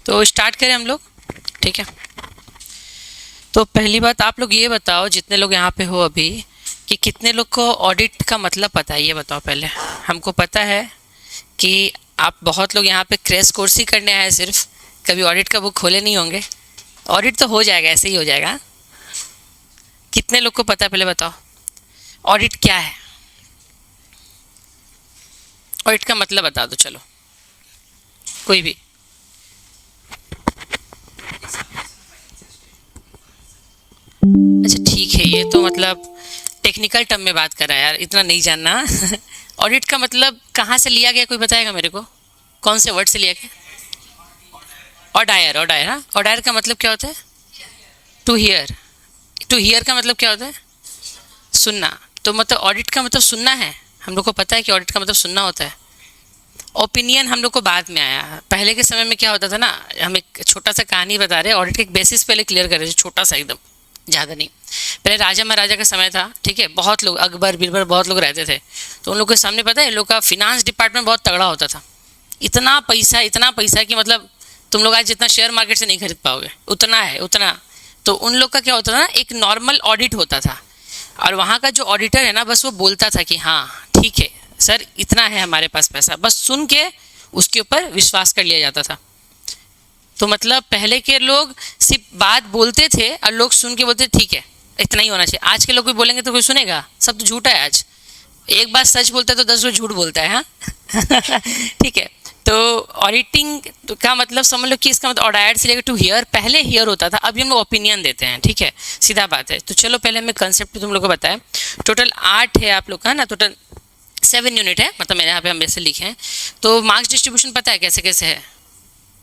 तो स्टार्ट करें हम लोग। ठीक है। तो पहली बात आप लोग ये बताओ, जितने लोग यहाँ पे हो अभी, कि कितने लोग को ऑडिट का मतलब पता है, ये बताओ पहले। हमको पता है कि आप बहुत लोग यहाँ पे क्रैश कोर्स ही करने आए, सिर्फ कभी ऑडिट का बुक खोले नहीं होंगे। ऑडिट तो हो जाएगा, ऐसे ही हो जाएगा। कितने लोग को पता है पहले बताओ, ऑडिट क्या है? ऑडिट का मतलब बता दो चलो, कोई भी। अच्छा ठीक है, ये तो मतलब टेक्निकल टर्म में बात कर रहा है यार, इतना नहीं जानना। ऑडिट का मतलब कहाँ से लिया गया, कोई बताएगा मेरे को? कौन से वर्ड से लिया गया? ऑडायर, ऑडायर, हाँ। ऑडायर का मतलब क्या होता है? To here. टू हियर का मतलब क्या होता है? सुनना। तो मतलब ऑडिट का मतलब सुनना है। हम लोग को पता है कि ऑडिट का मतलब सुनना होता है। ओपिनियन हम लोग को बाद में आया। पहले के समय में क्या होता था ना, हम एक छोटा सा कहानी बता रहे हैं, ऑडिट के एक बेसिस पहले क्लियर कर रहे थे, छोटा सा एकदम, ज़्यादा नहीं। पहले राजा महाराजा का समय था, ठीक है, बहुत लोग, अकबर बीरबल बहुत लोग रहते थे। तो उन लोग के सामने पता है, इन लोग का फिनांस डिपार्टमेंट बहुत तगड़ा होता था। इतना पैसा कि मतलब तुम लोग आज जितना शेयर मार्केट से नहीं खरीद पाओगे, उतना है, उतना। तो उन लोग का क्या होता था ना, एक नॉर्मल ऑडिट होता था। और वहाँ का जो ऑडिटर है ना, बस वो बोलता था कि हाँ ठीक है सर, इतना है हमारे पास पैसा, बस सुन के उसके ऊपर विश्वास कर लिया जाता था। तो मतलब पहले के लोग सिर्फ बात बोलते थे और लोग सुन के बोलते ठीक है, इतना ही होना चाहिए। आज के लोग कोई बोलेंगे तो कोई सुनेगा? सब तो झूठा है आज। एक बात सच बोलता है तो 10 बार झूठ बोलता है, हाँ। ठीक है। तो ऑडिटिंग का मतलब समझ लो कि इसका मतलब ऑडायर से लेकर टू हियर, पहले हियर होता था, अभी हम लोग ओपिनियन देते हैं। ठीक है, सीधा बात है। तो चलो पहले हमें कंसेप्ट तुम लोग को बताएं। टोटल 8 है आप लोग का ना, टोटल 7 यूनिट है, मतलब मेरे यहाँ पे हम ऐसे लिखे हैं। तो मार्क्स डिस्ट्रीब्यूशन पता है कैसे कैसे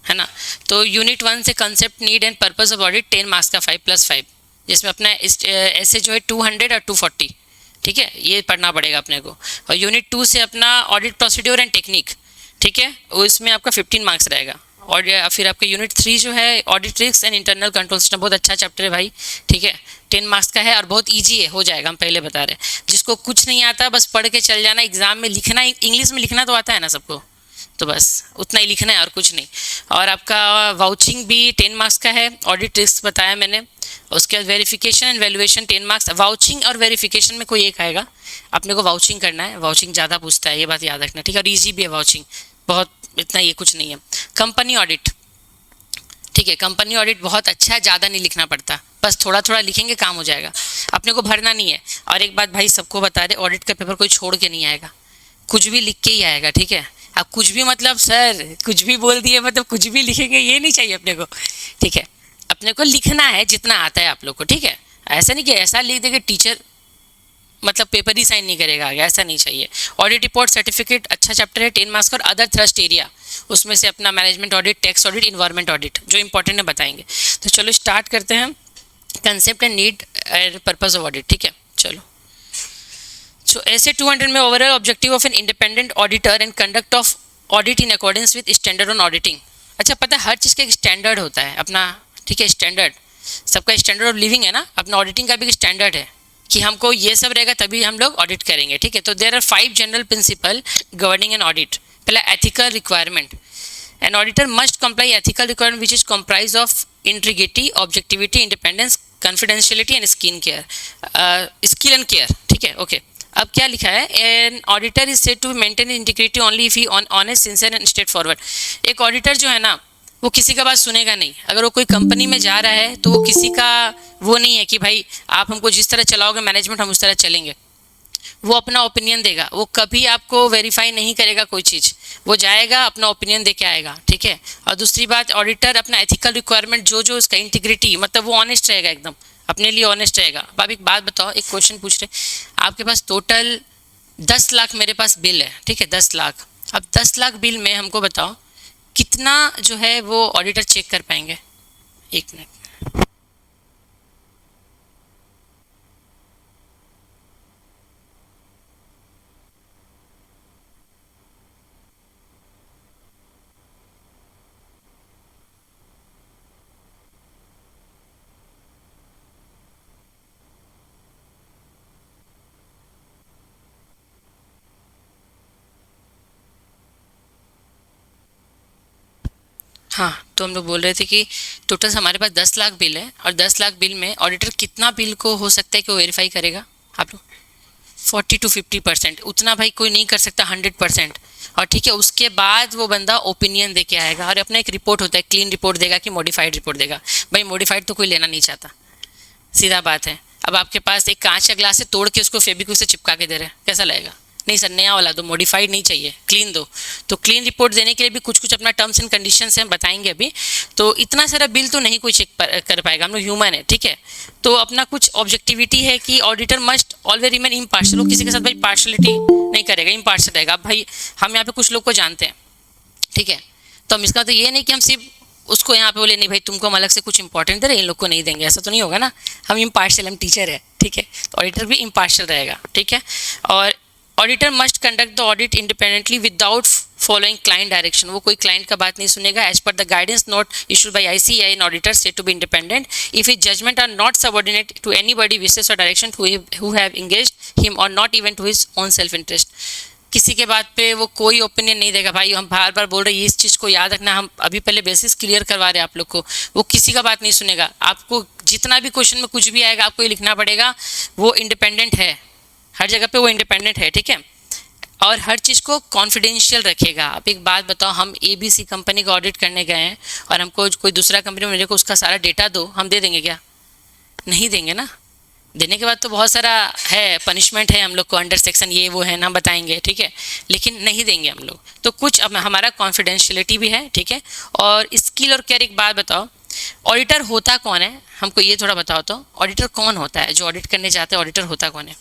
है ना? तो यूनिट 1 से concept, need and purpose of audit, 10 marks का 5+5, जिसमें अपना ऐसे जो है 200 और 240। ठीक है, ये पढ़ना पड़ेगा अपने को। और यूनिट 2 से अपना ऑडिट प्रोसीड्योर एंड टेक्निक, ठीक है, वो इसमें आपका 15 मार्क्स रहेगा। और फिर आपका यूनिट 3 जो है audit risk and internal control system, बहुत अच्छा चैप्टर है भाई। ठीक है, 10 मार्क्स का है और बहुत ईजी है, हो जाएगा, हम पहले बता रहे हैं। जिसको कुछ नहीं आता बस पढ़ के चल जाना, एग्जाम में लिखना, इंग्लिश में लिखना तो आता है ना सबको, तो बस उतना ही लिखना है और कुछ नहीं। और आपका वाउचिंग भी 10 मार्क्स का है, ऑडिट रिस्क बताया मैंने। उसके बाद verification and valuation 10 marks. Vouching और वेरिफिकेशन में कोई एक आएगा, अपने को वाउचिंग करना है, वाउचिंग ज़्यादा पूछता है, ये बात याद रखना। ठीक है, और ईजी भी है वाउचिंग, बहुत इतना ये कुछ नहीं है। कंपनी ऑडिट, ठीक है, कंपनी ऑडिट बहुत अच्छा है, ज़्यादा नहीं लिखना पड़ता, बस थोड़ा थोड़ा लिखेंगे काम हो जाएगा, अपने को भरना नहीं है। और एक बात भाई सबको बता रहे, ऑडिट का पेपर कोई छोड़ के नहीं आएगा, कुछ भी लिख के ही आएगा। ठीक है, अब कुछ भी मतलब सर कुछ भी बोल दिए, मतलब कुछ भी लिखेंगे, ये नहीं चाहिए अपने को। ठीक है, अपने को लिखना है जितना आता है आप लोग को। ठीक है, ऐसा नहीं कि ऐसा लिख देंगे टीचर मतलब पेपर ही साइन नहीं करेगा आगे, ऐसा नहीं चाहिए। ऑडिट रिपोर्ट सर्टिफिकेट अच्छा चैप्टर है, 10 मार्क्स का। और अदर थ्रस्ट एरिया, उसमें से अपना management audit, tax audit, environment audit, जो इंपॉर्टेंट है बताएंगे। तो चलो स्टार्ट करते हैं, concept and need and purpose of audit. ठीक है, चलो। सो ऐसे 200 में overall objective of an independent auditor and conduct of audit in accordance with standard on auditing. अच्छा पता है, हर चीज़ का एक स्टैंडर्ड होता है अपना। ठीक है, स्टैंडर्ड, सबका स्टैंडर्ड ऑफ लिविंग है ना, अपना ऑडिटिंग का भी एक स्टैंडर्ड है कि हमको ये सब रहेगा तभी हम लोग ऑडिट करेंगे। ठीक है, तो there are 5 general principle governing an audit. पहला ethical requirement, an auditor must comply ethical requirement which is comprised of integrity, objectivity, independence, confidentiality and skill and care. ठीक है, ओके। अब क्या लिखा है, an auditor is said to maintain integrity only if he honest, sincere and straightforward. एक auditor जो है ना, वो किसी का बात सुनेगा नहीं। अगर वो कोई कंपनी में जा रहा है तो वो किसी का वो नहीं है कि भाई आप हमको जिस तरह चलाओगे मैनेजमेंट, हम उस तरह चलेंगे। वो अपना ओपिनियन देगा, वो कभी आपको वेरीफाई नहीं करेगा कोई चीज़, वो जाएगा अपना ओपिनियन दे के आएगा। ठीक है, और दूसरी बात, ऑडिटर अपना एथिकल रिक्वायरमेंट जो जो उसका इंटीग्रिटी, मतलब वो ऑनेस्ट रहेगा एकदम, अपने लिए ऑनेस्ट रहेगा। अब आप एक बात बताओ, एक क्वेश्चन पूछ रहे, आपके पास टोटल 10 लाख मेरे पास बिल है। ठीक है, 10 लाख। अब 10 लाख बिल में हमको बताओ कितना जो है वो ऑडिटर चेक कर पाएंगे? एक मिनट। हाँ, तो हम लोग बोल रहे थे कि टोटल हमारे पास 10 लाख बिल है, और 10 लाख बिल में ऑडिटर कितना बिल को हो सकता है कि वो वेरीफाई करेगा आप लोग? 40 to 50%, उतना भाई कोई नहीं कर सकता 100%। और ठीक है, उसके बाद वो बंदा ओपिनियन दे के आएगा, और अपना एक रिपोर्ट होता है, क्लीन रिपोर्ट देगा कि मॉडिफाइड रिपोर्ट देगा। भाई मॉडिफाइड तो कोई लेना नहीं चाहता, सीधा बात है। अब आपके पास एक कांच का ग्लास है, तोड़ के उसको फेविक्विक से चिपका के दे रहे हैं, कैसा लगेगा? नहीं सर, नया वाला दो, मॉडिफाइड नहीं चाहिए, क्लीन दो। तो क्लीन रिपोर्ट देने के लिए भी कुछ कुछ अपना टर्म्स एंड कंडीशंस हैं, बताएंगे अभी। तो इतना सारा बिल तो नहीं कोई चेक कर पाएगा, हम लोग ह्यूमन है, ठीक है। तो अपना कुछ ऑब्जेक्टिविटी है कि auditor must always remain impartial, वो किसी के साथ भाई पार्शलिटी नहीं करेगा, इम्पार्शियल रहेगा। अब भाई हम यहाँ पे कुछ लोग को जानते हैं, ठीक है, तो हम इसका तो ये नहीं कि हम सिर्फ उसको यहाँ पे बोले नहीं भाई तुमको हम अलग से कुछ इंपॉर्टेंट दे रहे इन लोग को नहीं देंगे, ऐसा तो नहीं होगा ना। हम इम्पार्शियल, हम टीचर है, ठीक है, तो ऑडिटर भी इम्पार्शियल रहेगा, ठीक है। और auditor must conduct the audit independently without following client direction, वो कोई क्लाइंट का बात नहीं सुनेगा। As per the guidance note issued by ICAI an auditor said to be independent if his judgement are not subordinate to anybody wishes और direction who have engaged him और not even to his own self interest. किसी के बात पे वो कोई opinion नहीं देगा। भाई हम बार बार बोल रहे हैं, इस चीज़ को याद रखना, हम अभी पहले बेसिस क्लियर करवा रहे हैं आप लोग को। वो किसी का बात नहीं सुनेगा, आपको जितना भी क्वेश्चन में कुछ भी आएगा आपको ये लिखना पड़ेगा, वो इंडिपेंडेंट है, हर जगह पे वो इंडिपेंडेंट है, ठीक है। और हर चीज़ को कॉन्फिडेंशियल रखेगा। आप एक बात बताओ, हम ABC कंपनी का ऑडिट करने गए हैं और हमको कोई दूसरा कंपनी मेरे को उसका सारा डेटा दो, हम दे देंगे क्या? नहीं देंगे ना। देने के बाद तो बहुत सारा है, पनिशमेंट है हम लोग को, अंडर सेक्शन ये वो है ना, बताएंगे, ठीक है, लेकिन नहीं देंगे हम लोग। तो कुछ अब हमारा कॉन्फिडेंशियलिटी भी है, ठीक है। और स्किल और केयर, एक बात बताओ, ऑडिटर होता कौन है, हमको ये थोड़ा बताओ तो। ऑडिटर कौन होता है? जो ऑडिट करने जाते हैं ऑडिटर होता कौन है?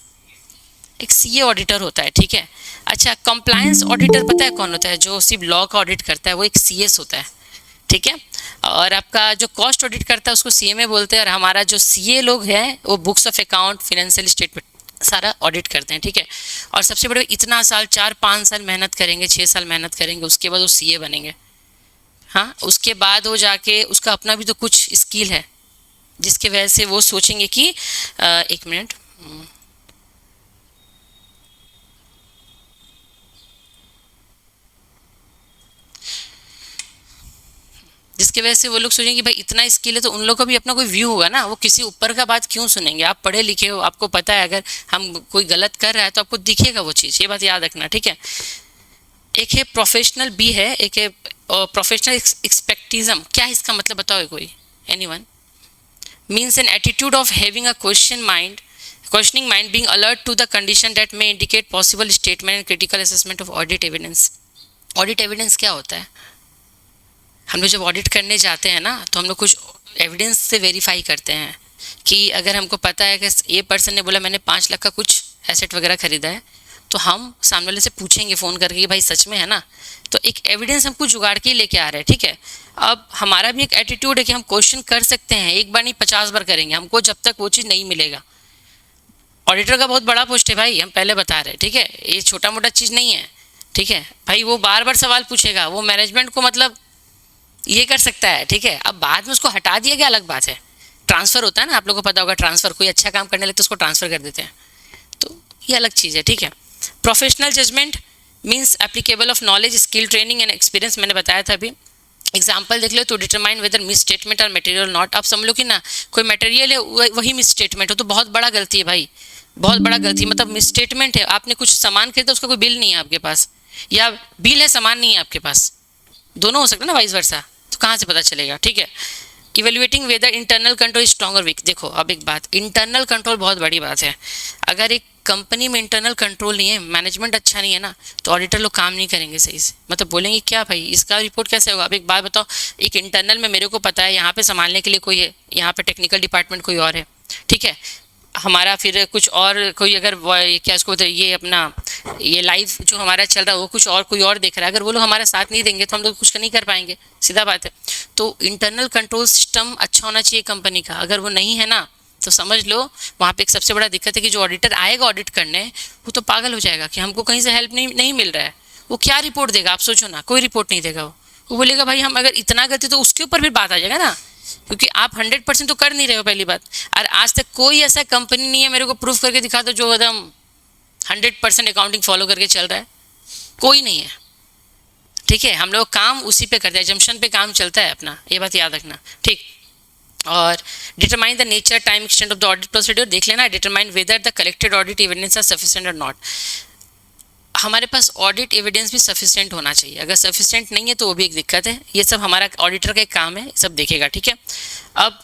एक CA ऑडिटर होता है, ठीक है। अच्छा, कंप्लायंस ऑडिटर पता है कौन होता है? जो सिर्फ लॉ का ऑडिट करता है, वो एक CS होता है, ठीक है। और आपका जो कॉस्ट ऑडिट करता है उसको CMA बोलते हैं, और हमारा जो CA लोग हैं वो books of account, financial statement सारा ऑडिट करते हैं, ठीक है। और सबसे बड़े, इतना साल 4-5 साल मेहनत करेंगे, 6 साल मेहनत करेंगे, उसके बाद वो CA बनेंगे। हाँ, उसके बाद वो जाके उसका अपना भी तो कुछ स्किल है, जिसके वजह से वो सोचेंगे कि एक मिनट, जिसकी वजह से वो लोग सोचेंगे कि भाई इतना स्किल है तो उन लोग का भी अपना कोई व्यू होगा ना, वो किसी ऊपर का बात क्यों सुनेंगे? आप पढ़े लिखे हो, आपको पता है अगर हम कोई गलत कर रहा है तो आपको दिखेगा वो चीज़, ये बात याद रखना, ठीक है। एक है प्रोफेशनल बी है, एक है प्रोफेशनल एक्सपेक्टिज्म। क्या है इसका मतलब बताओ कोई? Anyone? Means N attitude of having a questioning mind, being alert to the condition that may indicate possible statement and critical assessment of audit evidence। Audit evidence क्या होता है? हम लोग जब ऑडिट करने जाते हैं ना, तो हम लोग कुछ एविडेंस से वेरीफाई करते हैं कि अगर हमको पता है कि ये पर्सन ने बोला मैंने 5 लाख का कुछ एसेट वगैरह खरीदा है, तो हम सामने वाले से पूछेंगे फ़ोन करके कि भाई सच में है ना। तो एक एविडेंस हमको जुगाड़ के ही लेके आ रहे हैं, ठीक है। अब हमारा भी एक एटीट्यूड है कि हम क्वेश्चन कर सकते हैं, एक बार नहीं 50 बार करेंगे, हमको जब तक वो चीज़ नहीं मिलेगा। ऑडिटर का बहुत बड़ा पोस्ट है भाई, हम पहले बता रहे हैं, ठीक है, ये छोटा मोटा चीज़ नहीं है, ठीक है। भाई वो बार बार सवाल पूछेगा, वो मैनेजमेंट को मतलब ये कर सकता है, ठीक है। अब बाद में उसको हटा दिया गया अलग बात है। ट्रांसफ़र होता है ना, आप लोगों को पता होगा, ट्रांसफ़र, कोई अच्छा काम करने लगता है उसको ट्रांसफ़र कर देते हैं, तो ये अलग चीज़ है, ठीक है। Professional judgement means applicable of knowledge, skill, training and experience, मैंने बताया था अभी। एग्जाम्पल देख लो, to determine whether misstatement और मटेरियल नॉट। आप समझ लो कि ना कोई मटेरियल है वही मिस स्टेटमेंट हो, तो बहुत बड़ा गलती है भाई, बहुत बड़ा गलती। मतलब मिस स्टेटमेंट है, आपने कुछ सामान खरीदा उसका कोई बिल नहीं है आपके पास, या बिल है सामान नहीं है आपके पास, दोनों हो सकता है ना, वाइस वर्सा, तो कहाँ से पता चलेगा, ठीक है। Evaluating weather internal control strong और वीक। देखो अब एक बात, इंटरनल कंट्रोल बहुत बड़ी बात है। अगर एक कंपनी में इंटरनल कंट्रोल नहीं है, मैनेजमेंट अच्छा नहीं है ना, तो ऑडिटर लोग काम नहीं करेंगे सही से। मतलब बोलेंगे क्या भाई इसका रिपोर्ट कैसे होगा? अब एक बात बताओ, एक इंटरनल में मेरे को पता है यहाँ पे संभालने के लिए कोई है, यहाँ पे टेक्निकल डिपार्टमेंट कोई और है, ठीक है, हमारा फिर कुछ और कोई अगर क्या इसको ये अपना ये लाइव जो हमारा चल रहा है वो कुछ और कोई और देख रहा है, अगर वो लोग हमारा साथ नहीं देंगे तो हम लोग कुछ नहीं कर पाएंगे, सीधा बात है। तो इंटरनल कंट्रोल सिस्टम अच्छा होना चाहिए कंपनी का, अगर वो नहीं है ना तो समझ लो वहाँ पे एक सबसे बड़ा दिक्कत है कि जो ऑडिटर आएगा ऑडिट करने, वो तो पागल हो जाएगा कि हमको कहीं से हेल्प नहीं मिल रहा है। वो क्या रिपोर्ट देगा? आप सोचो ना, कोई रिपोर्ट नहीं देगा। वो बोलेगा भाई हम अगर इतना करते तो उसके ऊपर भी बात आ जाएगा ना, क्योंकि आप 100% तो कर नहीं रहे हो, पहली बात। और आज तक कोई ऐसा कंपनी नहीं है, मेरे को प्रूफ करके दिखा दो, जो एकदम 100% अकाउंटिंग फॉलो करके चल रहा है, कोई नहीं है, ठीक है, हम लोग काम उसी पे करते हैं, जंक्शन पे काम चलता है अपना, ये बात याद रखना। ठीक, और determine the nature time extent of the audit procedure देख लेना, determine whether the collected audit evidence are sufficient और नॉट। हमारे पास ऑडिट एविडेंस भी सफिशिएंट होना चाहिए, अगर सफिशिएंट नहीं है तो वो भी एक दिक्कत है। ये सब हमारा ऑडिटर का एक काम है, सब देखेगा। ठीक है, अब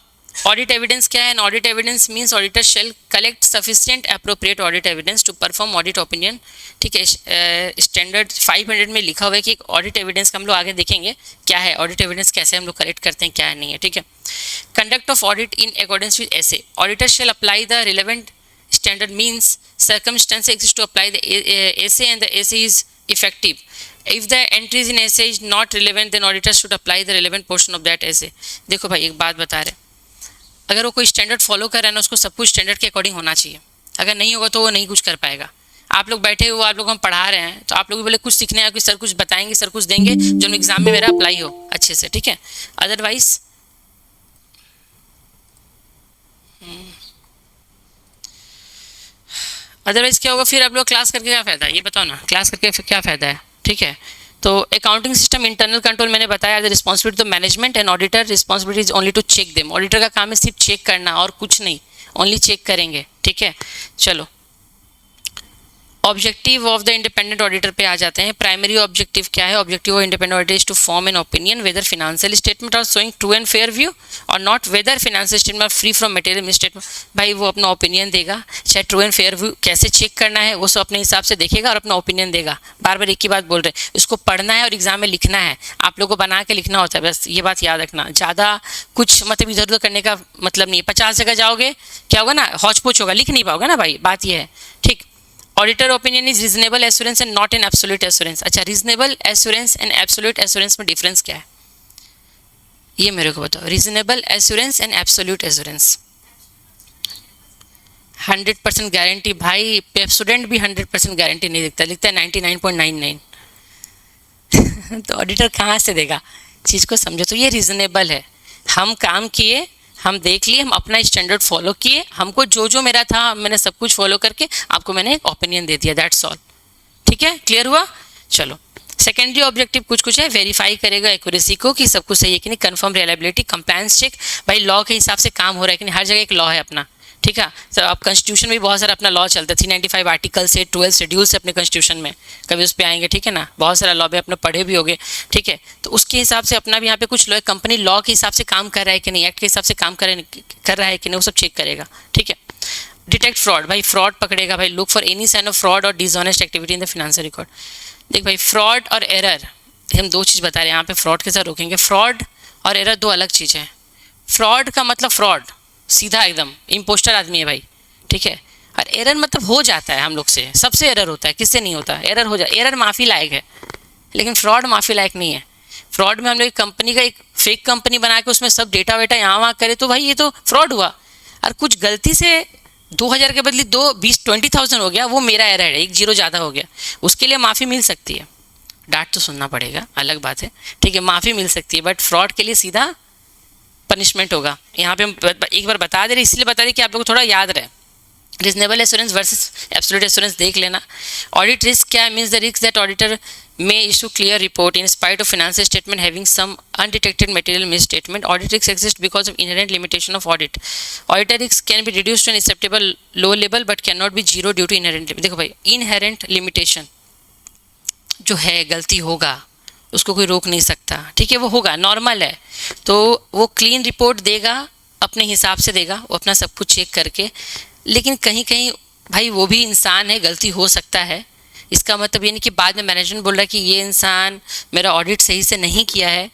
ऑडिट एविडेंस क्या है? Audit evidence means auditor shall collect sufficient appropriate audit evidence to perform audit opinion. ठीक है, स्टैंडर्ड 500 में लिखा हुआ है कि एक ऑडिट एविडेंस का हम लोग आगे देखेंगे क्या है, ऑडिट एविडेंस कैसे हम लोग कलेक्ट करते हैं, क्या है नहीं है। ठीक है, conduct of audit in accordance with essay, auditor shall apply the relevant standard means circumstances exist to apply the essay and the essay is effective. If the entries in essay is not relevant, then auditor should apply the relevant portion of that essay. देखो भाई एक बात बता रहे, अगर वो कोई standard follow कर रहा है ना, उसको सब कुछ स्टैंडर्ड के अकॉर्डिंग होना चाहिए। अगर नहीं होगा तो वो नहीं कुछ कर पाएगा। आप लोग बैठे हो, आप लोग हम पढ़ा रहे हैं, तो आप लोग भी बोले कुछ सीखने आए, सर कुछ बताएंगे, सर कुछ देंगे जो एग्जाम में मेरा अप्लाई हो अच्छे से। ठीक है, अदरवाइज क्या होगा फिर? आप लोग क्लास करके क्या फ़ायदा, ये बताओ ना, क्लास करके फिर क्या फ़ायदा है? ठीक है, तो अकाउंटिंग सिस्टम इंटरनल कंट्रोल मैंने बताया, द रिस्पॉन्सिबिलिटी तो management and auditor responsibility is only to check them. Auditor का काम है सिर्फ चेक करना और कुछ नहीं, ओनली चेक करेंगे। ठीक है, चलो objective of the independent auditor पे आ जाते हैं। प्राइमरी ऑब्जेक्टिव क्या है? Objective of independent auditor is to form an opinion whether financial statement are showing true and fair view और not whether financial statement are free from material misstatement. भाई वो अपना ओपिनियन देगा, चाहे ट्रू एंड फेयर व्यू कैसे check करना है वो सब अपने हिसाब से देखेगा और अपना ओपिनियन देगा। बार बार एक ही बात बोल रहे हैं, इसको पढ़ना है और एग्जाम में लिखना है, आप लोगों को बना के लिखना होता है, बस ये बात याद रखना। ज़्यादा कुछ मतलब इधर उधर करने का मतलब नहीं है। 50 जगह जाओगे क्या होगा ना, हौच पोच होगा, लिख नहीं पाओगे ना भाई, बात ये है। ठीक, auditor opinion is reasonable assurance and not an absolute assurance. अच्छा, reasonable assurance and absolute assurance में डिफरेंस क्या है, ये मेरे को बताओ। Reasonable assurance and absolute assurance. 100% guarantee, भाई स्टूडेंट भी 100% गारंटी नहीं दिखता, लिखता है 99.99। तो ऑडिटर कहाँ से देगा? चीज़ को समझो। तो ये रीजनेबल है, हम काम किए, हम देख लिए, हम अपना स्टैंडर्ड फॉलो किए, हमको जो जो मेरा था मैंने सब कुछ फॉलो करके आपको मैंने एक ओपिनियन दे दिया, दैट्स ऑल। ठीक है, क्लियर हुआ? चलो सेकेंडरी ऑब्जेक्टिव कुछ है, वेरीफाई करेगा एक्यूरेसी को कि सब कुछ सही है कि नहीं, कंफर्म रिलायबिलिटी, कंप्लायंस चेक। भाई लॉ के हिसाब से काम हो रहा है कि नहीं, हर जगह एक लॉ है अपना। ठीक है, तो अब कॉन्स्टिट्यूशन में बहुत सारा अपना लॉ चलता है, 395 आर्टिकल से 12 शेड्यूल से अपने कॉन्स्टिट्यूशन में, कभी उस पर आएंगे। ठीक है ना, बहुत सारा लॉ भी अपने पढ़े भी होंगे। ठीक है, तो उसके हिसाब से अपना भी यहाँ पे कुछ लॉ, कंपनी लॉ के हिसाब से काम कर रहा है कि नहीं, एक्ट के हिसाब से काम कर रहा है कि नहीं, वो सब चेक करेगा। ठीक है, डिटेक्ट फ्रॉड, भाई फ्रॉड पकड़ेगा। भाई look for any sign of fraud और dishonest activity in the financial record. देख भाई, फ्रॉड और एरर, हम दो चीज़ बता रहे हैं यहाँ पे, फ्रॉड के साथ रोकेंगे। फ्रॉड और एरर दो अलग चीज़ है। फ्रॉड का मतलब फ्रॉड सीधा एकदम इम्पोस्टर आदमी है भाई। ठीक है, और एरर मतलब हो जाता है हम लोग से, सबसे एरर होता है, किससे नहीं होता? एरर हो जाए, एरर माफ़ी लायक है, लेकिन फ्रॉड माफ़ी लायक नहीं है। फ्रॉड में हम लोग एक कंपनी का एक फेक कंपनी बना के उसमें सब डेटा वेटा यहाँ वहाँ करे तो भाई ये तो फ्रॉड हुआ। और कुछ गलती से 2000 के बदले 20,000 हो गया, वो मेरा एरर है, एक जीरो ज़्यादा हो गया, उसके लिए माफ़ी मिल सकती है। डांट तो सुनना पड़ेगा, अलग बात है। ठीक है, माफ़ी मिल सकती है, बट फ्रॉड के लिए सीधा पनिशमेंट होगा। यहाँ पे हम एक बार बता दे रहे, इसलिए बता दें कि आप लोग को थोड़ा याद रहे। Reasonable assurance versus absolute assurance देख लेना। ऑडिट रिस्क क्या means the risk that auditor may issue clear report in spite of financial statement having some undetected material misstatement. Audit risks exist because of inherent limitation of audit. Auditor risks can be reduced to an acceptable low level but cannot be zero due to inherent, देखो भाई inherent limitation जो है, गलती होगा उसको कोई रोक नहीं सकता। ठीक है, वो होगा, नॉर्मल है, तो वो क्लीन रिपोर्ट देगा, अपने हिसाब से देगा, वो अपना सब कुछ चेक करके। लेकिन कहीं कहीं भाई वो भी इंसान है, गलती हो सकता है। इसका मतलब ये नहीं कि बाद में मैनेजमेंट बोल रहा है कि ये इंसान मेरा ऑडिट सही से नहीं किया है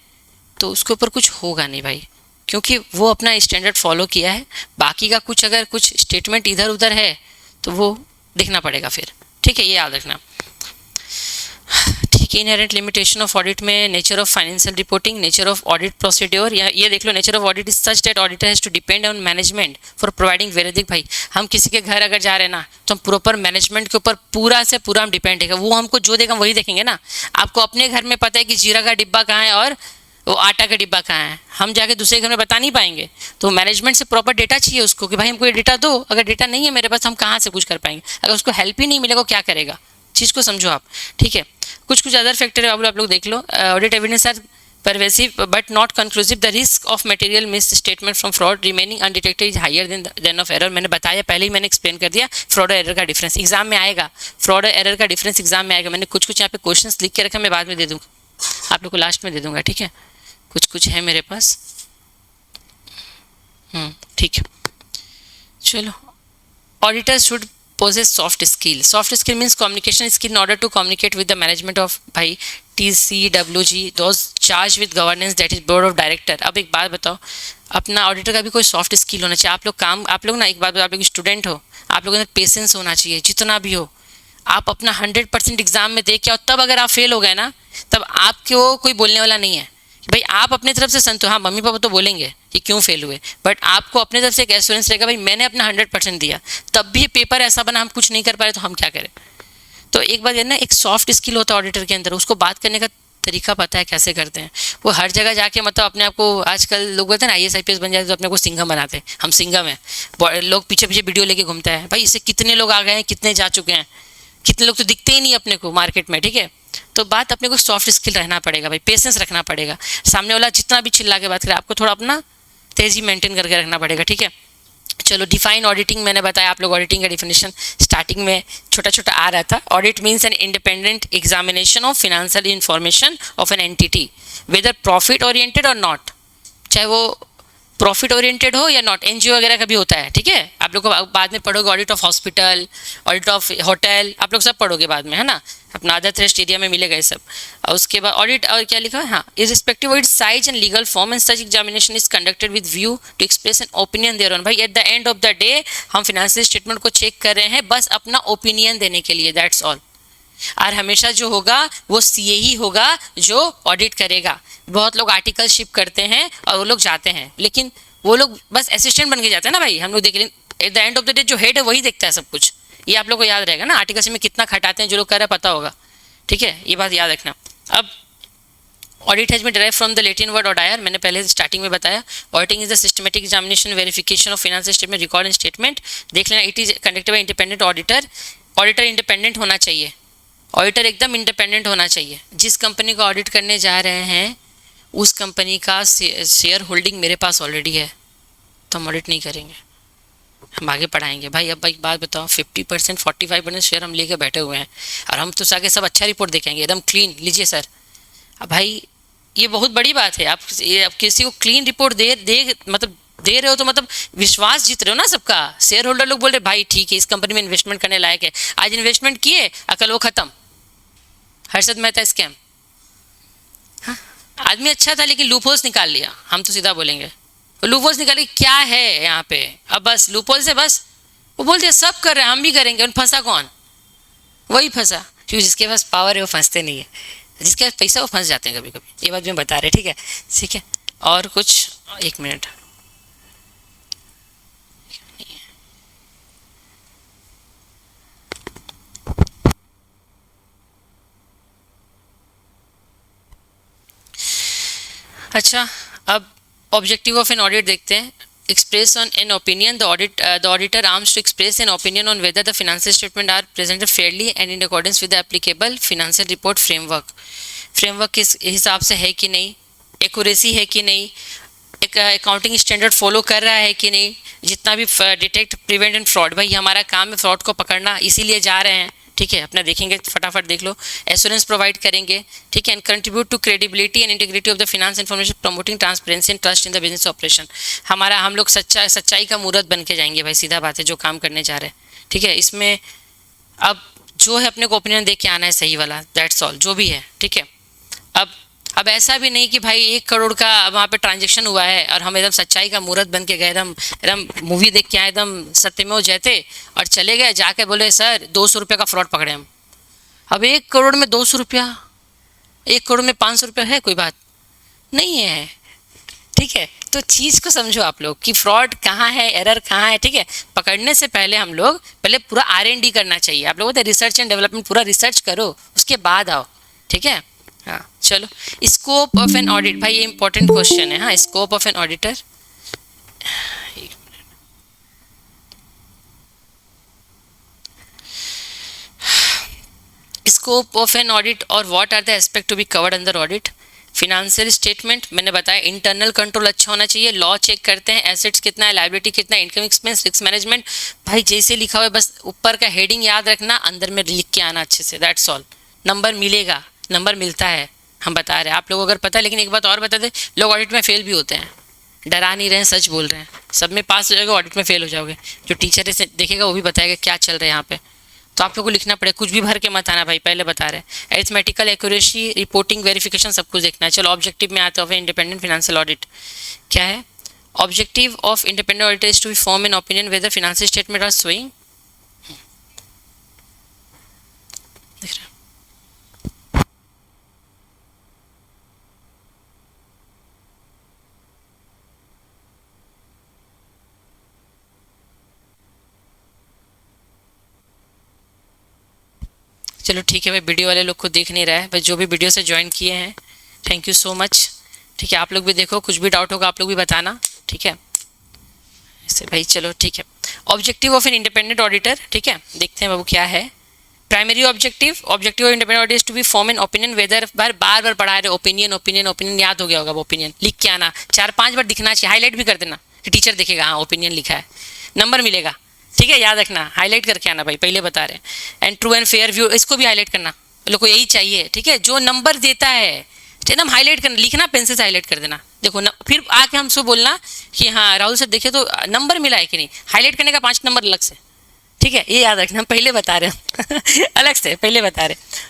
तो उसके ऊपर कुछ होगा नहीं भाई, क्योंकि वो अपना स्टैंडर्ड फॉलो किया है। बाकी का कुछ अगर कुछ स्टेटमेंट इधर उधर है तो वो देखना पड़ेगा फिर। ठीक है, ये याद रखना। ठीक है, इनहेरेंट लिमिटेशन ऑफ ऑडिट में nature of financial reporting, nature of audit procedure, या ये देख लो, nature of audit is such that auditor has to depend on management for providing veridic. भाई हम किसी के घर अगर जा रहे हैं ना तो हम प्रॉपर मैनेजमेंट के ऊपर पूरा से पूरा हम डिपेंड है, वो हमको जो देगा वही देखेंगे ना। आपको अपने घर में पता है कि जीरा का डिब्बा कहाँ है और वो आटा का डिब्बा कहाँ है, हम जाके दूसरे घर में बता नहीं पाएंगे। तो मैनेजमेंट से प्रॉपर डेटा चाहिए उसको कि भाई हमको ये डेटा दो, अगर डेटा नहीं है मेरे पास हम कहाँ से कुछ कर पाएंगे, अगर उसको हेल्प ही नहीं मिलेगा क्या करेगा, चीज़ को समझो आप। ठीक है, कुछ कुछ अदर फैक्टर है, आप लोग देख लो. Audit evidence are pervasive but not conclusive. The risk of material misstatement from fraud remaining undetected is higher than of error. मैंने बताया पहले ही, मैंने एक्सप्लेन कर दिया फ्रॉड और एरर का डिफरेंस एग्जाम में आएगा. फ्रॉड और एरर का डिफरेंस एग्जाम में आएगा. मैंने कुछ कुछ यहाँ पे क्वेश्चंस लिख के रखा, मैं बाद में दे दूँगा आप लोग को, लास्ट में दे दूँगा. ठीक है, कुछ कुछ है मेरे पास. ठीक है, चलो. Auditor should possess soft skill. Soft skill means communication skill in order to communicate with the management of भाई TCWG, those charged with governance, that is board of director. अब एक बात बताओ, अपना ऑडिटर का भी कोई सॉफ्ट स्किल होना चाहिए. आप लोग ना एक बात बताओ, आप लोग स्टूडेंट हो, आप लोगों के अंदर पेशेंस होना चाहिए. जितना भी हो आप अपना 100% एग्जाम में दे के, और तब अगर आप फेल हो गए ना, तब आपको कोई बोलने वाला नहीं है भाई. आप अपने तरफ से संतुष्ट, हाँ मम्मी पापा तो बोलेंगे कि क्यों फेल हुए, बट आपको अपने तरफ से एक एश्योरेंस रहेगा भाई मैंने अपना 100% दिया, तब भी पेपर ऐसा बना हम कुछ नहीं कर पाए तो हम क्या करें. तो एक बात ये ना, एक सॉफ्ट स्किल होता है ऑडिटर के अंदर, उसको बात करने का तरीका पता है कैसे करते हैं. वो हर जगह जाके मतलब अपने आप को, आजकल लोग बोलते हैं ना IAS IPS बन जाते तो अपने को सिंघम बनाते हैं, हम सिंघम हैं. लोग पीछे पीछे वीडियो लेके घूमता है भाई, इससे कितने लोग आ गए हैं, कितने जा चुके हैं, कितने लोग तो दिखते ही नहीं अपने को मार्केट में. ठीक है, तो बात अपने को सॉफ्ट स्किल रहना पड़ेगा भाई, पेशेंस रखना पड़ेगा. सामने वाला जितना भी चिल्ला के बात करे, आपको थोड़ा अपना तेजी मेंटेन करके रखना पड़ेगा. ठीक है, चलो. डिफाइन ऑडिटिंग मैंने बताया आप लोग, ऑडिटिंग का डिफिनेशन स्टार्टिंग में छोटा छोटा आ रहा था. Audit means an independent examination of financial information of an entity weather profit oriented और नॉट, चाहे वो प्रॉफिट ओरिएंटेड हो या नॉट. NGO वगैरह का भी होता है. ठीक है, आप लोग को बाद में पढ़ोगे, audit of hospital, audit of hotel, आप लोग सब पढ़ोगे बाद में, है ना, अपना अदर थ्रेस्ट एरिया में मिलेगा ये सब. और उसके बाद ऑडिट और क्या लिखा है, हाँ, is respective it size and legal form and such examination is conducted with view to express an opinion thereon. भाई at the end of the day हम फिनेंशियल स्टेटमेंट को चेक कर रहे हैं बस अपना ओपिनियन देने के लिए, दैट्स ऑल. और हमेशा जो होगा वो CA ही होगा जो ऑडिट करेगा. बहुत लोग आर्टिकलशिप करते हैं और वो लोग जाते हैं, लेकिन वो लोग बस असिस्टेंट बन के जाते हैं ना भाई. हम लोग देख लें eight the end of the day जो हेड है वही देखता है सब कुछ. ये आप लोग को याद रहेगा ना, आर्टिकलशिप में कितना खटाते हैं जो लोग कर रहे हैं पता होगा. ठीक है, ये बात याद रखना. अब audit has been derived from the Latin word audire, मैंने पहले स्टार्टिंग में बताया. Auditing is the systematic examination verification of financial statement record and statement. देख लेना, it is conducted by independent auditor. Auditor independent होना चाहिए, ऑडिटर एकदम independent होना चाहिए. जिस कंपनी को ऑडिट करने जा रहे हैं उस कंपनी का शेयर होल्डिंग मेरे पास ऑलरेडी है, तो हम ऑडिट नहीं करेंगे, हम आगे पढ़ाएंगे भाई. अब एक बात बताओ, 50% 45% शेयर हम लेके बैठे हुए हैं और हम तो आगे सब अच्छा रिपोर्ट देखेंगे एकदम क्लीन, लीजिए सर. अब भाई ये बहुत बड़ी बात है. आप किसी को क्लीन रिपोर्ट दे रहे हो तो मतलब विश्वास जीत रहे हो ना सबका. शेयर होल्डर लोग बोल रहे भाई ठीक है इस कंपनी में इन्वेस्टमेंट करने लायक है. आज इन्वेस्टमेंट किए, अकल वो खत्म, हर्षद मेहता स्कैम. हाँ, आदमी अच्छा था लेकिन लूपहोल्स निकाल लिया. हम तो सीधा बोलेंगे लूपहोल्स निकाले, क्या है यहाँ पे. अब बस लूपहोल से बस वो बोलते सब कर रहे हैं हम भी करेंगे. उन फंसा कौन, वही फंसा. क्योंकि जिसके पास पावर है वो फंसते नहीं है, जिसके पास पैसा वो फंस जाते हैं कभी कभी. ये बात मैं बता रहे. ठीक है, ठीक है. और कुछ, एक मिनट. अच्छा, अब ऑब्जेक्टिव ऑफ एन ऑडिट देखते हैं. Express on an opinion, the auditor arms to express an opinion on whether the financial statement are presented fairly and in accordance with the applicable financial report framework किस हिसाब से है कि नहीं, accuracy है कि नहीं, एक अकाउंटिंग स्टैंडर्ड फॉलो कर रहा है कि नहीं. जितना भी डिटेक्ट, प्रिवेंट एंड फ्रॉड, भाई हमारा काम है फ्रॉड को पकड़ना, इसीलिए जा रहे हैं. ठीक है, अपना देखेंगे, फटाफट देख लो. एश्योरेंस प्रोवाइड करेंगे. ठीक है, and contribute to credibility and integrity of the finance information, promoting transparency and trust in the business operation. हम लोग सच्चाई का मूर्त बन के जाएंगे भाई, सीधा बात है, जो काम करने जा रहे हैं. ठीक है, इसमें अब जो है अपने को ओपिनियन दे के आना है सही वाला, दैट्स ऑल, जो भी है. ठीक है, अब ऐसा भी नहीं कि भाई 1 करोड़ का वहाँ पे ट्रांजेक्शन हुआ है और हम एकदम सच्चाई का मूर्त बन के गए, एकदम मूवी देख के आए, एकदम सत्यमेव जयते, और चले गए जाके बोले सर 200 रुपये का फ्रॉड पकड़े हम. अब 1 करोड़ में 200 रुपया, 1 करोड़ में 500 रुपया है, कोई बात नहीं है. ठीक है, तो चीज़ को समझो आप लोग कि फ्रॉड कहाँ है, एरर कहाँ है. ठीक है, पकड़ने से पहले हम लोग पूरा R&D करना चाहिए. आप लोगों को रिसर्च एंड डेवलपमेंट पूरा रिसर्च करो, उसके बाद आओ. ठीक है, हाँ चलो. स्कोप ऑफ एन ऑडिट, भाई ये इंपॉर्टेंट क्वेश्चन है. हाँ, scope of an auditor, scope of an audit और what are the aspect to be covered under audit. Financial statement मैंने बताया, इंटरनल कंट्रोल अच्छा होना चाहिए, लॉ चेक करते हैं, एसेट्स कितना है, लायबिलिटी कितना है, इनकम एक्सपेंस, रिस्क मैनेजमेंट। भाई जैसे लिखा हुआ है बस ऊपर का हेडिंग याद रखना, अंदर में लिख के आना अच्छे से, दैट्स ऑल। नंबर मिलेगा, नंबर मिलता है, हम बता रहे हैं, आप लोगों को अगर पता है। लेकिन एक बात और बता दें, लोग ऑडिट में फेल भी होते हैं, डरा नहीं रहे हैं, सच बोल रहे हैं। सब में पास हो जाओगे, ऑडिट में फेल हो जाओगे। जो टीचर है देखेगा वो भी बताएगा क्या चल रहा है यहाँ पे। तो आप लोगों को लिखना पड़ेगा, कुछ भी भर के मत आना भाई, पहले बता रहे हैं। एरिथमेटिकल एक्यूरेसी, रिपोर्टिंग, वेरिफिकेशन सब कुछ देखना है। चलो ऑब्जेक्टिव में आते हैं इंडिपेंडेंट फाइनेंशियल ऑडिट क्या है। Objective of independent auditor is to be form an opinion whether financial statement are showing, देख रहे हैं। चलो ठीक है भाई, वीडियो वाले लोग को देख नहीं रहा है, बस जो भी वीडियो से ज्वाइन किए हैं थैंक यू सो मच। ठीक है, आप लोग भी देखो, कुछ भी डाउट होगा आप लोग भी बताना, ठीक है ऐसे भाई। चलो ठीक है, objective of an independent auditor, ठीक है देखते हैं बाबू क्या है। Primary objective of independent auditor is to be form an opinion whether, बार बार पढ़ा रहे ओपिनियन ओपिनियन ओपिनियन, याद हो गया होगा वो ओपिनियन, लिख के आना, 4-5 बार दिखना चाहिए, हाईलाइट भी कर देना कि टीचर देखेगा हाँ ओपिनियन लिखा है, नंबर मिलेगा, ठीक है याद रखना, हाईलाइट करके आना भाई, पहले बता रहे हैं। And true and fair view, इसको भी हाईलाइट करना, लोग को यही चाहिए, ठीक है जो नंबर देता है एकदम हाईलाइट करना, लिखना पेंसिल से हाईलाइट कर देना, देखो न, फिर आके हमसे बोलना कि हाँ राहुल सर देखे तो नंबर मिला है कि नहीं, हाईलाइट करने का 5 नंबर अलग से, ठीक है ये याद रखना, हम पहले बता रहे हैं अलग से पहले बता रहे हैं।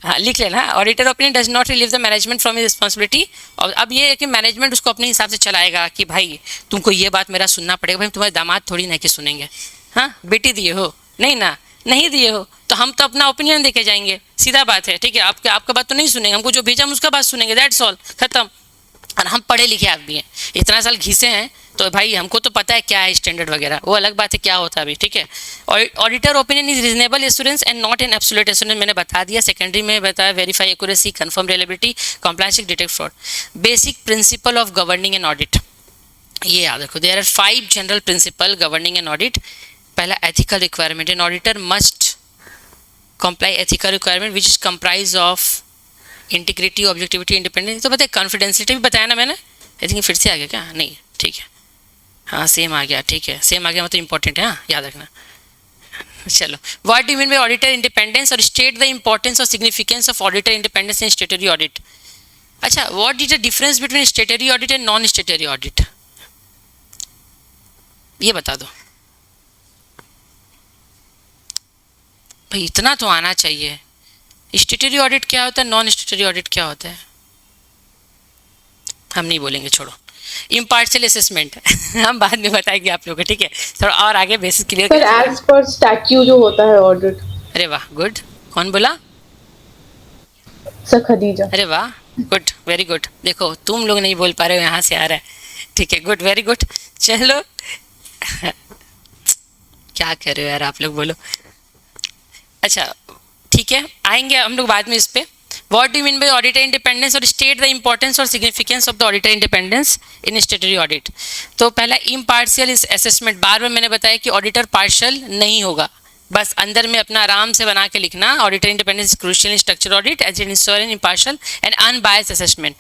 हाँ लिख लेना, auditor opinion does not relieve the management from his responsibility. और अब ये है कि मैनेजमेंट उसको अपने हिसाब से चलाएगा कि भाई तुमको ये बात मेरा सुनना पड़ेगा, भाई तुम्हारे दामाद थोड़ी ना कि सुनेंगे, हाँ बेटी दिए हो नहीं ना, नहीं दिए हो तो हम तो अपना ओपिनियन देके जाएंगे, सीधा बात है, ठीक है आपका बात तो नहीं सुनेंगे, हमको जो भेजा हम उसका बात सुनेंगे, दैट्स ऑल, खत्म। और हम पढ़े लिखे आदमी हैं, इतना साल घिसे हैं, तो भाई हमको तो पता है क्या है स्टैंडर्ड वगैरह, वो अलग बात है क्या होता है अभी, ठीक है। Auditor opinion is reasonable assurance and not an absolute assurance, मैंने बता दिया। सेकेंडरी में बताया verify accuracy, confirm reliability, compliance, detect fraud. Basic principle of governing an audit, ये याद रखो, there are 5 general principle governing an audit. पहला ethical requirement, an auditor must comply ethical requirement which is comprise of integrity, objectivity, independence, तो बताए confidentiality भी बताया ना मैंने, आई थिंक फिर से आ गया क्या, नहीं ठीक है हाँ सेम आ गया, ठीक है सेम आ गया मतलब इंपॉर्टेंट है, हाँ याद रखना। चलो what do mean by auditor independence, और स्टेट द इंपॉर्टेंस और significance of auditor independence in statutory audit. अच्छा what is the difference between statutory audit and non statutory audit, ये बता दो भाई, इतना तो आना चाहिए। स्टेटरी ऑडिट क्या होता है, नॉन स्टेटरी ऑडिट क्या होता है, हम नहीं बोलेंगे छोड़ो। इम्पार्शियल असेसमेंट हम बाद में बताएंगे आप लोगों को, ठीक है थोड़ा और आगे basis clear sir as per statute जो होता है ऑडिट। अरे वाह गुड, कौन बोला सर खदीजा। अरे वाह गुड वेरी गुड, देखो तुम लोग नहीं बोल पा रहे हो, यहाँ से आ रहा है, ठीक है गुड वेरी गुड। चलो क्या कर रहे हो यार आप लोग, बोलो। अच्छा ठीक है आएंगे हम लोग बाद में इस पे। What do you mean by auditor independence, और state the importance और significance of the auditor independence in statutory audit। तो पहला impartial assessment, बार बार मैंने बताया कि ऑडिटर पार्शियल नहीं होगा, बस अंदर में अपना आराम से बना के लिखना, auditor independence crucial in structure audit as an ensure an impartial and unbiased assessment,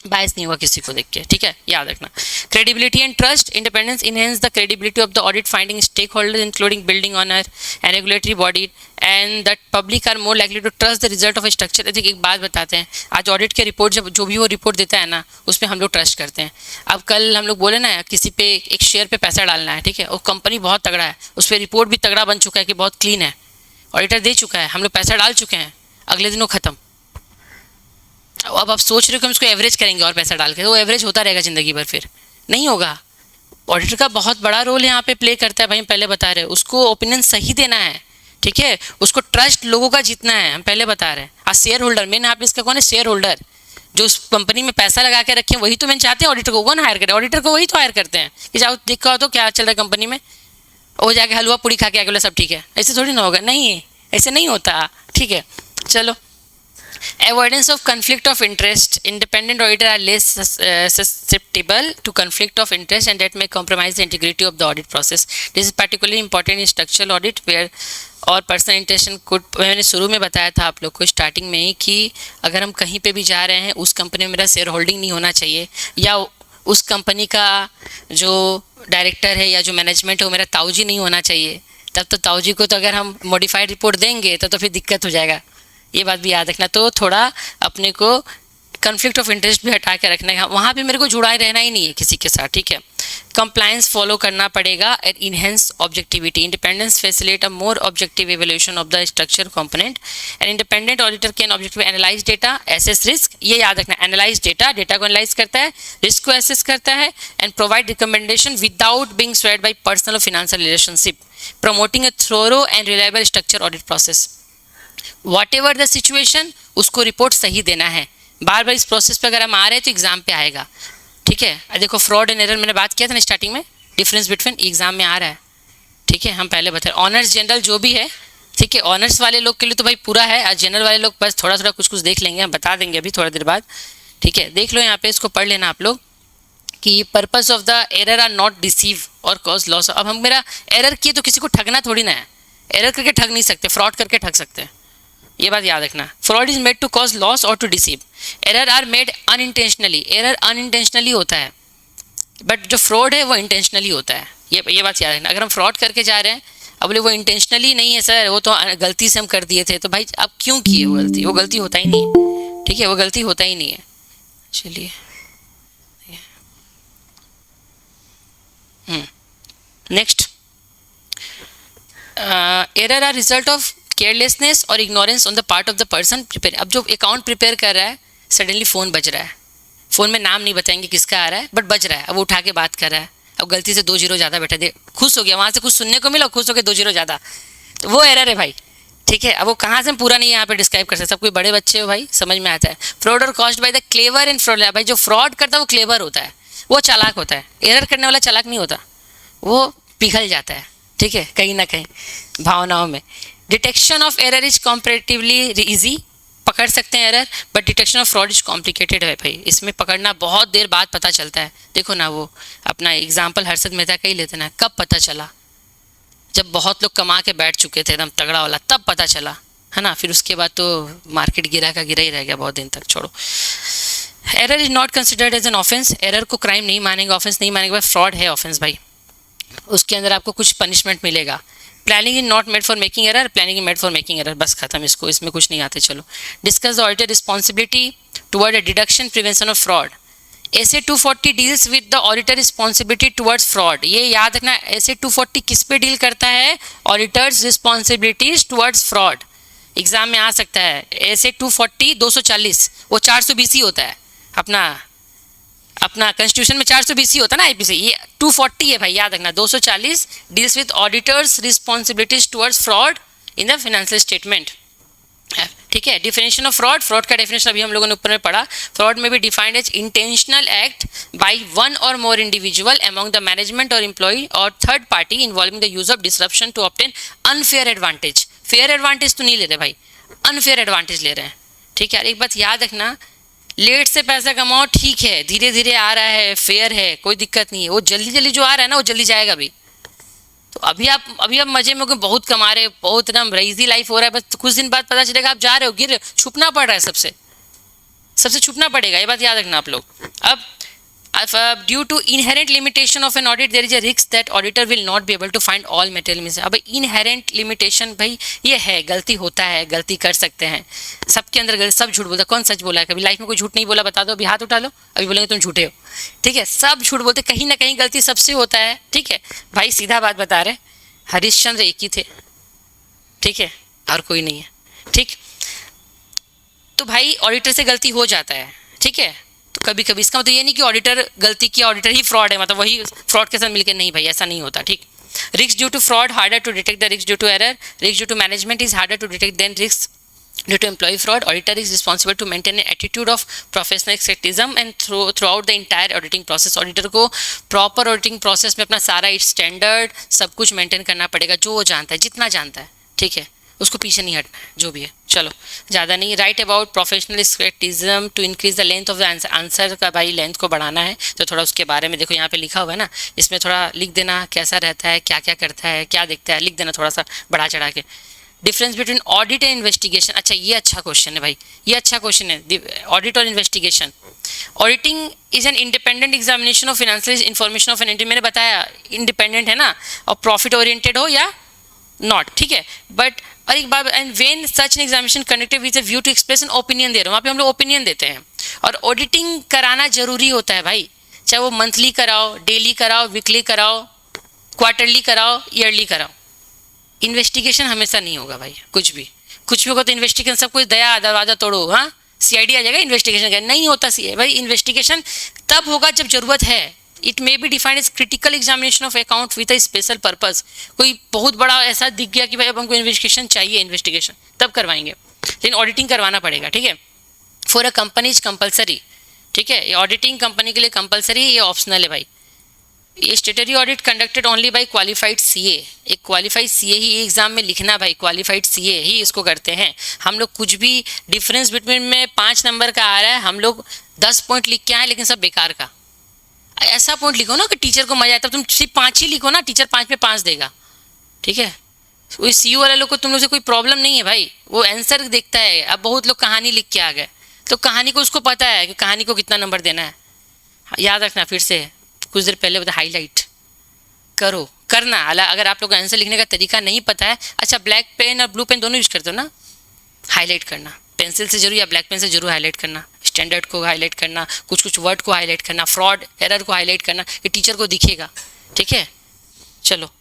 bias नहीं होगा किसी को देख के, ठीक है याद रखना। Credibility and trust, independence enhance the credibility of the audit finding stakeholders including building owner and regulatory body and that public are more likely to trust the result of structure. देखिए एक बात बताते हैं, आज audit के report जब जो भी वो रिपोर्ट देता है ना उसमें हम लोग ट्रस्ट करते हैं। अब कल हम लोग बोले ना किसी पे एक शेयर पे पैसा डालना है, ठीक है वो कंपनी बहुत तगड़ा है, उस पर रिपोर्ट भी तगड़ा बन चुका है कि बहुत क्लीन है, ऑडिटर दे चुका है, हम लोग पैसा डाल चुके हैं, अगले दिन वो खत्म। अब आप सोच रहे हो कि हम उसको एवरेज करेंगे और पैसा डाल के, तो वो एवरेज होता रहेगा ज़िंदगी भर, फिर नहीं होगा। ऑडिटर का बहुत बड़ा रोल यहाँ पे प्ले करता है भाई, हम पहले बता रहे हैं, उसको ओपिनियन सही देना है, ठीक है उसको ट्रस्ट लोगों का जीतना है, हम पहले बता रहे हैं। आज शेयर होल्डर मेन यहाँ पे इसका कौन है, शेयर होल्डर, जो उस कंपनी में पैसा लगा के रखे हैं वही तो मैंने चाहते हैं ऑडिटर को, कौन हायर करे, ऑडिटर को वही तो हायर करते हैं कि जाओ देखो तो क्या चल रहा है कंपनी में, वो जाके हलवा पूड़ी खा के आगे बोला सब ठीक है, ऐसे थोड़ी ना होगा, नहीं ऐसे नहीं होता, ठीक है। चलो Avoidance of conflict of interest. Independent auditor are less susceptible to conflict of interest and that may compromise the integrity of the audit process. This is particularly important in structural audit where और personal intention could, मैंने शुरू में बताया था आप लोग को starting में ही कि अगर हम कहीं पे भी जा रहे हैं उस कंपनी में मेरा शेयर होल्डिंग नहीं होना चाहिए या उस कंपनी का जो डायरेक्टर है या जो मैनेजमेंट है वो मेरा ताऊजी नहीं होना चाहिए, तब तो ताऊजी को तो अगर हम मॉडिफाइड रिपोर्ट देंगे तो फिर दिक्कत हो जाएगा। ये बात भी याद रखना। तो थोड़ा अपने को कन्फ्लिक्ट ऑफ इंटरेस्ट भी हटा के रखना है, वहाँ पे मेरे को जुड़ाए रहना ही नहीं है किसी के साथ, ठीक है। कंप्लायंस फॉलो करना पड़ेगा and enhance objectivity. Independence facilitate a more objective evaluation of the structure component and independent auditor can objective analyse data, assess risk, ये याद रखना, एनालाइज डेटा, डेटा को एनालाइज करता है, रिस्क को एसेस करता है and provide recommendation without being swayed by personal और financial relationship, promoting a thorough and reliable structure audit process. Whatever the situation उसको रिपोर्ट सही देना है। बार बार इस प्रोसेस पे अगर हम आ रहे हैं तो एग्जाम पे आएगा, ठीक है। देखो फ्रॉड एंड एरर मैंने बात किया था ना स्टार्टिंग में, डिफरेंस बिटवीन एग्जाम में आ रहा है, ठीक है। हम पहले बताए ऑनर्स जनरल जो भी है, ठीक है। ऑनर्स वाले लोग के लिए तो भाई पूरा है, आज जनरल वाले लोग बस थोड़ा थोड़ा कुछ कुछ देख लेंगे, हम बता देंगे अभी थोड़ा देर बाद, ठीक है। देख लो यहाँ पे, इसको पढ़ लेना आप लोग कि purpose of the error are not deceive और कॉज लॉस। अब हम मेरा एरर किए तो किसी को ठगना थोड़ी ना है, एरर करके ठग नहीं सकते, फ्रॉड करके ठग सकते हैं, ये बात याद रखना। Fraud is made to cause loss और to deceive, error are made unintentionally, error unintentionally होता है बट जो फ्रॉड है वो इंटेंशनली होता है, ये बात याद रखना। अगर हम फ्रॉड करके जा रहे हैं, अब बोले वो इंटेंशनली नहीं है सर, वो तो गलती से हम कर दिए थे, तो भाई आप क्यों किए वो गलती होता ही नहीं है, ठीक है, वो गलती होता ही नहीं है। चलिए next, error are result of carelessness और ignorance on the part of the person prepare. अब जो अकाउंट प्रिपेयर कर रहा है सडनली फ़ोन बज रहा है, फ़ोन में नाम नहीं बताएंगे किसका आ रहा है बट बज रहा है, अब वो उठा के बात कर रहा है, अब गलती से 2 जीरो ज़्यादा बैठा दे, खुश हो गया, वहाँ से कुछ सुनने को मिला, खुश हो गया 2 जीरो ज़्यादा, तो वो एरर है भाई, ठीक है। अब वो कहाँ से हम पूरा नहीं यहाँ पे डिस्क्राइब कर सकते, सब कोई बड़े बच्चे हो भाई, समझ में आता है। फ्रॉड और cost by the clever and fraud, भाई जो फ्रॉड करता है वो क्लेवर होता है, वो चालाक होता है, एरर करने वाला चालाक नहीं होता, वो पिघल जाता है, ठीक है, कहीं ना कहीं भावनाओं में। Detection of error is comparatively easy, पकड़ सकते हैं error, but detection of fraud is complicated है भाई, इसमें पकड़ना बहुत देर बाद पता चलता है। देखो ना, वो अपना एग्जाम्पल हर्षद मेहता का ही लेते ना, कब पता चला, जब बहुत लोग कमा के बैठ चुके थे एकदम तगड़ा वाला, तब पता चला, है ना। फिर उसके बाद तो मार्केट गिरा का गिरा ही रह गया बहुत दिन तक, छोड़ो। Error is not considered as an offence, error को क्राइम नहीं मानेंगे, ऑफेंस नहीं मानेंगे, फ्रॉड है ऑफेंस भाई, उसके अंदर आपको कुछ पनिशमेंट मिलेगा। Planning is not made for making error, planning is made for making error, बस खत्म, इसको इसमें कुछ नहीं आते। चलो, discuss the auditor responsibility toward a deduction prevention of fraud. ऐसे 240 deals with the auditor responsibility towards fraud, ये याद रखना, ऐसे 240 किस पे डील करता है, auditors responsibilities towards fraud, exam में आ सकता है। ऐसे 240 240 वो 420 ही होता है, अपना कॉन्स्टिट्यूशन में 420 ही होता है ना आईपीसी, ये 240 है भाई, याद रखना। 240 deals with auditors responsibilities towards fraud in the financial statement, ठीक है। डिफिनेशन ऑफ फ्रॉड, फ्रॉड का डेफिनेशन अभी हम लोगों ने ऊपर में पढ़ा। फ्रॉड में भी defined as intentional act by one और more individual among the management और एम्प्लॉय और third party involving the use of disruption to obtain unfair advantage. Fair advantage तो नहीं ले रहे भाई, अनफेयर एडवांटेज ले रहे हैं, ठीक है। एक बात याद रखना, लेट से पैसा कमाओ ठीक है, धीरे धीरे आ रहा है, फेयर है, कोई दिक्कत नहीं है, वो जल्दी जल्दी जो आ रहा है ना वो जल्दी जाएगा भी। तो अभी आप मजे में बहुत कमा रहे हो, बहुत एकदम रईजी लाइफ हो रहा है, बस कुछ दिन बाद पता चलेगा आप जा रहे हो, गिर रहे हो, छुपना पड़ रहा है, सबसे छुपना पड़ेगा, ये बात याद रखना आप लोग। अब due to inherent limitation of an audit there is a risk that auditor will not be able to find all material miss. अब इनहेरेंट लिमिटेशन भाई ये है, गलती होता है, गलती कर सकते हैं, सबके अंदर गलती, सब झूठ बोलता है, कौन सच बोला है, कभी लाइफ में कोई झूठ नहीं बोला, बता दो, अभी हाथ उठा लो, अभी बोलेंगे तुम झूठे हो, ठीक है। सब झूठ बोलते, कहीं ना कहीं गलती सबसे होता है, ठीक है भाई, सीधा बात बता रहे, हरिश्चंद्र एक ही थे, ठीक है, और कोई नहीं है, ठीक। तो भाई ऑडिटर से गलती हो जाता है, ठीक है। तो कभी कभी इसका मतलब ये नहीं कि ऑडिटर गलती किया, ऑडिटर ही फ्रॉड है, मतलब वही फ्रॉड के साथ मिलकर, नहीं भाई ऐसा नहीं होता, ठीक। Risk due to fraud harder to detect the risk due to error, risk due to management is harder to detect than risk due to employee fraud. Auditor is responsible to maintain an attitude of professional scepticism and throughout the entire auditing process. Auditor को proper auditing process में अपना सारा standard सब कुछ maintain करना पड़ेगा, जो वो जानता है, जितना जानता है, ठीक है, उसको पीछे नहीं हटना है, जो भी है। चलो ज़्यादा नहीं। Write about professional scepticism to increase the length of the answer. Answer का भाई लेंथ को बढ़ाना है तो थोड़ा उसके बारे में देखो, यहाँ पे लिखा हुआ है ना, इसमें थोड़ा लिख देना कैसा रहता है, क्या क्या करता है, क्या देखता है, लिख देना थोड़ा सा बढ़ा चढ़ा के। Difference between audit and investigation. अच्छा ये अच्छा क्वेश्चन है भाई, ये अच्छा क्वेश्चन है। ऑडिट और investigation. Auditing is an independent examination of financial information of an entity. मैंने बताया इंडिपेंडेंट है ना, और प्रॉफिट ओरिएंटेड हो या नॉट, ठीक है। बट और एक बात, and when such an examination conducted with a view to express an opinion दे रहे हो, वहाँ पे हम लोग ओपिनियन देते हैं। और ऑडिटिंग कराना जरूरी होता है भाई, चाहे वो मंथली कराओ, डेली कराओ, वीकली कराओ, क्वार्टरली कराओ, ईयरली कराओ। इन्वेस्टिगेशन हमेशा नहीं होगा भाई, कुछ भी होगा तो इन्वेस्टिगेशन सब कुछ दया दरवाजा तोड़ो, हाँ सीआईडी आ जाएगा इन्वेस्टिगेशन का, नहीं होता सी भाई। इन्वेस्टिगेशन तब होगा जब जरूरत है। It may be defined as critical examination of account with a special purpose. कोई बहुत बड़ा ऐसा दिख गया कि भाई अब हमको इन्वेस्टिगेशन चाहिए, इन्वेस्टिगेशन तब करवाएंगे, लेकिन ऑडिटिंग करवाना पड़ेगा, ठीक है। For a company is compulsory, ठीक है। ये ऑडिटिंग कंपनी के लिए कंपलसरी, ये ऑप्शनल है भाई। ये स्टेटरी audit conducted only by qualified CA. एक क्वालिफाइड सीए ही एग्जाम में लिखना भाई, क्वालिफाइड सीए ही इसको करते हैं। हम लोग कुछ भी डिफरेंस बिटवीन में 5 नंबर का आ रहा है, हम लोग 10 पॉइंट लिख के आए, लेकिन सब बेकार का। ऐसा पॉइंट लिखो ना कि टीचर को मजा आए, तब तुम सिर्फ 5 ही लिखो ना, टीचर 5 में 5 देगा, ठीक है। वही सीयू वाले लोग को तुम लोग से कोई प्रॉब्लम नहीं है भाई, वो आंसर देखता है। अब बहुत लोग कहानी लिख के आ गए, तो कहानी को उसको पता है कि कहानी को कितना नंबर देना है। याद रखना, फिर से कुछ देर पहले बता, हाईलाइट करो, करना। अगर आप लोग को आंसर लिखने का तरीका नहीं पता है, अच्छा ब्लैक पेन और ब्लू पेन दोनों यूज करते हो ना, हाईलाइट करना। पेंसिल से जरूर या ब्लैक पेन से जरूर हाईलाइट करना। स्टैंडर्ड को हाईलाइट करना, कुछ वर्ड को हाईलाइट करना, फ्रॉड एरर को हाईलाइट करना, ये टीचर को दिखेगा, ठीक है। चलो,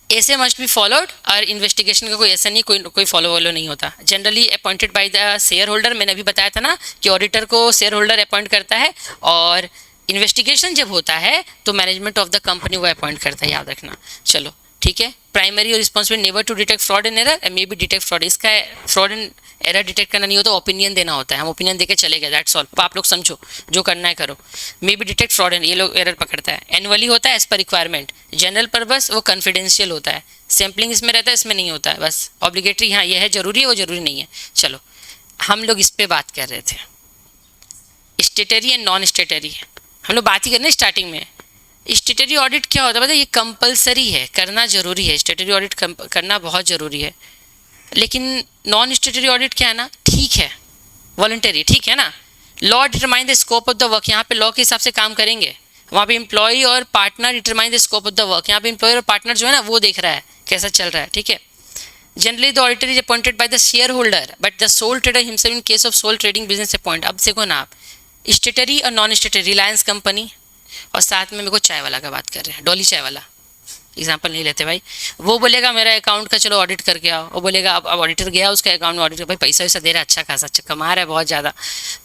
ऐसे मस्ट बी फॉलोड। और इन्वेस्टिगेशन का कोई ऐसा नहीं, कोई फॉलो नहीं होता। Generally appointed by the share holder. मैंने अभी बताया था ना कि ऑडिटर को शेयर होल्डर अपॉइंट करता है, और इन्वेस्टिगेशन जब होता है तो मैनेजमेंट ऑफ द कंपनी वो अपॉइंट करता है, याद रखना। चलो ठीक है। प्राइमरी और responsibility never to detect fraud and error, may be detect fraud. इसका फ्रॉड एंड एरर डिटेक्ट करना नहीं होता, ओपिनियन देना होता है। हम ओपिनियन देके चले गए, दैट्स ऑल। अब आप लोग समझो, जो करना है करो। मे बी डिटेक्ट फ्रॉड एंड, ये लोग एरर पकड़ता है। एनुअली होता है as per requirement. General purpose वो कॉन्फिडेंशियल होता है। सैम्पलिंग इसमें रहता है, इसमें नहीं होता है। बस ऑब्लिगेटरी, हाँ ये है जरूरी है, वो जरूरी नहीं है। चलो, हम लोग इस पर बात कर रहे थे, स्टेटरी एंड नॉन स्टेटरी। हम लोग बात ही करना स्टार्टिंग में। स्टेटरी ऑडिट क्या होता है पता है? ये कंपलसरी है, करना जरूरी है। स्टेटरी ऑडिट करना बहुत ज़रूरी है। लेकिन नॉन स्टेटरी ऑडिट क्या है ना, ठीक है, वॉलंटरी, ठीक है ना। Law determine the scope of the work, यहाँ पे लॉ के हिसाब से काम करेंगे। वहाँ पे एम्प्लॉय और partner determine the scope of the work. यहाँ पे एम्प्लॉयर और पार्टनर जो है ना, वो देख रहा है कैसा चल रहा है, ठीक है। Generally the auditor is appointed by the shareholder, but the sole trader himself in case of sole trading business appoint. अब देखो ना आप, स्टेटरी और नॉन स्टेटरी, रिलायंस कंपनी और साथ में मेरे को चाय वाला का बात कर रहे हैं, डॉली चाय वाला, एग्जाम्पल नहीं लेते भाई। वो बोलेगा मेरा अकाउंट का चलो ऑडिट करके आओ। वो बोलेगा अब ऑडिटर गया, उसके अकाउंट में ऑडिट, भाई पैसा वैसा दे रहा है अच्छा खासा, अच्छा कमा रहा है बहुत ज़्यादा,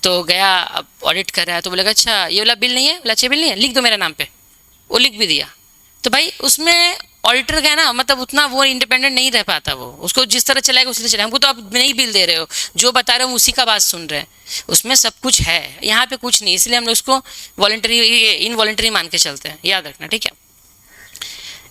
तो गया अब ऑडिट कर रहा है। तो बोलेगा अच्छा ये वाला बिल नहीं है, वाला अच्छे बिल नहीं है, लिख दो मेरे नाम पे। वो लिख भी दिया, तो भाई उसमें ऑडिटर का है ना, मतलब उतना वो इंडिपेंडेंट नहीं रह पाता। वो उसको जिस तरह चलाएगा उसी तरह चलाएगा। हमको तो आप नहीं बिल दे रहे हो, जो बता रहे हो उसी का बात सुन रहे हैं। उसमें सब कुछ है, यहाँ पे कुछ नहीं, इसलिए हम लोग उसको वॉलंटरी इनवॉलंटरी मान के चलते हैं, याद रखना, ठीक है।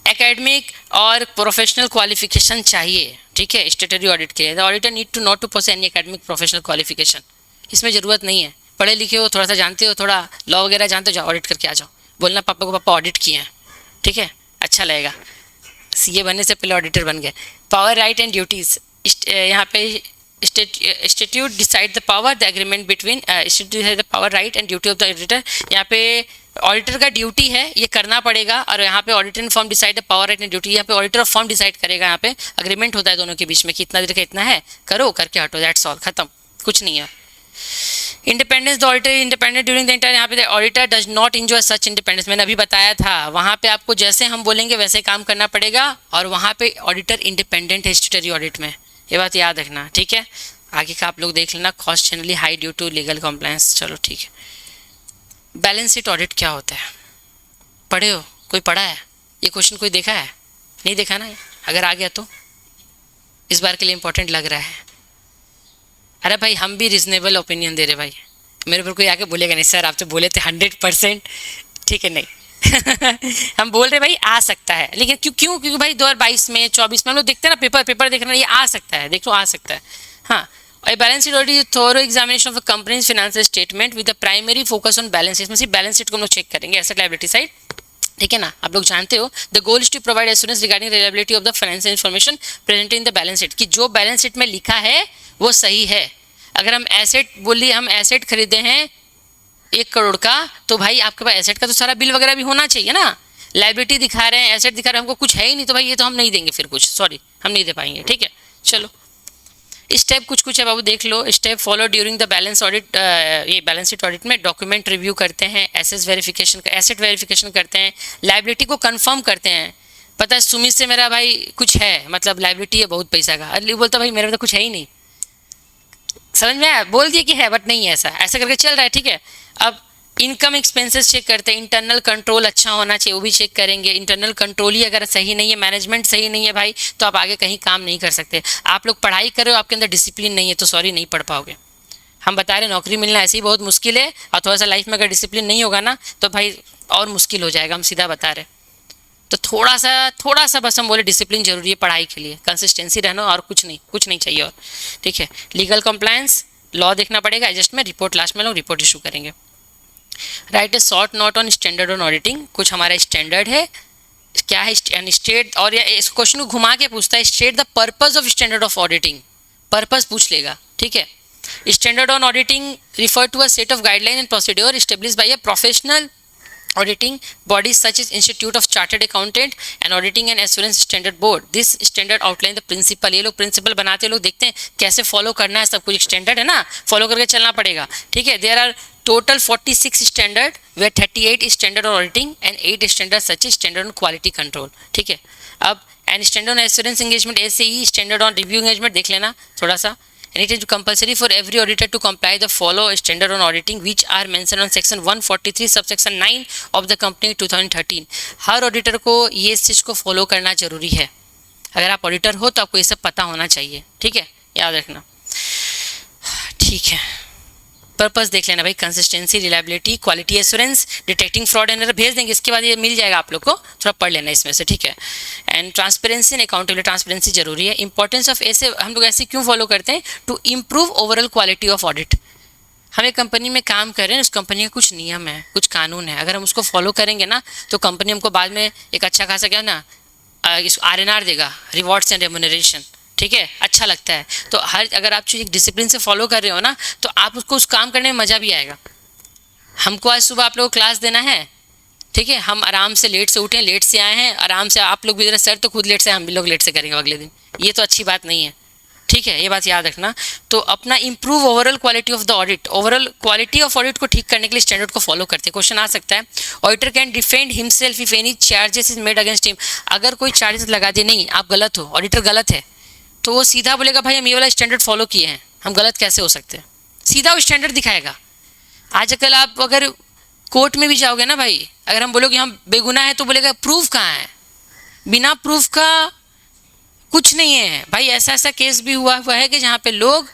एकेडमिक और प्रोफेशनल क्वालिफिकेशन चाहिए, ठीक है, स्टेटरी ऑडिट के लिए। The auditor need to not to possess any academic professional qualification. इसमें ज़रूरत नहीं है, पढ़े लिखे हो, थोड़ा सा जानते हो, थोड़ा लॉ वगैरह जानते हो, जाओ ऑडिट करके आ जाओ। बोलना पापा को पापा ऑडिट किए हैं, ठीक है, अच्छा लगेगा। सीए बनने से पहले ऑडिटर बन गए। पावर राइट एंड ड्यूटीज़, यहाँ पे statute decide the power, the agreement between the power right and duty of the auditor. यहाँ पे ऑडिटर का ड्यूटी है, ये करना पड़ेगा। और यहाँ पे auditor and form decide the power right and duty, यहाँ पे ऑडिटर और फॉर्म डिसाइड करेगा। यहाँ पे अग्रीमेंट होता है दोनों के बीच में कि इतना देर का इतना है, करो, करके हटो, दैट्स ऑल, खत्म, कुछ नहीं है। Independence, the auditor independent during the inter, यहाँ पे auditor does not enjoy such independence. मैंने अभी बताया था, वहाँ पे आपको जैसे हम बोलेंगे वैसे काम करना पड़ेगा, और वहाँ पे ऑडिटर इंडिपेंडेंट है स्टेटरी ऑडिट में, ये बात याद रखना, ठीक है। आगे का आप लोग देख लेना। Cost generally high due to legal compliance, चलो ठीक है। बैलेंस शीट ऑडिट क्या होता है, पढ़े हो? कोई पढ़ा है ये क्वेश्चन? कोई देखा है? नहीं देखा ना? अगर आ गया तो इस बार के लिए इंपॉर्टेंट लग रहा है। अरे भाई हम भी रीजनेबल ओपिनियन दे रहे भाई, मेरे ऊपर कोई आके बोलेगा नहीं सर आप तो बोले थे 100%, ठीक है, नहीं हम बोल रहे भाई आ सकता है, लेकिन क्यों क्यों क्योंकि भाई 2022 में 24 में हम लोग देखते हैं ना, पेपर पेपर देख रहे हैं, ये आ सकता है, देख लो आ सकता है। हाँ, और balance sheet audit thorough examination of company's financial statement with the primary focus on balance sheet, में सिर्फ बैलेंस शीट को हम लोग चेक करेंगे, एसेट लायबिलिटी साइड, ठीक है ना। आप लोग जानते हो the goal is to provide assurance regarding reliability of the financial information present in the balance sheet, कि जो बैलेंस शीट में लिखा है वो सही है। अगर हम एसेट बोलिए, हम एसेट खरीदे हैं 1 करोड़ का, तो भाई आपके पास एसेट का तो सारा बिल वगैरह भी होना चाहिए ना। लाइबिलिटी दिखा रहे हैं, एसेट दिखा रहे हैं, हमको कुछ है ही नहीं, तो भाई ये तो हम नहीं देंगे, फिर कुछ सॉरी हम नहीं दे पाएंगे, ठीक है। चलो स्टेप कुछ कुछ है बाबू, देख लो। Step follow during the balance audit, ये बैलेंस शीट ऑडिट में डॉक्यूमेंट रिव्यू करते हैं, एसेट वेरिफिकेशन करते हैं, लाइबिलिटी को कंफर्म करते हैं। पता है सुमित से मेरा भाई कुछ है, मतलब लाइबिलिटी है बहुत पैसा का, अरे बोलता भाई मेरे तो कुछ है ही नहीं, समझ में आया, बोल दिया कि है बट नहीं है, ऐसा ऐसा करके चल रहा है, ठीक है। अब इनकम एक्सपेंसेस चेक करते हैं, इंटरनल कंट्रोल अच्छा होना चाहिए, वो भी चेक करेंगे। इंटरनल कंट्रोल ही अगर सही नहीं है, मैनेजमेंट सही नहीं है भाई, तो आप आगे कहीं काम नहीं कर सकते। आप लोग पढ़ाई कर रहे हो, आपके अंदर डिसिप्लिन नहीं है, तो सॉरी नहीं पढ़ पाओगे। हम बता रहे नौकरी मिलना ऐसे ही बहुत मुश्किल है, और थोड़ा सा लाइफ में अगर डिसिप्लिन नहीं होगा ना, तो भाई और मुश्किल हो जाएगा, हम सीधा बता रहे। तो थोड़ा सा बस हम बोले डिसिप्लिन जरूरी है पढ़ाई के लिए, कंसिस्टेंसी रहना, और कुछ नहीं चाहिए और, ठीक है। लीगल कंप्लायंस, लॉ देखना पड़ेगा, एडजस्टमेंट रिपोर्ट, लास्ट में लोग रिपोर्ट इशू करेंगे। Right a short note on standard on auditing, कुछ हमारा स्टैंडर्ड है क्या है, स्टेट, और या इस क्वेश्चन को घुमा के पूछता है, state the purpose of standard of auditing, purpose पूछ लेगा, ठीक है। Standard on auditing refer to a set of guideline and procedure established by a professional auditing bodies such as Institute of Chartered Accountant and Auditing and Assurance Standard Board. This standard outline the principle, ये लोग principal बनाते हैं, लोग देखते हैं कैसे follow करना है, सब कुछ स्टैंडर्ड है ना, फॉलो करके चलना पड़ेगा, ठीक है। देयर आर टोटल 46 स्टैंडर्ड, वे 38 standard on auditing and 8 standard such as standard on quality control, ठीक है। अब and standard on assurance engagement, SAE, standard on review engagement देख लेना थोड़ा सा। And it is compulsory for every auditor to comply the follow standard on auditing which are mentioned on section 143 subsection 9 of the company 2013। Her auditor को ये इस चीज़ को follow करना जरूरी है। अगर आप ऑडिटर हो तो आपको ये सब पता होना चाहिए, ठीक है, याद रखना, ठीक है। पर्पस देख लेना भाई, consistency, reliability, quality assurance, detecting fraud and error भेज देंगे, इसके बाद ये मिल जाएगा आप लोग को, थोड़ा पढ़ लेना इसमें से, ठीक है। And transparency and accountability, transparency जरूरी है। इंपॉर्टेंस ऑफ ऐसे हम लोग ऐसे क्यों फॉलो करते हैं, to improve overall quality of audit. हम एक कंपनी में काम कर रहे हैं, उस कंपनी का कुछ नियम है, कुछ कानून है, अगर हम उसको फॉलो करेंगे ना, तो कंपनी हमको बाद में एक अच्छा खासा क्या ना RNR देगा, रिवॉर्ड्स एंड रेम्यूनरेशन, ठीक है, अच्छा लगता है। तो हर अगर आप चीज़ एक डिसिप्लिन से फॉलो कर रहे हो ना, तो आप उसको उस काम करने में मज़ा भी आएगा। हमको आज सुबह आप लोग को क्लास देना है, ठीक है, हम आराम से लेट से उठे, लेट से आए हैं, आराम से आप लोग भी जरा, सर तो खुद लेट से, हम भी लोग लेट से करेंगे अगले दिन, ये तो अच्छी बात नहीं है, ठीक है, ये बात याद रखना। तो अपना improve overall quality of the audit, overall quality of audit को ठीक करने के लिए स्टैंडर्ड को फॉलो करते हैं। क्वेश्चन आ सकता है, auditor can defend himself if any charges is made against him, अगर कोई चार्जेस लगा दे, नहीं आप गलत हो, ऑडिटर गलत है, तो वो सीधा बोलेगा भाई हम ये वाला स्टैंडर्ड फॉलो किए हैं, हम गलत कैसे हो सकते हैं, सीधा वो स्टैंडर्ड दिखाएगा। आजकल आप अगर कोर्ट में भी जाओगे ना भाई, अगर हम बोलोगे हम बेगुनाह है, तो बोलेगा प्रूफ कहाँ है, बिना प्रूफ का कुछ नहीं है भाई। ऐसा ऐसा केस भी हुआ है कि जहाँ पे लोग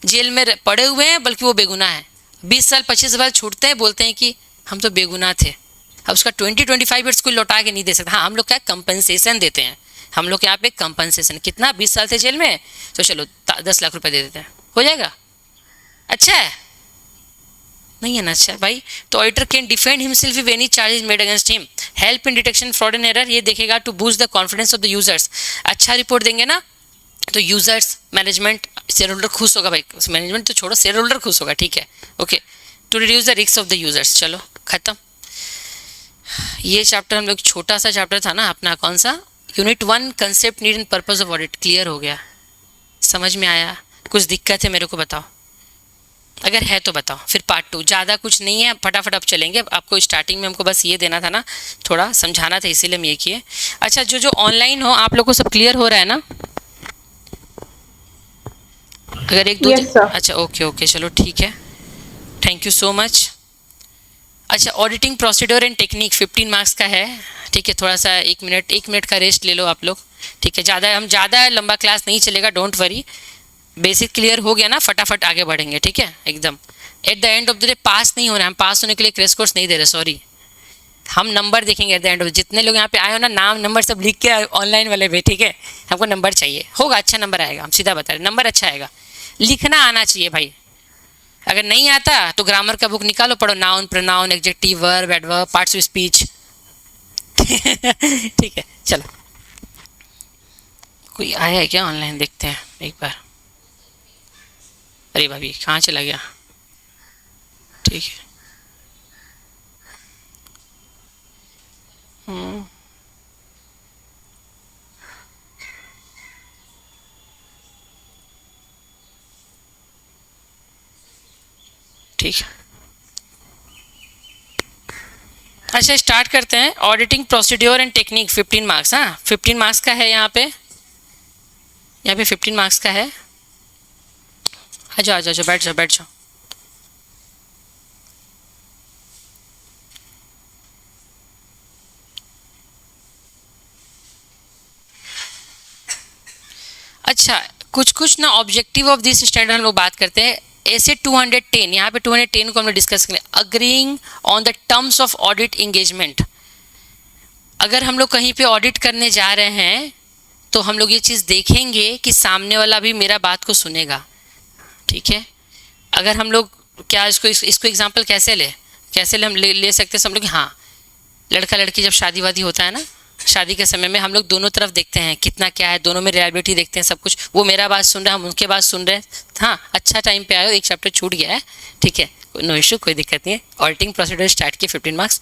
जेल में पड़े हुए हैं, बल्कि वो बेगुनाह है, 20 साल 25 साल छूटते हैं, बोलते हैं कि हम तो बेगुनाह थे। अब उसका 20-25 ईयर्स कोई लौटा के नहीं दे सकता। हाँ, हम लोग क्या कंपनसेशन देते हैं, हम लोग यहाँ पे कंपनसेशन, कितना 20 साल थे जेल में, तो चलो 10 लाख रुपए दे देते हैं, हो जाएगा। अच्छा है, नहीं है ना अच्छा भाई। तो auditor can defend himself if any charges made against him, help in detection fraud and error, ये देखेगा to boost the confidence of the users. अच्छा रिपोर्ट देंगे ना, तो यूजर्स, मैनेजमेंट, शेयर होल्डर खुश होगा भाई, मैनेजमेंट तो छोड़ो, शेयर होल्डर खुश होगा, ठीक है, okay. To reduce the risk of the users, चलो खत्म। ये चैप्टर हम लोग, छोटा सा चैप्टर था ना अपना, कौन सा, unit 1 concept, need and purpose of audit, clear हो गया, समझ में आया, कुछ दिक्कत है मेरे को बताओ, अगर है तो बताओ। फिर पार्ट 2, ज़्यादा कुछ नहीं है, फटाफट अब चलेंगे। आपको स्टार्टिंग में हमको बस ये देना था ना, थोड़ा समझाना था, इसीलिए हम ये किए। अच्छा, जो ऑनलाइन हो, आप लोग को सब क्लियर हो रहा है ना? अगर एक दो Yes, sir. अच्छा, ओके, चलो ठीक है, थैंक यू सो मच। अच्छा, auditing procedure and technique 15 marks का है, ठीक है। थोड़ा सा 1 मिनट का रेस्ट ले लो आप लोग, ठीक है। ज़्यादा लंबा क्लास नहीं चलेगा, डोंट वरी। बेसिक क्लियर हो गया ना, फटाफट आगे बढ़ेंगे, ठीक है एकदम। At the end of the day pass नहीं होना है, हम पास होने के लिए क्रैश कोर्स नहीं दे रहे, सॉरी, हम नंबर देखेंगे एट द एंड ऑफ। जितने लोग यहाँ पे आए हो ना, नाम नंबर सब लिख के आए ऑनलाइन वाले भी, ठीक है। हमको नंबर चाहिए, होगा अच्छा नंबर आएगा, हम सीधा बता रहे नंबर अच्छा आएगा। लिखना आना चाहिए भाई। अगर नहीं आता तो ग्रामर का बुक निकालो, पढ़ो, noun, pronoun, adjective, verb, adverb, parts of speech. ठीक है, चलो। कोई आया है क्या ऑनलाइन, देखते हैं एक बार। अरे भाभी कहाँ चला गया, ठीक है। ठीक है, अच्छा स्टार्ट करते हैं। Auditing procedure and technique, 15 marks. हाँ 15 मार्क्स का है यहाँ पे, 15 मार्क्स का है। आ जाओ आ जाओ, बैठ जाओ बैठ जाओ। अच्छा, कुछ कुछ ना ऑब्जेक्टिव ऑफ दिस स्टैंडर्ड हम लोग बात करते हैं। ऐसे 210, यहाँ पे 210 को हम लोग डिस्कस करें। Agreeing on the terms of audit engagement. अगर हम लोग कहीं पे ऑडिट करने जा रहे हैं तो हम लोग ये चीज़ देखेंगे कि सामने वाला भी मेरा बात को सुनेगा, ठीक है। अगर हम लोग क्या इसको एग्जांपल कैसे ले हम ले सकते हैं हम लोग। हाँ, लड़का लड़की जब शादी वादी होता है ना, शादी के समय में हम लोग दोनों तरफ देखते हैं कितना क्या है, दोनों में रियलिटी देखते हैं सब कुछ। वो मेरा बात सुन रहा है, हम उनके बात सुन रहे हैं। हाँ, अच्छा टाइम पे आए हो, एक चैप्टर छूट गया है, ठीक है, नो इशू, कोई दिक्कत नहीं है। ऑडिटिंग प्रोसीड्यूर स्टार्ट किए, 15 मार्क्स।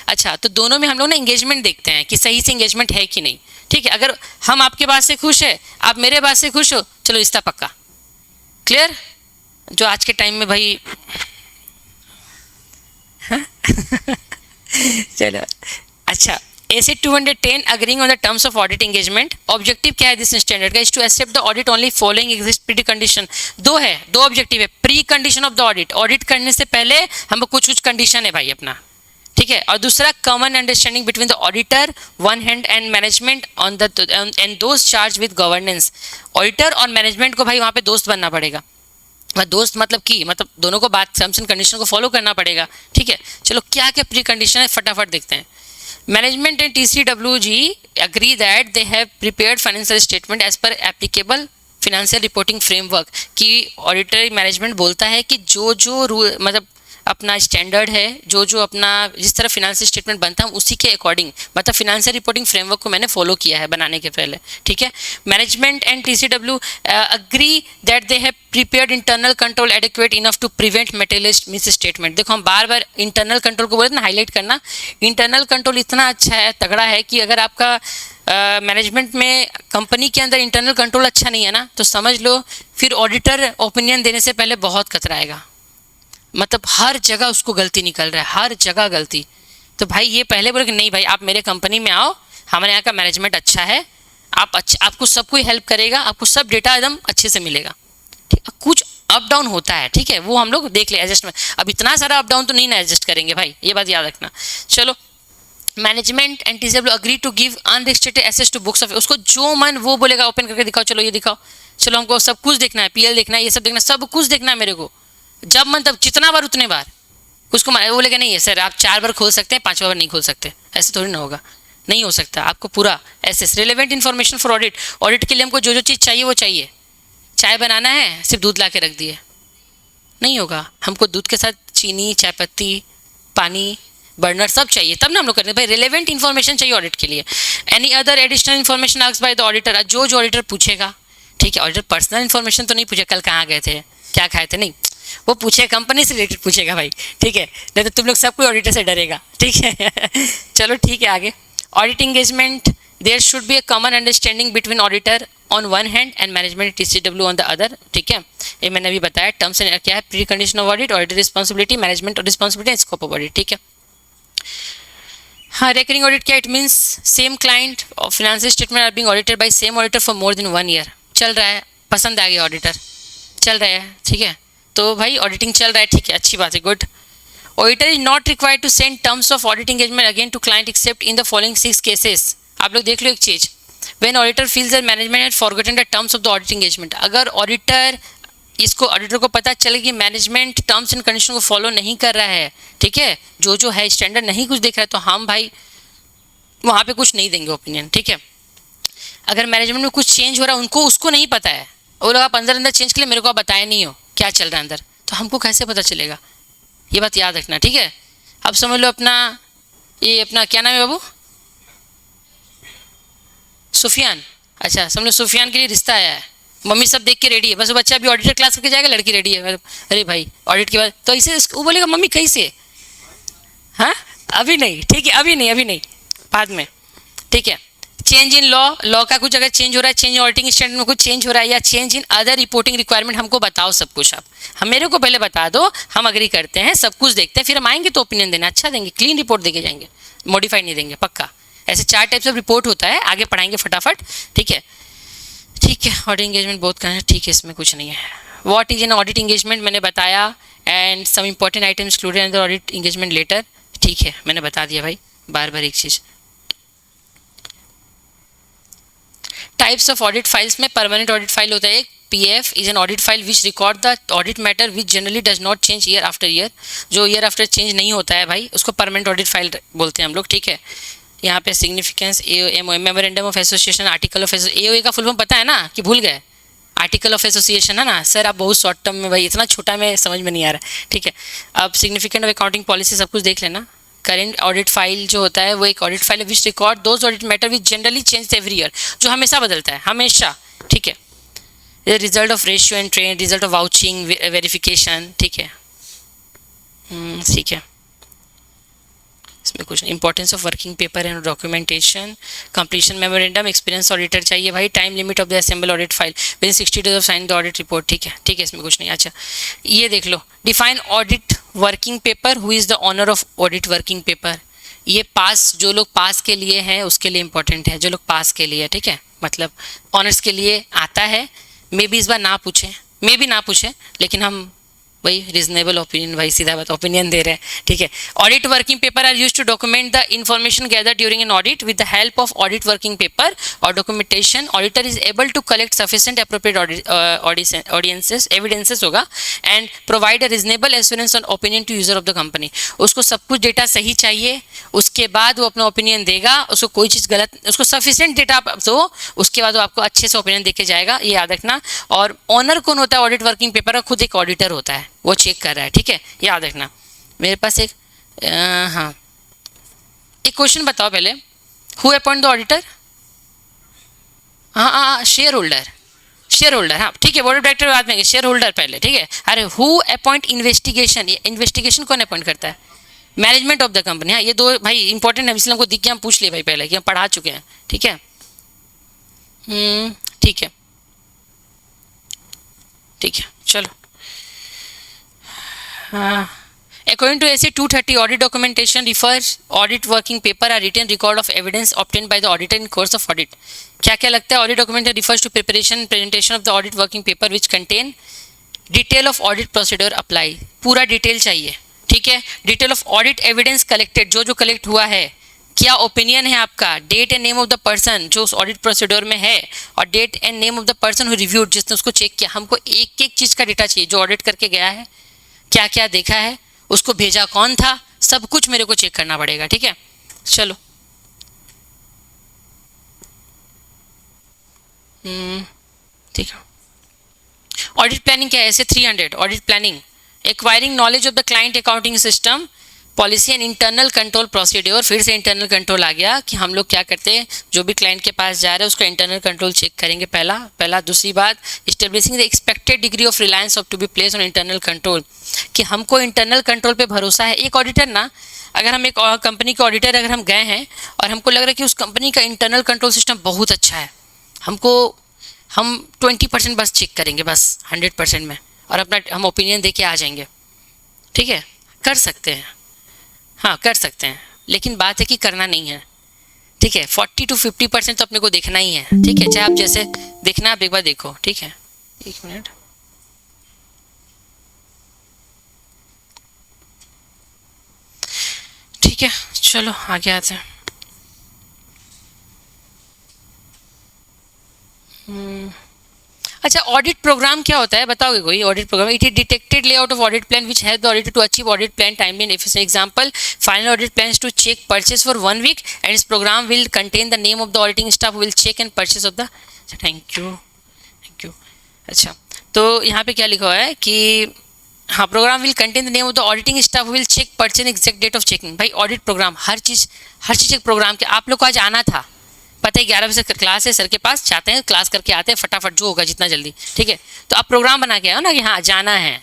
अच्छा, तो दोनों में हम लोग ना इंगेजमेंट देखते हैं कि सही से इंगेजमेंट है कि नहीं, ठीक है। अगर हम आपके बात से खुश है, आप मेरे बात से खुश हो, चलो रिश्ता पक्का। क्लियर? जो आज के टाइम में भाई हाँ? चलो अच्छा, ऐसे 210 agreeing on the terms of audit engagement. Objective क्या है दिस स्टैंडर्ड का? Is to accept the audit only following exist precondition. दो ऑब्जेक्टिव है। Precondition of the audit, audit करने से पहले हम कुछ कंडीशन है भाई अपना, ठीक है। और दूसरा, common understanding between the auditor one hand and management on the end दोस्त चार्ज विद गवर्नेंस। ऑडिटर और मैनेजमेंट को भाई वहाँ पे दोस्त बनना पड़ेगा। दोस्त मतलब कि मतलब दोनों को बात टर्म्स एंड कंडीशन को फॉलो करना पड़ेगा, ठीक है। चलो क्या क्या प्री कंडीशन है फटाफट देखते हैं। Management and TCWG agree that they have prepared financial statement as per applicable financial reporting framework। कि ऑडिटर मैनेजमेंट बोलता है कि जो रूल मतलब अपना स्टैंडर्ड है, जो अपना जिस तरह फिनेंशियल स्टेटमेंट बनता है उसी के अकॉर्डिंग, मतलब फिनेंशियल रिपोर्टिंग फ्रेमवर्क को मैंने फॉलो किया है बनाने के पहले, ठीक है। Management and TCW agree that they have prepared internal control adequate enough to prevent materialist misstatement. देखो हम बार बार इंटरनल कंट्रोल को बोले ना, हाईलाइट करना। इंटरनल कंट्रोल इतना अच्छा है, तगड़ा है कि अगर आपका मैनेजमेंट में कंपनी के अंदर इंटरनल कंट्रोल अच्छा नहीं है ना, तो समझ लो फिर ऑडिटर ओपिनियन देने से पहले बहुत कतराएगा। मतलब हर जगह उसको गलती निकल रहा है, हर जगह गलती। तो भाई ये पहले बोले कि नहीं भाई आप मेरे कंपनी में आओ, हमारे यहाँ का मैनेजमेंट अच्छा है, आपको सब कोई हेल्प करेगा, आपको सब डेटा एकदम अच्छे से मिलेगा, ठीक है। कुछ अप डाउन होता है, ठीक है, वो हम लोग देख ले एडजस्टमेंट। अब इतना सारा अप डाउन तो नहीं ना एडजस्ट करेंगे भाई, ये बात याद रखना। चलो, management and TCW agree to give unrestricted access to books of, उसको जो मन वो बोलेगा ओपन करके दिखाओ, चलो ये दिखाओ, चलो हमको सब कुछ देखना है, PL देखना है, ये सब देखना, सब कुछ देखना है मेरे को। जब मन तब जितना बार उतने बार उसको वो बोलेगा नहीं है सर आप 4 बार खोल सकते हैं, 5वां बार नहीं खोल सकते, ऐसे थोड़ी ना होगा, नहीं हो सकता। आपको पूरा access relevant information for audit. Audit के लिए हमको जो चीज़ चाहिए वो चाहिए। चाय बनाना है, सिर्फ दूध ला के रख दिए, नहीं होगा। हमको दूध के साथ चीनी, चाय पत्ती, पानी, बर्नर सब चाहिए, तब ना हम लोग करते हैं भाई। रिलेवेंट इन्फॉर्मेशन चाहिए ऑडिट के लिए। Any other additional information asked by the auditor, जो ऑडिटर पूछेगा, ठीक है। ऑडिटर पर्सनल इन्फॉर्मेशन तो नहीं पूछे, कल कहाँ गए थे, क्या खाए थे, नहीं, वो पूछे कंपनी से रिलेटेड पूछेगा भाई, ठीक है। नहीं तो तुम लोग सब कोई ऑडिटर से डरेगा, ठीक है। चलो ठीक है, आगे। Audit engagement, there should be a common understanding between auditor on one hand and management TCW on the other, ठीक है। ये मैंने अभी बताया। टर्म्स एंड क्या है, precondition of audit, auditor responsibility, management responsibility and scope of audit, ठीक है। हाँ, रेकरिंग ऑडिट क्या, इट मीन्स सेम क्लाइंट और financial statement are being audited by same auditor for more than 1 year. चल रहा है, पसंद आ गया ऑडिटर, चल रहा है, ठीक है। तो भाई ऑडिटिंग चल रहा है, ठीक है, अच्छी बात है, good. Auditor is not required to send terms of audit engagement again to client except in the following 6 cases. आप लोग देख लो एक चीज, when auditor feels that management had forgotten the terms of the audit engagement. अगर auditor इसको auditor को पता चले कि मैनेजमेंट टर्म्स एंड कंडीशन को फॉलो नहीं कर रहा है, ठीक है, जो है स्टैंडर्ड नहीं कुछ देख रहा है, तो हम भाई वहाँ पे कुछ नहीं देंगे ओपिनियन, ठीक है। अगर मैनेजमेंट में कुछ चेंज हो रहा है, उनको उसको नहीं पता है, वो लोग आप अंदर चेंज के लिए मेरे को आप बताया नहीं हो क्या चल रहा है अंदर, तो हमको कैसे पता चलेगा, ये बात याद रखना, ठीक है। अब समझ लो अपना ये अपना क्या नाम है बाबू, सुफियान, अच्छा समझ लो सुफियान के लिए रिश्ता आया है, मम्मी सब देख के रेडी है, बस वो बच्चा अभी ऑडिटर क्लास करके जाएगा, लड़की रेडी है, अरे भाई ऑडिट के बाद तो ऐसे वो बोलेगा मम्मी कैसे, हाँ अभी नहीं, ठीक है अभी नहीं, अभी नहीं, बाद में, ठीक है। चेंज इन लॉ का कुछ अगर चेंज हो रहा है, चेंज इन ऑडिटिंग स्टैंडर्ड में कुछ चेंज हो रहा है, या change in other reporting requirement, हमको बताओ सब कुछ, आप हम मेरे को पहले बता दो, हम अग्री करते हैं, सब कुछ देखते हैं, फिर हम आएंगे तो ओपिनियन देना अच्छा देंगे, क्लीन रिपोर्ट देके जाएंगे, मॉडिफाई नहीं देंगे पक्का। ऐसे 4 टाइप्स ऑफ रिपोर्ट होता है, आगे पढ़ाएंगे फटाफट, ठीक है। ठीक है, ऑडिट इंगेजमेंट बहुत करना है, ठीक है, इसमें कुछ नहीं है। What is an audit engagement मैंने बताया, and some important items included in the audit engagement letter, ठीक है मैंने बता दिया भाई, बार बार एक चीज़। टाइप्स ऑफ ऑडिट फाइल्स में परमानेंट ऑडिट फाइल होता है एक, PF is an audit file which record the audit matter which generally does not change year after year, जो ईयर आफ्टर चेंज नहीं होता है भाई उसको परमानेंट ऑडिट फाइल बोलते हैं हम लोग, ठीक है। यहाँ पे significance memorandum of association, article of AOA का फुल फॉर्म पता है ना कि भूल गए, आर्टिकल ऑफ एसोसिएशन है ना सर, आप बहुत शॉर्ट टर्म में भाई, इतना छोटा में समझ में नहीं आ रहा है, ठीक है। अब सिग्निफिकेंट ऑफ अकाउंटिंग पॉलिसी सब कुछ देख लेना। करेंट ऑडिट फाइल जो होता है वो एक ऑडिट फाइल है which record those audit matter which generally change every year, जो हमेशा बदलता है हमेशा, ठीक है। Result of ratio and trend, result of vouching verification, ठीक है, ठीक है, इसमें कुछ importance of working paper and documentation, completion memorandum, experience auditor चाहिए भाई, time limit of the assemble audit file within 60 days of sign the audit report, ठीक है, ठीक है, इसमें कुछ नहीं। अच्छा ये देख लो, define audit working paper, who is the owner of audit working paper, ये पास जो लोग पास के लिए हैं उसके लिए इंपॉर्टेंट है, जो लोग पास के लिए, ठीक है, मतलब ऑनर्स के लिए आता है, मे बी इस बार ना पूछे, मे बी ना पूछे, लेकिन हम भाई रिजनेबल ओपिनियन, भाई सीधा बात ओपिनियन दे रहे हैं, ठीक है। Audit working paper are used to document the information gather during an audit with the help of audit working paper और documentation, auditor is able to collect sufficient appropriate audiences evidences होगा and provide a reasonable assurance on opinion to user of the company, उसको सब कुछ data सही चाहिए, उसके बाद वो अपना ओपिनियन देगा, उसको कोई चीज़ गलत, उसको सफिशिएंट डेटा आप दो, उसके बाद वो आपको अच्छे से ओपिनियन देके जाएगा, ये याद रखना। और ऑनर कौन होता है ऑडिट वर्किंग पेपर का, खुद एक ऑडिटर होता है, वो चेक कर रहा है, ठीक है, याद रखना। मेरे पास एक हाँ एक क्वेश्चन बताओ पहले, हु अपॉइंट द ऑडिटर, हाँ हाँ शेयर होल्डर, शेयर होल्डर, हाँ ठीक है, बोर्ड ऑफ डायरेक्टर बाद में, शेयर होल्डर पहले, ठीक है। अरे हु अपॉइंट इन्वेस्टिगेशन, ये इन्वेस्टिगेशन कौन अपॉइंट करता है, मैनेजमेंट ऑफ द कंपनी, हाँ ये दो भाई इंपॉर्टेंट है, इसलिए हमको दिख के हम पूछ लिए भाई पहले कि हम पढ़ा चुके हैं, ठीक है, ठीक है, ठीक है, चलो। According to AC 230, audit documentation refers audit working paper are written record of evidence obtained by the auditor in course of audit. क्या क्या लगता है, audit documentation refers to preparation presentation of the audit working paper which contain detail of audit procedure apply, पूरा detail चाहिए, ठीक है। Detail of audit evidence collected, जो जो कलेक्ट हुआ है, क्या ओपिनियन है आपका, date and name of the person जो उस ऑडिट प्रोसीड्योर में है, और date and name of the person who reviewed, जिसने उसको चेक किया, हमको एक एक चीज़ का डेटा चाहिए, जो ऑडिट करके गया है, क्या क्या देखा है, उसको भेजा कौन था, सब कुछ मेरे को चेक करना पड़ेगा, ठीक है। चलो ठीक है। ऑडिट प्लानिंग क्या है, ऐसे 300 audit planning, acquiring knowledge of the client accounting system policy and internal control procedure, फिर से इंटरनल कंट्रोल आ गया कि हम लोग क्या करते हैं, जो भी क्लाइंट के पास जा रहे हैं उसका इंटरनल कंट्रोल चेक करेंगे, पहला दूसरी बात establishing the expected degree of reliance of to be place on internal control, कि हमको इंटरनल कंट्रोल पे भरोसा है। एक ऑडिटर ना, अगर हम एक कंपनी के ऑडिटर अगर हम गए हैं और हमको लग रहा है कि उस कंपनी का इंटरनल कंट्रोल सिस्टम बहुत अच्छा है, हमको हम 20% बस चेक करेंगे बस 100% में, और अपना हम ओपिनियन दे के आ जाएंगे, ठीक है, कर सकते हैं, हाँ कर सकते हैं, लेकिन बात है कि करना नहीं है, ठीक है। 40 to 50% तो अपने को देखना ही है, ठीक है, चाहे आप जैसे देखना आप एक बार देखो, ठीक है। एक मिनट, ठीक है, चलो आगे आते हैं। अच्छा, ऑडिट प्रोग्राम क्या होता है बताओगे कोई? Audit programme, it is detected layout of audit plan which help the auditor to achieve audit plan timely and efficient. Example, final audit plans to check purchase for 1 week and is programme will contain the name of the auditing staff will check and purchase of the. Thank you, thank you. अच्छा, तो यहाँ पे क्या लिखा हुआ है कि हाँ, programme will contain the name of the auditing staff will check purchase exact date of checking. भाई ऑडिट प्रोग्राम, हर चीज़ एक प्रोग्राम के. आप लोग को आज आना था, पता है 11 बजे से क्लास है, सर के पास जाते हैं, क्लास करके आते हैं फटाफट जो होगा जितना जल्दी, ठीक है. तो आप प्रोग्राम बना के आओ ना कि हाँ जाना है,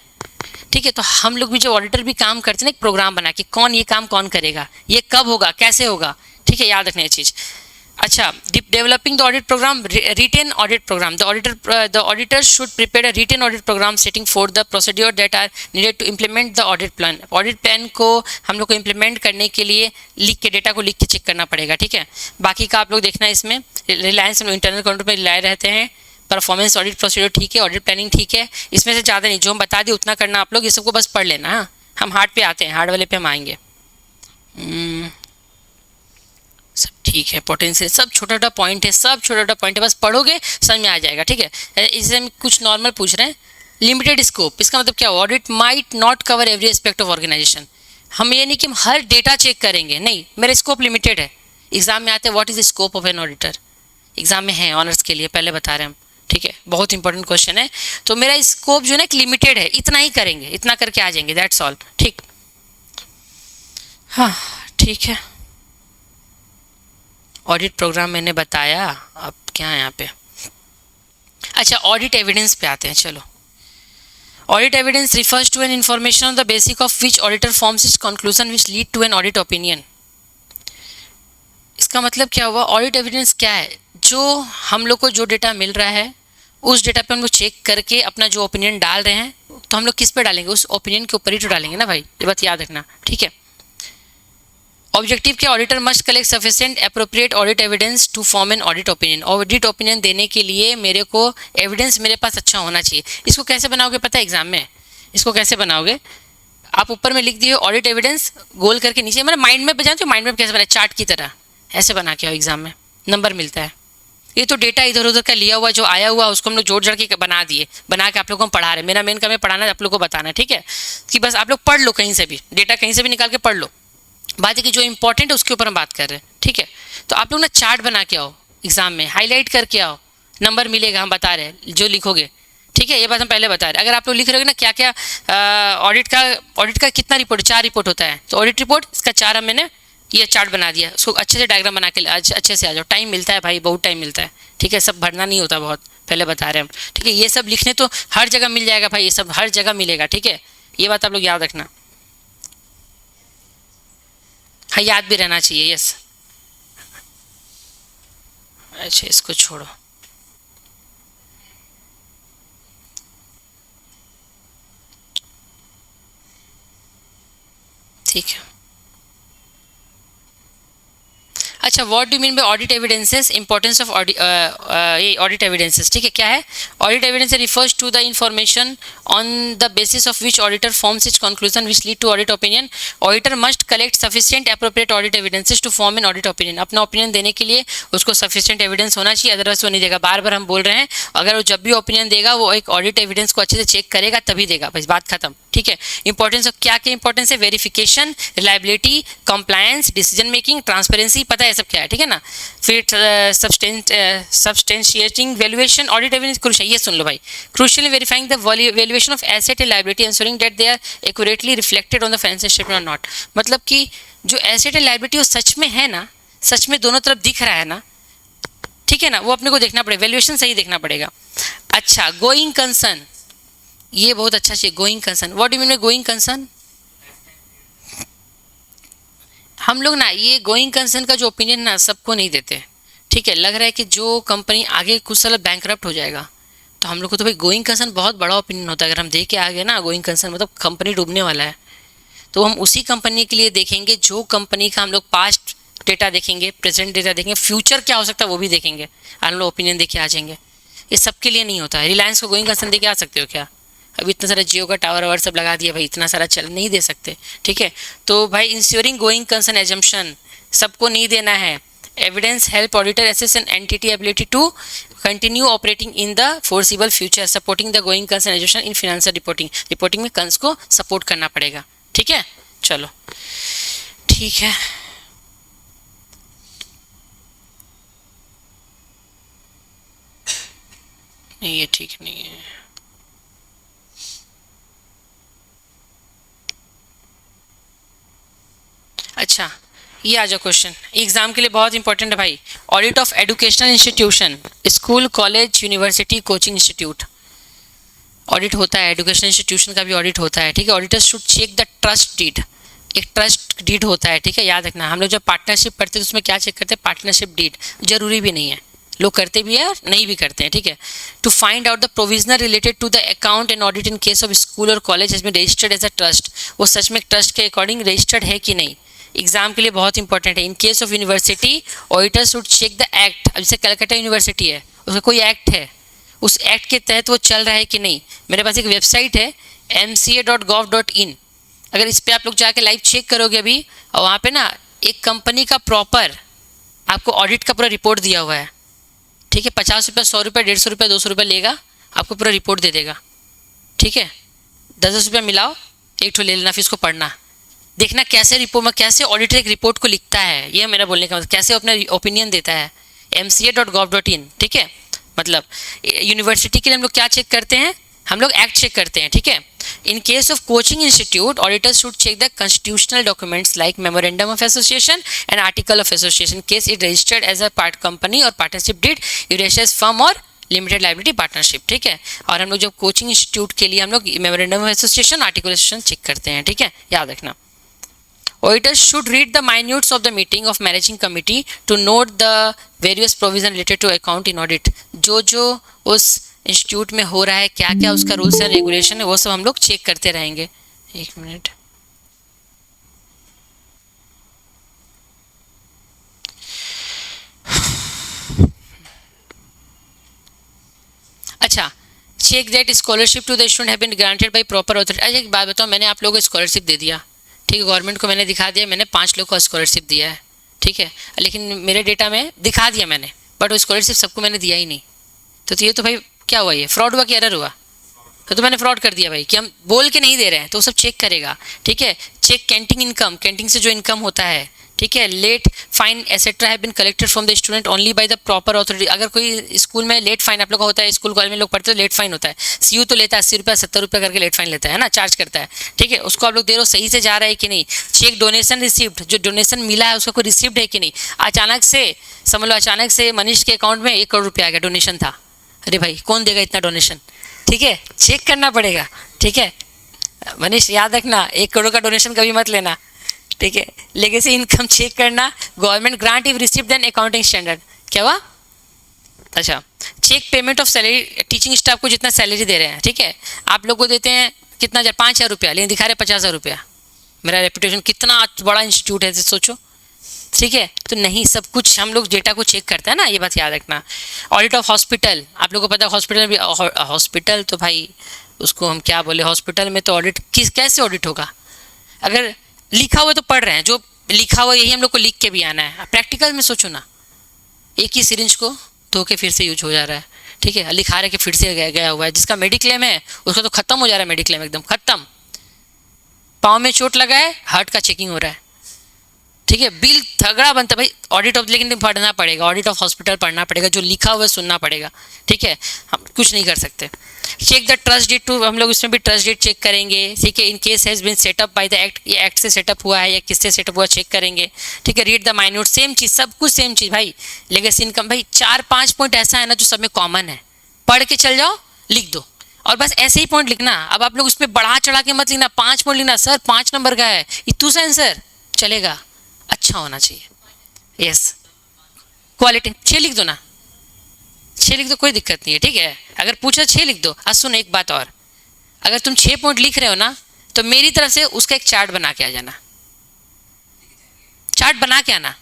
ठीक है. तो हम लोग भी जो ऑडिटर भी काम करते हैं ना, एक प्रोग्राम बना के कौन ये काम कौन करेगा, ये कब होगा, कैसे होगा, ठीक है, याद रखना ये चीज़. अच्छा, developing the audit programme, written audit programme. The auditor should prepare a written audit programme setting for the procedure that are needed to implement the audit plan. Audit plan को हम लोग को इम्प्लीमेंट करने के लिए लिख के, डेटा को लिख के चेक करना पड़ेगा, ठीक है. बाकी का आप लोग देखना इसमें. रिलायंस हम इंटरनल कंट्रोल में रिलाय रहते हैं. परफॉर्मेंस ऑडिट प्रोसीड्योर ठीक है, ऑडिट प्लानिंग ठीक है. इसमें से ज़्यादा नहीं, जो हम बता दें उतना करना आप लोग. ये सबको बस पढ़ लेना. हाँ, हम हार्ड पे आते हैं, हार्ड वाले पे हम आएंगे. सब ठीक है, पोटेंशियल सब छोटा छोटा पॉइंट है, सब छोटा छोटा पॉइंट है, बस पढ़ोगे समझ में आ जाएगा, ठीक है. इसे हम कुछ नॉर्मल पूछ रहे हैं. लिमिटेड स्कोप, इसका मतलब क्या? Audit might not cover every aspect of organisation. हम ये नहीं कि हम हर डेटा चेक करेंगे, नहीं, मेरा स्कोप लिमिटेड है. एग्जाम में आते हैं what is the scope of an auditor, exam में है ऑनर्स के लिए, पहले बता रहे हैं हम, ठीक है, बहुत इंपॉर्टेंट क्वेश्चन है. तो मेरा स्कोप जो है ना लिमिटेड है, इतना ही करेंगे, इतना करके आ जाएंगे, दैट्स ऑल, ठीक. हाँ ठीक है, ऑडिट प्रोग्राम मैंने बताया. अब क्या है यहाँ पे? अच्छा, ऑडिट एविडेंस पे आते हैं. चलो, audit evidence refers to an information on the basic of which auditor forms is conclusion which lead to an audit opinion. इसका मतलब क्या हुआ? ऑडिट एविडेंस क्या है? जो हम लोग को जो डेटा मिल रहा है उस डेटा पे हम लोग चेक करके अपना जो ओपिनियन डाल रहे हैं, तो हम लोग किस पे डालेंगे? उस ओपिनियन के ऊपर ही तो डालेंगे ना भाई, ये बात याद रखना, ठीक है. ऑब्जेक्टिव क्या? Auditor must collect sufficient appropriate audit evidence to form an audit opinion. Audit opinion देने के लिए मेरे को एविडेंस मेरे पास अच्छा होना चाहिए. इसको कैसे बनाओगे पता है एग्जाम में? इसको कैसे बनाओगे? आप ऊपर में लिख दिए ऑडिट एविडेंस, गोल करके नीचे, मतलब माइंड में बजाते हो, माइंड में कैसे बनाए, चार्ट की तरह ऐसे बना के आओ, एग्जाम में नंबर मिलता है. ये तो डेटा इधर उधर का लिया हुआ जो आया हुआ उसको हम लोग जोड़ जड़ के बना दिए, बना के आप लोगों को पढ़ा रहे. मेरा मेन काम है पढ़ाना, आप लोग को बताना, ठीक है, कि बस आप लोग पढ़ लो, कहीं से भी डेटा कहीं से भी निकाल के पढ़ लो. बात है कि जो इंपॉर्टेंट है उसके ऊपर हम बात कर रहे हैं, ठीक है. तो आप लोग ना चार्ट बना के आओ, एग्जाम में हाईलाइट करके आओ, नंबर मिलेगा, हम बता रहे हैं जो लिखोगे, ठीक है. ये बात हम पहले बता रहे हैं. अगर आप लोग लिख रहे हो ना क्या क्या ऑडिट का कितना रिपोर्ट, 4 रिपोर्ट होता है, तो ऑडिट रिपोर्ट इसका 4 मैंने ये चार्ट बना दिया, उसको अच्छे से डायग्राम बना के अच्छे से आ जाओ. टाइम मिलता है भाई, बहुत टाइम मिलता है, ठीक है, सब भरना नहीं होता बहुत, पहले बता रहे हैं हम, ठीक है. ये सब लिखने तो हर जगह मिल जाएगा भाई, ये सब हर जगह मिलेगा, ठीक है. ये बात आप लोग याद रखना. हाँ, याद भी रहना चाहिए, यस. अच्छा, इसको छोड़ो. ठीक है. अच्छा, what do mean by audit evidences, importance of audit evidences, ठीक है. क्या है? Audit evidence refers to the information on the basis of which auditor forms is conclusion which lead to audit opinion. Auditor must collect sufficient appropriate audit evidences to form an audit opinion. अपना opinion देने के लिए उसको sufficient evidence होना चाहिए, otherwise वो नहीं देगा. बार बार हम बोल रहे हैं, अगर वो जब भी ओपिनियन देगा वो एक ऑडिट एविडेंस को अच्छे से चेक करेगा तभी देगा, बस बात खत्म, ठीक है. इंपॉर्टेंस ऑफ क्या क्या इंपॉर्टेंस है? Verification, reliability, compliance, decision making, transparency, पता है सब क्या है, ठीक है ना. फिर substantiating valuation, audit evidence crucial, ये सुन लो भाई. Crucial verifying the valuation of asset and liability, ensuring that they are accurately reflected on the financial statement और नॉट. मतलब कि जो एसेट एंड लायबिलिटी वो सच में है ना, सच में दोनों तरफ दिख रहा है ना, ठीक है ना, वो अपने को देखना पड़ेगा, वैल्यूएशन सही देखना पड़ेगा. अच्छा, गोइंग कंसर्न, ये बहुत अच्छा चाहिए. Going concern, what do you mean by going concern? हम लोग ना ये गोइंग कंसर्न का जो ओपिनियन ना सबको नहीं देते, ठीक है. लग रहा है कि जो कंपनी आगे कुछ साल बैंकरप्ट हो जाएगा, तो हम लोग को तो भाई गोइंग कंसर्न बहुत बड़ा ओपिनियन होता है. अगर हम देख के आ गए ना गोइंग कंसर्न मतलब कंपनी डूबने वाला है, तो हम उसी कंपनी के लिए देखेंगे जो कंपनी का हम लोग पास्ट डेटा देखेंगे, प्रेजेंट डेटा देखेंगे, फ्यूचर क्या हो सकता है वो भी देखेंगे, हम लोग ओपिनियन देख के आ जाएंगे. ये सबके लिए नहीं होता है. रिलायंस को गोइंग कंसर्न दे के आ सकते हो क्या? अभी इतना सारा जियो का टावर वावर सब लगा दिया भाई, इतना सारा चल नहीं दे सकते, ठीक है. तो भाई इंश्योरिंग गोइंग कंसर्न एजम्पशन सबको नहीं देना है. Evidence help auditor assess an entity ability to continue operating in the foreseeable future, supporting the going concern association in financial reporting. Reporting में कंस को सपोर्ट करना पड़ेगा. ठीक है, चलो ठीक है. नहीं, ये ठीक नहीं है. अच्छा, ये आ जाओ क्वेश्चन, एग्जाम के लिए बहुत इंपॉर्टेंट है भाई. Audit of educational institution, school, college, university, coaching institute audit होता है. एजुकेशनल इंस्टीट्यूशन का भी ऑडिट होता है. ठीक है, auditor should check the trust deed. एक ट्रस्ट डीड होता है. ठीक है, याद रखना. हम लोग जब पार्टनरशिप करते हैं तो उसमें क्या चेक करते हैं? Partnership deed. जरूरी भी नहीं है, लोग करते भी है और नहीं भी करते हैं. ठीक है, to find out the provisional related to the account and audit in case of school और college has been registered as a trust. वो सच में ट्रस्ट के अकॉर्डिंग रजिस्टर्ड है कि नहीं. एग्जाम के लिए बहुत इंपॉर्टेंट है. In case of university auditor should check the act. अब जैसे कलकत्ता यूनिवर्सिटी है, उसका कोई एक्ट है, उस एक्ट के तहत वो चल रहा है कि नहीं. मेरे पास एक वेबसाइट है mca.gov.in. अगर इस पर आप लोग जाके लाइव चेक करोगे अभी, और वहाँ पे ना एक कंपनी का प्रॉपर आपको ऑडिट का पूरा रिपोर्ट दिया हुआ है. ठीक है, 50 रुपये, 100 रुपये, 150 रुपये, 200 रुपये लेगा, आपको पूरा रिपोर्ट दे देगा. ठीक है, 10-10 रुपये मिलाओ, एक ठो ले लेना, फिर इसको पढ़ना, देखना कैसे रिपोर्ट में, कैसे ऑडिटर एक रिपोर्ट को लिखता है. ये मेरा बोलने का मतलब, कैसे अपना ओपिनियन देता है. mca.gov.in. ठीक है, मतलब यूनिवर्सिटी के लिए हम लोग क्या चेक करते हैं? हम लोग एक्ट चेक करते हैं. ठीक है, in case of coaching institute auditors should check the constitutional documents like memorandum of association and article of association case it registered as a part company और पार्टनरशिप डीड यूरेशियस फर्म और limited liability partnership. ठीक है, और हम लोग जब coaching institute के लिए हम लोग memorandum of association, article association check करते हैं. ठीक है, याद रखना. Auditors should read the minutes of the meeting of managing committee to note the various provisions related to account in audit. जो उस इंस्टीट्यूट में हो रहा है, क्या क्या उसका रूल्स एंड रेगुलेशन है, वो सब हम लोग चेक करते रहेंगे. एक मिनट. अच्छा, check that scholarship to the student have been granted by proper authority. अच्छा, एक बात बताओ, मैंने आप लोगों को स्कॉलरशिप दे दिया. ठीक है, गवर्नमेंट को मैंने दिखा दिया, मैंने 5 लोग को स्कॉलरशिप दिया है. ठीक है, लेकिन मेरे डेटा में दिखा दिया मैंने, बट वो स्कॉलरशिप सबको मैंने दिया ही नहीं. तो ये तो भाई क्या हुआ? ये फ्रॉड हुआ कि एरर हुआ? तो मैंने फ्रॉड कर दिया भाई, कि हम बोल के नहीं दे रहे हैं, तो वो सब चेक करेगा. ठीक है, चेक कैंटीन इनकम, कैंटीन से जो इनकम होता है. ठीक है, late fine etcetera have been collected from the student only by the proper authority. अगर कोई स्कूल में लेट फाइन आप लोग का होता है, स्कूल कॉलेज में लोग पढ़ते हैं, लेट फाइन होता है. सीयू तो लेता है 80 रुपये, 70 रुपये करके लेट फाइन लेता है ना, चार्ज करता है. ठीक है, उसको आप लोग दे रहे हो, सही से जा रहा है कि नहीं. चेक डोनेशन रिसिप्ट, जो डोनेशन मिला है उसका कोई रिसिप्ट है कि नहीं. अचानक से समझ लो, अचानक से मनीष के अकाउंट में 1 करोड़ रुपया आ गया, डोनेशन था. अरे भाई, कौन देगा इतना डोनेशन? ठीक है, चेक करना पड़ेगा. ठीक है मनीष, याद रखना, 1 करोड़ का डोनेशन कभी मत लेना. ठीक है, लेगेसी इनकम चेक करना. Government grant if receipt then accounting standard. क्या हुआ? अच्छा, check payment of salary, teaching staff को जितना सैलरी दे रहे हैं. ठीक है, आप लोग को देते हैं कितना, 5,000 रुपया, लेकिन दिखा रहे 50,000 रुपया. मेरा रेपुटेशन कितना बड़ा इंस्टीट्यूट है, सोचो. ठीक है, तो नहीं, सब कुछ हम लोग डेटा को चेक करते हैं ना, ये बात याद रखना. ऑडिट ऑफ हॉस्पिटल, आप लोगों को पता है हॉस्पिटल भी, हॉस्पिटल तो भाई उसको हम क्या बोले, हॉस्पिटल में तो ऑडिट कैसे ऑडिट होगा? अगर लिखा हुआ तो पढ़ रहे हैं, जो लिखा हुआ यही हम लोग को लिख के भी आना है. प्रैक्टिकल में सोचो ना, एक ही सिरिंज को धो के फिर से यूज हो जा रहा है. ठीक है, लिखा रहा कि फिर से गया हुआ है. जिसका मेडिक्लेम है उसका तो खत्म हो जा रहा है, मेडिक्लेम एकदम खत्म. पाँव में चोट लगा है, हार्ट का चेकिंग हो रहा है. ठीक है, बिल तगड़ा बनता है भाई. ऑडिट ऑफ, लेकिन पढ़ना पड़ेगा, ऑडिट ऑफ हॉस्पिटल पढ़ना पड़ेगा, जो लिखा हुआ है सुनना पड़ेगा. ठीक है, हम कुछ नहीं कर सकते. Check the trust deed too, हम लोग इसमें भी ट्रस्ट डेट चेक करेंगे. ठीक है, in case has been set up by the act, ये एक्ट से सेटअप हुआ है या किससे सेटअप हुआ चेक करेंगे. ठीक है, रीड द माइन्यूट, सेम चीज़, सब कुछ सेम चीज़ भाई. लेगेसी इनकम भाई 4-5 पॉइंट ऐसा है ना जो सब में कॉमन है, पढ़ के चल जाओ, लिख दो, और बस ऐसे ही पॉइंट लिखना. अब आप लोग उसमें बढ़ा चढ़ा के मत लिखना. 5 पॉइंट लिखना, सर 5 नंबर का है, इतू सा आंसर चलेगा, अच्छा होना चाहिए. यस, क्वालिटी 6 लिख दो ना, 6 लिख दो, कोई दिक्कत नहीं है. ठीक है, अगर पूछा 6 लिख दो. आज सुनो एक बात और, अगर तुम 6 पॉइंट लिख रहे हो ना, तो मेरी तरफ से उसका एक चार्ट बना के आ जाना, चार्ट बना के आना.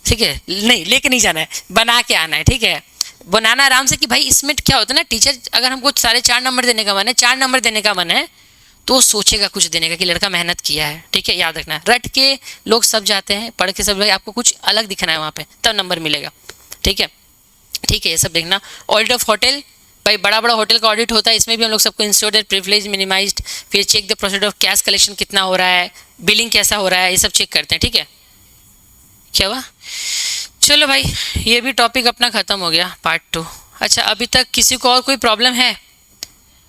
ठीक है, नहीं लेके नहीं जाना है, बना के आना है. ठीक है, बनाना आराम से, कि भाई इसमें क्या होता है ना, टीचर अगर हमको सारे 4 नंबर देने का मन है, 4 नंबर देने का मन है, तो वो सोचेगा कुछ देने का कि लड़का मेहनत किया है, ठीक है, याद रखना। रट के लोग सब जाते हैं, पढ़ के सब लोग, आपको कुछ अलग दिखना है वहाँ पे, तब नंबर मिलेगा, ठीक है। ठीक है, ये सब देखना। ऑडिट ऑफ होटल, भाई बड़ा बड़ा होटल का ऑडिट होता है, इसमें भी हम लोग सबको इंश्योर्ड प्रिविलेज मिनिमाइज्ड, फिर check the procedure of cash collection कितना हो रहा है, बिलिंग कैसा हो रहा है, ये सब चेक करते हैं, ठीक है। क्या हुआ? चलो भाई, ये भी टॉपिक अपना ख़त्म हो गया, पार्ट 2। अच्छा, अभी तक किसी को और कोई प्रॉब्लम है?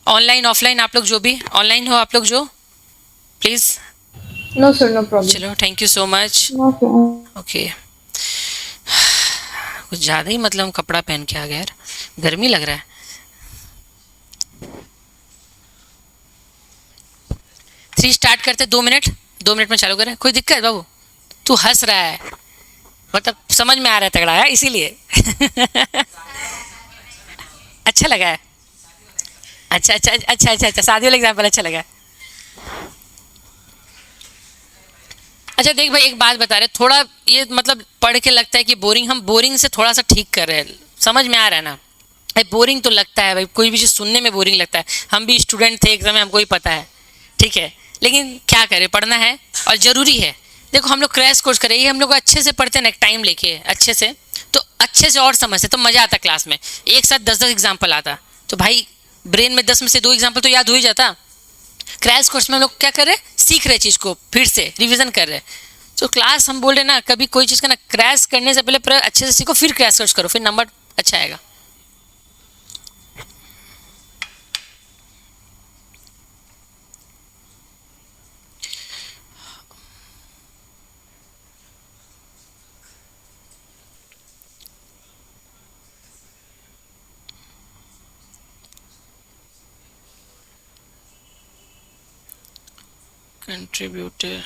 ऑनलाइन ऑफलाइन, आप लोग जो भी ऑनलाइन हो, आप लोग जो, please. No sir, no problem. चलो, thank you so much. No problem. Okay, कुछ ज़्यादा ही मतलब कपड़ा पहन के आ गया यार, गर्मी लग रहा है। 3 स्टार्ट करते, 2 मिनट, 2 मिनट में चालू करें। कोई दिक्कत बाबू? तू हंस रहा है, मतलब समझ में आ रहा है तगड़ा है, इसीलिए। अच्छा लगा है? अच्छा अच्छा अच्छा अच्छा अच्छा, शादी वाला एग्जाम्पल अच्छा लगा है। अच्छा देख भाई, एक बात बता रहे, थोड़ा ये मतलब पढ़ के लगता है कि बोरिंग, हम बोरिंग से थोड़ा सा ठीक कर रहे हैं, समझ में आ रहा है ना? भाई बोरिंग तो लगता है भाई, कोई भी चीज़ सुनने में बोरिंग लगता है। हम भी स्टूडेंट थे एग्जाम में, हमको ही पता है, ठीक है, लेकिन क्या करें, पढ़ना है और ज़रूरी है। देखो हम लोग क्रैश कोर्स करें, ये हम लोग अच्छे से पढ़ते हैं ना, टाइम लेके अच्छे से, तो अच्छे से और समझते तो मज़ा आता क्लास में। एक साथ 10-10 एग्जाम्पल आता तो भाई ब्रेन में 10 में से 2 एग्जाम्पल तो याद हो ही जाता। क्रैश कोर्स में हम लोग क्या कर रहे हैं, सीख रहे चीज़ को, फिर से रिवीजन कर रहे हैं। तो क्लास हम बोल रहे ना, कभी कोई चीज़ का ना क्रैश करने से पहले पूरा अच्छे से सीखो, फिर क्रैश कोर्स करो, फिर नंबर अच्छा आएगा। कंट्रीब्यूटर,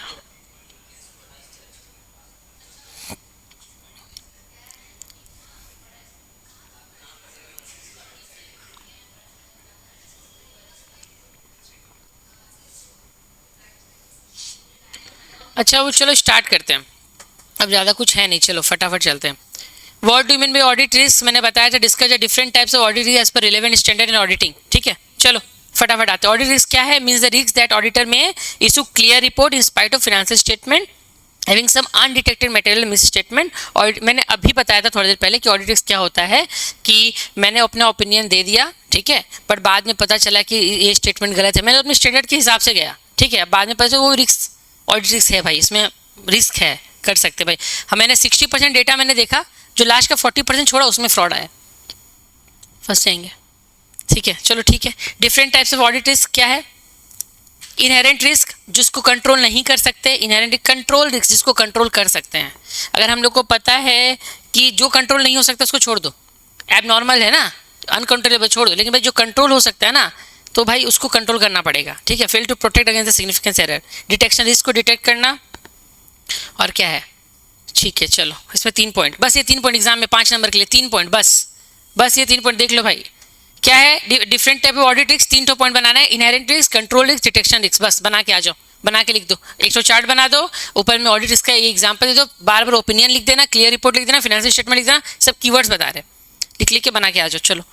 अच्छा वो चलो स्टार्ट करते हैं, अब ज़्यादा कुछ है नहीं, चलो फटाफट चलते हैं। What do mean by audit risk? मैंने बताया था, discuss the different types of audit risk as per relevant standard in auditing, ठीक है। चलो फटाफट आते हैं। ऑडिट रिस्क क्या है? Means the risk that auditor may issue clear report in spite of financial statement having some undetected material misstatement. और मैंने अभी बताया था थोड़ी देर पहले कि ऑडिट रिस्क क्या होता है, कि मैंने अपना ओपिनियन दे दिया, ठीक है, पर बाद में पता चला कि ये स्टेटमेंट गलत है, मैंने अपने स्टैंडर्ड के हिसाब से गया, ठीक है, बाद में पता चला वो रिस्क, ऑडिट रिस्क है भाई, इसमें रिस्क है, कर सकते भाई। हम मैंने 60% डेटा मैंने देखा, जो लास्ट का 40% छोड़ा उसमें फ्रॉड आया, फंस जाएंगे, ठीक है। चलो ठीक है, different types of audit risk क्या है? इनहेरेंट रिस्क जिसको कंट्रोल नहीं कर सकते, इनहेरेंट कंट्रोल रिस्क जिसको कंट्रोल कर सकते हैं। अगर हम लोग को पता है कि जो कंट्रोल नहीं हो सकता उसको छोड़ दो, एब नॉर्मल है ना, अनकंट्रोलेबल छोड़ दो, लेकिन भाई जो कंट्रोल हो सकता है ना, तो भाई उसको कंट्रोल करना पड़ेगा, ठीक है। Fail to protect against the significance error, detection risk को डिटेक्ट करना, और क्या है, ठीक है। चलो इसमें 3 पॉइंट, बस ये 3 पॉइंट एग्जाम में 5 नंबर के लिए 3 पॉइंट, बस ये 3 पॉइंट देख लो भाई। क्या है? Different type of audit risk, 3 point बनाना है, inherent risk, control risk, detection risk, बस बना के आ जाओ, बना के लिख दो, 100 चार्ट बना दो, ऊपर में ऑडिट रिस्क का ये एग्जांपल दे दो, बार बार ओपिनियन लिख देना, क्लियर रिपोर्ट लिख देना, फाइनेंशियल स्टेटमेंट लिख देना, सब कीवर्ड्स बता रहे, लिख के बना के आ जाओ। चलो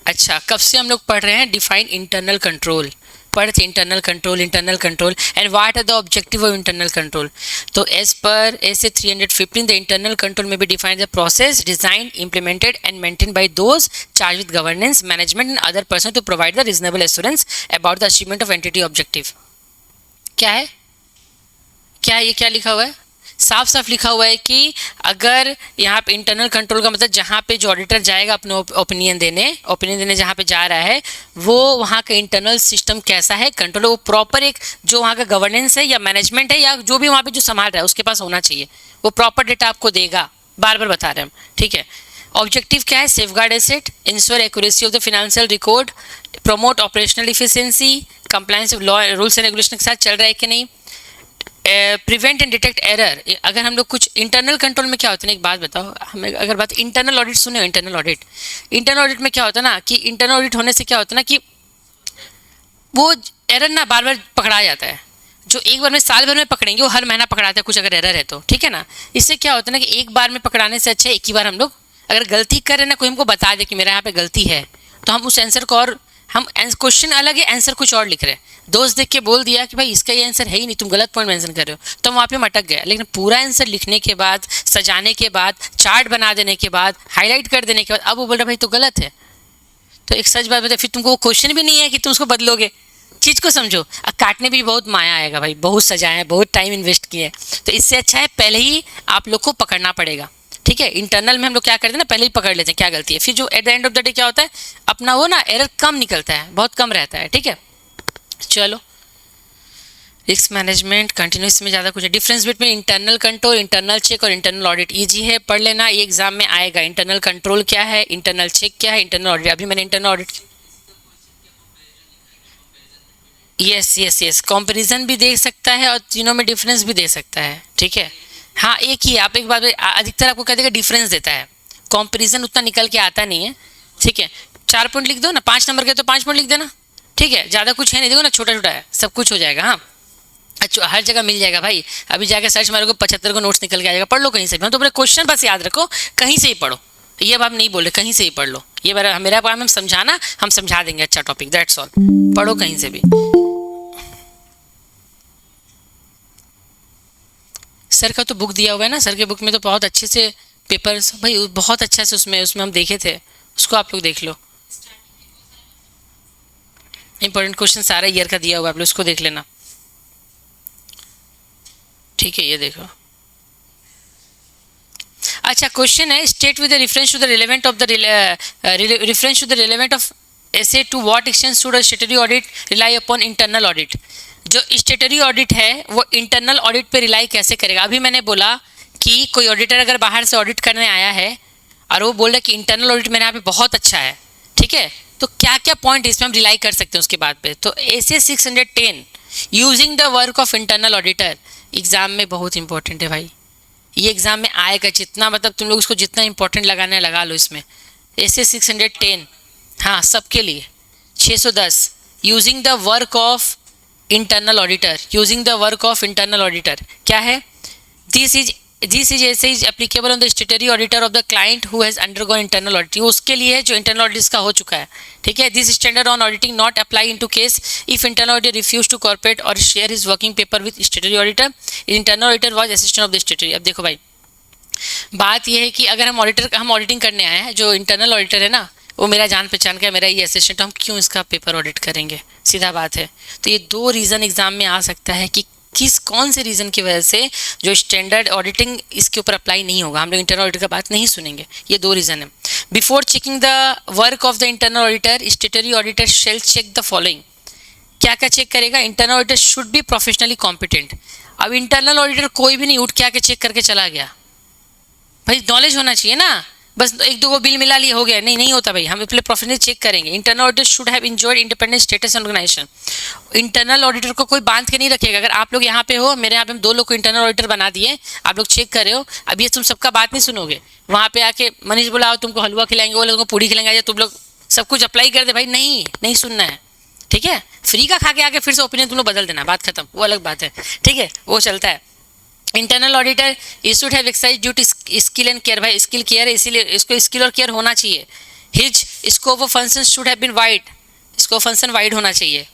अच्छा, कब से हम लोग पढ़ रहे हैं? डिफाइन इंटरनल कंट्रोल, पढ़ थे internal control and what are the objective of internal control. तो as per SA 315 the internal control में भी define the process design implemented and maintain by those charged with governance management and other person to provide the reasonable assurance about the achievement of entity objective. क्या है? क्या ये क्या लिखा हुआ है? साफ साफ लिखा हुआ है कि अगर यहाँ पे इंटरनल कंट्रोल का मतलब जहाँ पे जो ऑडिटर जाएगा अपने ओपिनियन देने जहाँ पे जा रहा है, वो वहाँ का इंटरनल सिस्टम कैसा है, कंट्रोल, वो प्रॉपर एक जो वहाँ का गवर्नेंस है या मैनेजमेंट है या जो भी वहाँ पे जो संभाल रहा है उसके पास होना चाहिए, वो प्रॉपर डेटा आपको देगा, बार बार बता रहे हैं हम, ठीक है। ऑब्जेक्टिव क्या है? Safeguard asset, ensure accuracy of the financial record, promote operational efficiency, compliance with law rules and regulation के साथ चल रहा है कि नहीं, प्रिवेंट एंड डिटेक्ट एरर। अगर हम लोग कुछ इंटरनल कंट्रोल में क्या होता है ना, एक बात बताओ हमें, अगर बात इंटरनल ऑडिट सुने हो, इंटरनल ऑडिट में क्या होता है ना, कि इंटरनल ऑडिट होने से क्या होता है ना कि वो एरर ना बार बार पकड़ा जाता है, जो एक बार में साल भर में पकड़ेंगे वो हर महीना पकड़ाते हैं कुछ अगर एरर है तो, ठीक है ना। इससे क्या होता है ना कि एक बार में पकड़ाने से अच्छा एक ही बार हम लोग अगर गलती कर रहे हैं ना, कोई हमको बता दे कि मेरा यहाँ पे गलती है, तो हम उस आंसर को और हम क्वेश्चन अलग है, आंसर कुछ और लिख रहे हैं। दोस्त देख के बोल दिया कि भाई इसका ये आंसर है ही नहीं, तुम गलत पॉइंट मेंशन कर रहे हो, तो हम वहाँ पे अटक गए। लेकिन पूरा आंसर लिखने के बाद, सजाने के बाद, चार्ट बना देने के बाद, हाईलाइट कर देने के बाद, अब वो बोल रहा भाई तो गलत है। तो एक सच बात बताए, फिर तुमको वो क्वेश्चन भी नहीं है कि तुम उसको बदलोगे। चीज़ को समझो। अब काटने भी बहुत माया आएगा भाई, बहुत सजाए, बहुत टाइम इन्वेस्ट किए, तो इससे अच्छा है पहले ही आप लोग को पकड़ना पड़ेगा। ठीक है, इंटरनल में हम लोग क्या करते हैं ना, पहले ही पकड़ लेते हैं क्या गलती है, फिर जो eight the end of the day क्या होता है, अपना वो ना एरर कम निकलता है, बहुत कम रहता है। ठीक है, चलो रिस्क मैनेजमेंट कंटिन्यूस में ज़्यादा कुछ है। Difference between internal control, internal check और इंटरनल ऑडिट इजी है, पढ़ लेना, ये एग्जाम में आएगा। इंटरनल कंट्रोल क्या है, इंटरनल चेक क्या है, इंटरनल ऑडिट। अभी मैंने internal audit, yes yes yes, comparison भी दे सकता है और तीनों में डिफरेंस भी दे सकता है। ठीक है, हाँ एक ही है, आप एक बार अधिकतर आपको कह देगा डिफरेंस देता है, कंपैरिजन उतना निकल के आता नहीं है। ठीक है, 4 पॉइंट लिख दो ना, 5 नंबर के तो 5 पॉइंट लिख देना। ठीक है, ज़्यादा कुछ है नहीं, देखो ना छोटा छोटा है, सब कुछ हो जाएगा। हाँ अच्छा, हर जगह मिल जाएगा भाई। अभी जाके सर्च मारोगे 75 को नोट्स निकल के आ जाएगा, पढ़ लो कहीं से भी। हम तो अपने क्वेश्चन बस याद रखो, कहीं से ही पढ़ो, ये बात नहीं बोले, कहीं से ही पढ़ लो। ये मेरा काम है समझाना, हम समझा देंगे अच्छा टॉपिक, दैट्स ऑल। पढ़ो कहीं से भी। सर का तो बुक दिया हुआ है ना, सर के बुक में तो बहुत अच्छे से पेपर्स भाई, बहुत अच्छा से उसमें उसमें हम देखे थे, उसको आप लोग देख लो। इंपॉर्टेंट क्वेश्चन सारा ईयर का दिया हुआ है, आप लोग उसको देख लेना। ठीक है, ये देखो। अच्छा क्वेश्चन है, state with reference to the relevant of the reference to the relevant of ऐसे to what extent should a statutory audit rely upon internal audit. जो स्टेटरी ऑडिट है वो इंटरनल ऑडिट पे रिलाई कैसे करेगा। अभी मैंने बोला कि कोई ऑडिटर अगर बाहर से ऑडिट करने आया है और वो बोल रहा है कि इंटरनल ऑडिट मेरे यहाँ पे बहुत अच्छा है, ठीक है, तो क्या क्या पॉइंट इसमें हम रिलाई कर सकते हैं उसके बाद पे। तो ऐसे 610 using the work of internal auditor exam में बहुत इंपॉर्टेंट है भाई, ये एग्जाम में आएगा। जितना मतलब तुम लोग उसको जितना इंपॉर्टेंट लगाना है लगा लो इसमें। ऐसे 610, हाँ सबके लिए 610 using the work of internal auditor, using the work of internal auditor क्या है, दिस इज ऐसे is applicable on the स्टेटरी auditor of the client who has undergone internal auditing, उसके लिए है जो इंटरनल ऑडिट का हो चुका है। ठीक है, this standard on auditing not apply in two case if internal auditor refuse to cooperate और share his working paper with statutory auditor, internal auditor was assistant of the statutory. अब देखो भाई, बात यह है कि अगर हम ऑडिटिंग करने आए हैं, जो इंटरनल ऑडिटर है ना वो मेरा जान पहचान का, मेरा ये असिस्टेंट, हम क्यों इसका पेपर ऑडिट करेंगे, सीधा बात है। तो ये 2 रीज़न एग्जाम में आ सकता है कि कौन से रीज़न की वजह से जो स्टैंडर्ड ऑडिटिंग इसके ऊपर अप्लाई नहीं होगा, हम लोग इंटरनल ऑडिटर का बात नहीं सुनेंगे। ये 2 रीज़न है। Before checking the work of the internal auditor, statutory auditor shall check the following. क्या क्या चेक करेगा, internal auditor should be professionally competent. अब इंटरनल ऑडिटर कोई भी नहीं उठ के आके चेक करके चला गया, भाई नॉलेज होना चाहिए ना, बस 1-2 को बिल मिला लिए हो गया, नहीं होता भाई, हम पहले प्रोफेशनली चेक करेंगे। Internal auditor should have enjoyed independent status and organization. Internal auditor को कोई बांध के नहीं रखेगा। अगर आप लोग यहाँ पे हो, मेरे यहाँ पे हम 2 लोग को इंटरनल ऑडिटर बना दिए, आप लोग चेक कर रहे हो, अब ये तुम सबका बात नहीं सुनोगे। वहाँ पे आके मनीष बोला तुमको हलवा खिलाएंगे, वो लोगों को पूड़ी खिलाएंगे, तुम लोग सब कुछ अप्लाई कर दे, भाई नहीं सुनना है। ठीक है, फ्री का खा के आके फिर से ओपिनियन तुम लोग बदल देना, बात खत्म, वो अलग बात है। ठीक है, वो चलता है। इंटरनल ऑडिटर ये should have exercise due to skill and care, भाई स्किल केयर है, इसीलिए इसको स्किल और केयर होना चाहिए। His scope of function should have been wide, इसको फंक्शन वाइड होना चाहिए।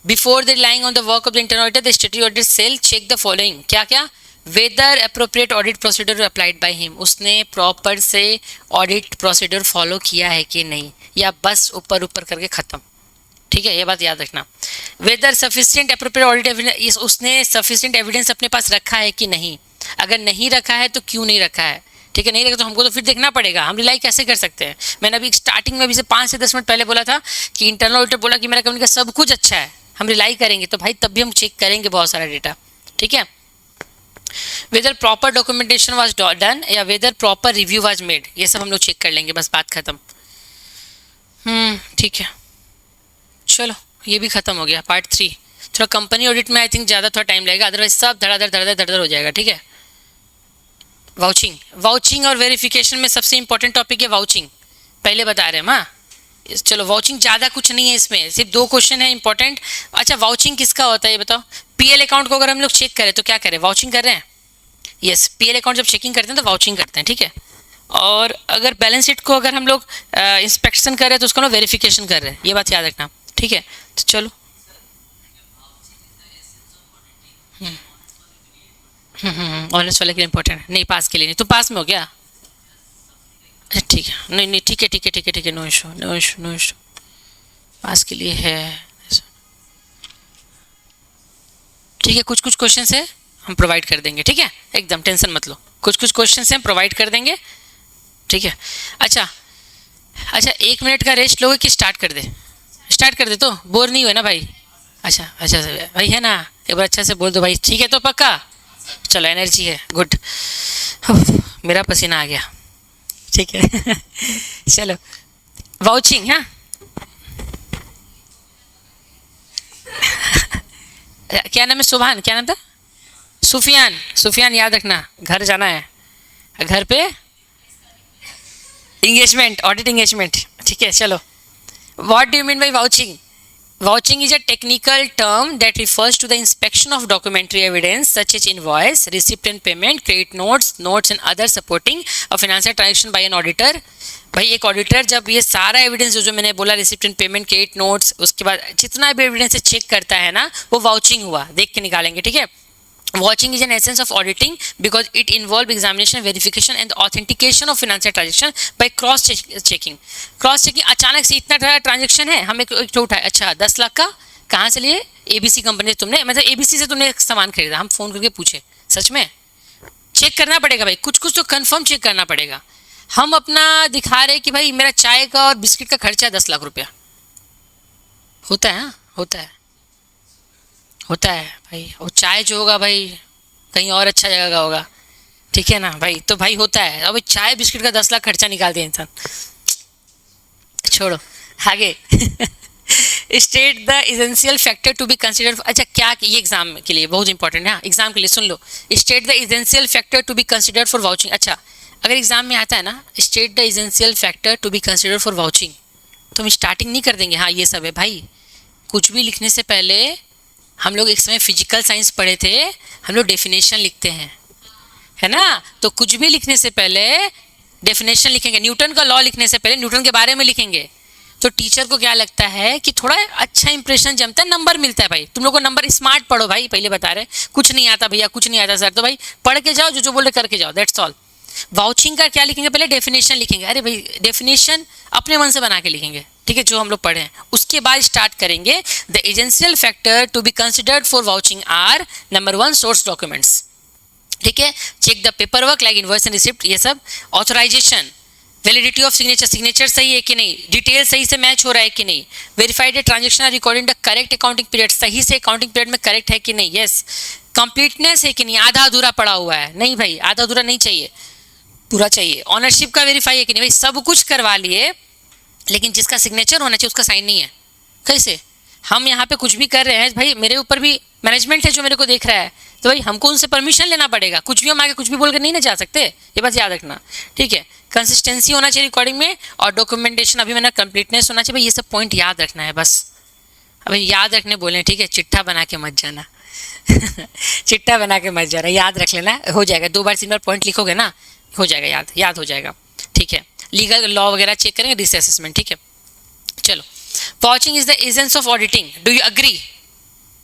Before the relying on the work of the internal auditor, the statutory audit shall check the following, क्या क्या, whether appropriate audit procedure applied by him, उसने proper से audit procedure follow किया है कि नहीं, या बस ऊपर करके ख़त्म। ठीक है, ये बात याद रखना। Whether sufficient appropriate audit evidence, उसने सफिशिएंट एविडेंस अपने पास रखा है कि नहीं, अगर नहीं रखा है तो क्यों नहीं रखा है। ठीक है, नहीं रखा तो हमको तो फिर देखना पड़ेगा, हम रिलाई कैसे कर सकते हैं। मैंने अभी स्टार्टिंग में अभी से 5 से 10 मिनट पहले बोला था कि इंटरनल ऑडिटर बोला कि मेरा कंपनी का सब कुछ अच्छा है, हम रिलाई करेंगे, तो भाई तब भी हम चेक करेंगे बहुत सारा डेटा। ठीक है, whether proper documentation was done या whether proper review was made, ये सब हम लोग चेक कर लेंगे, बस बात खत्म। ठीक है, चलो ये भी खत्म हो गया पार्ट 3। थोड़ा कंपनी ऑडिट में आई थिंक ज़्यादा थोड़ा टाइम लगेगा, अदरवाइज सब धड़ाधड़ हो जाएगा। ठीक है, वाउचिंग और वेरिफिकेशन में सबसे इंपॉर्टेंट टॉपिक है वाउचिंग, पहले बता रहे हैं हम। हाँ चलो, वाउचिंग ज़्यादा कुछ नहीं है इसमें, सिर्फ 2 क्वेश्चन है इंपॉर्टेंट। अच्छा, वाउचिंग किसका होता है ये बताओ। पीएल अकाउंट को अगर हम लोग चेक करें तो क्या करें, वाउचिंग कर रहे हैं। यस, पीएल अकाउंट जब चेकिंग करते हैं तो वाउचिंग करते हैं। ठीक है, और अगर बैलेंस शीट को अगर हम लोग इंस्पेक्शन कर रहे हैं तो उसका ना वेरिफिकेशन कर रहे हैं, ये बात याद रखना, ठीक है। तो चलो ऑनर्स वाले के लिए इंपॉर्टेंट है, नहीं पास के लिए नहीं, तो पास में हो गया। अच्छा ठीक है, नहीं नहीं ठीक है ठीक है ठीक है ठीक है, no issue no issue no issue, pass के लिए है। ठीक है, कुछ कुछ क्वेश्चन है हम प्रोवाइड कर देंगे, ठीक है, एकदम टेंशन मत लो, कुछ कुछ क्वेश्चन हम प्रोवाइड कर देंगे, ठीक है। अच्छा अच्छा, 1 मिनट का रेस्ट लोगे कि स्टार्ट कर दे? स्टार्ट कर दे तो बोर नहीं हुए ना भाई? अच्छा अच्छा भाई है ना, एक बार अच्छा से बोल दो भाई, ठीक है तो पक्का। चलो एनर्जी है, गुड, मेरा पसीना आ गया, ठीक है। चलो वाउचिंग, हाँ क्या नाम है? सुभान, क्या नाम था? सुफियान, सुफियान याद रखना, घर जाना है, घर पे इंगेजमेंट, ऑडिट इंगेजमेंट, ठीक है। चलो, what do you mean by vouching? Vouching is a technical term that refers to the inspection of documentary evidence such as invoice, receipt and payment, credit notes, notes and other supporting a financial transaction by an auditor. भाई एक auditor जब ये सारा evidence जो मैंने बोला, receipt and payment, credit notes, उसके बाद जितना भी एविडेंस चेक करता है ना, वो वाउचिंग हुआ, देख के निकालेंगे, ठीक है। Watching is an essence of auditing because it involves examination, verification and authentication of financial transaction by checking. Cross checking, अचानक से इतना बड़ा ट्रांजेक्शन है, हमें एक उठाए, अच्छा 10 लाख का कहाँ से लिए? ABC कंपनी से तुमने, मतलब ABC से तुमने सामान खरीदा, हम फ़ोन करके पूछे, सच में? चेक करना पड़ेगा भाई, कुछ कुछ तो कंफर्म चेक करना पड़ेगा। हम अपना दिखा रहे कि भाई मेरा चाय का और बिस्किट का खर्चा 10 लाख रुपया होता है, हाँ होता है, होता है भाई। और चाय जो होगा भाई कहीं और अच्छा जगह का होगा, ठीक है ना भाई, तो भाई होता है। अब चाय बिस्किट का 10 लाख खर्चा निकाल दिया इंसान, छोड़ो आगे। State the essential factor to be considered, अच्छा क्या, ये एग्जाम के लिए बहुत इंपॉर्टेंट है, एग्जाम के लिए सुन लो। State the essential factor to be considered for vouching, अच्छा अगर एग्जाम में आता है ना, state the essential factor to be considered for vouching, तो हम स्टार्टिंग नहीं कर देंगे, हाँ ये सब है भाई। कुछ भी लिखने से पहले हम लोग एक समय फिजिकल साइंस पढ़े थे, हम लोग डेफिनेशन लिखते हैं, है ना, तो कुछ भी लिखने से पहले डेफिनेशन लिखेंगे, न्यूटन का लॉ लिखने से पहले न्यूटन के बारे में लिखेंगे, तो टीचर को क्या लगता है कि थोड़ा अच्छा इंप्रेशन जमता है, नंबर मिलता है भाई। तुम लोग को नंबर, स्मार्ट पढ़ो भाई, पहले बता रहे कुछ नहीं आता भैया, कुछ नहीं आता सर, तो भाई पढ़ के जाओ, जो बोल रहे करके जाओ, दैट्स ऑल। वाउचिंग का क्या लिखेंगे? पहले डेफिनेशन लिखेंगे, अरे भाई डेफिनेशन अपने मन से बना के लिखेंगे, ठीक है, जो हम लोग पढ़े हैं, उसके बाद स्टार्ट करेंगे। The essential factor to be considered for vouching are, number 1 source documents, ठीक है, check the paper work like invoice and receipt, ये सब, authorization, validity of signature, signature सही है कि नहीं, डिटेल सही से मैच हो रहा है कि नहीं, verified transaction recording the correct accounting period, सही से अकाउंटिंग पीरियड में करेक्ट है कि नहीं, यस, कंप्लीटनेस है कि नहीं, आधा अधूरा पड़ा हुआ है, नहीं भाई आधा अधूरा नहीं चाहिए, पूरा चाहिए, ऑनरशिप का वेरीफाई है कि नहीं, भाई सब कुछ करवा लिए, लेकिन जिसका सिग्नेचर होना चाहिए उसका साइन नहीं है। कैसे? हम यहाँ पे कुछ भी कर रहे हैं भाई, मेरे ऊपर भी मैनेजमेंट है जो मेरे को देख रहा है, तो भाई हमको उनसे परमिशन लेना पड़ेगा, कुछ भी हम आगे कुछ भी बोल कर नहीं ना जा सकते, ये बात याद रखना, ठीक है। कंसिस्टेंसी होना चाहिए रिकॉर्डिंग में, और डॉक्यूमेंटेशन अभी मैंने कंप्लीटनेस होना चाहिए, भाई ये सब पॉइंट याद रखना है बस, अभी याद रखने बोले, ठीक है, चिट्ठा बना के मत जाना। चिट्ठा बना के मत जाना, याद रख लेना, हो जाएगा, 2 बार 3 बार पॉइंट लिखोगे ना, हो जाएगा, याद हो जाएगा, ठीक है। लीगल लॉ वगैरह चेक करेंगे, रिस्क असेसमेंट, ठीक है। चलो, vouching is the essence of auditing, do you agree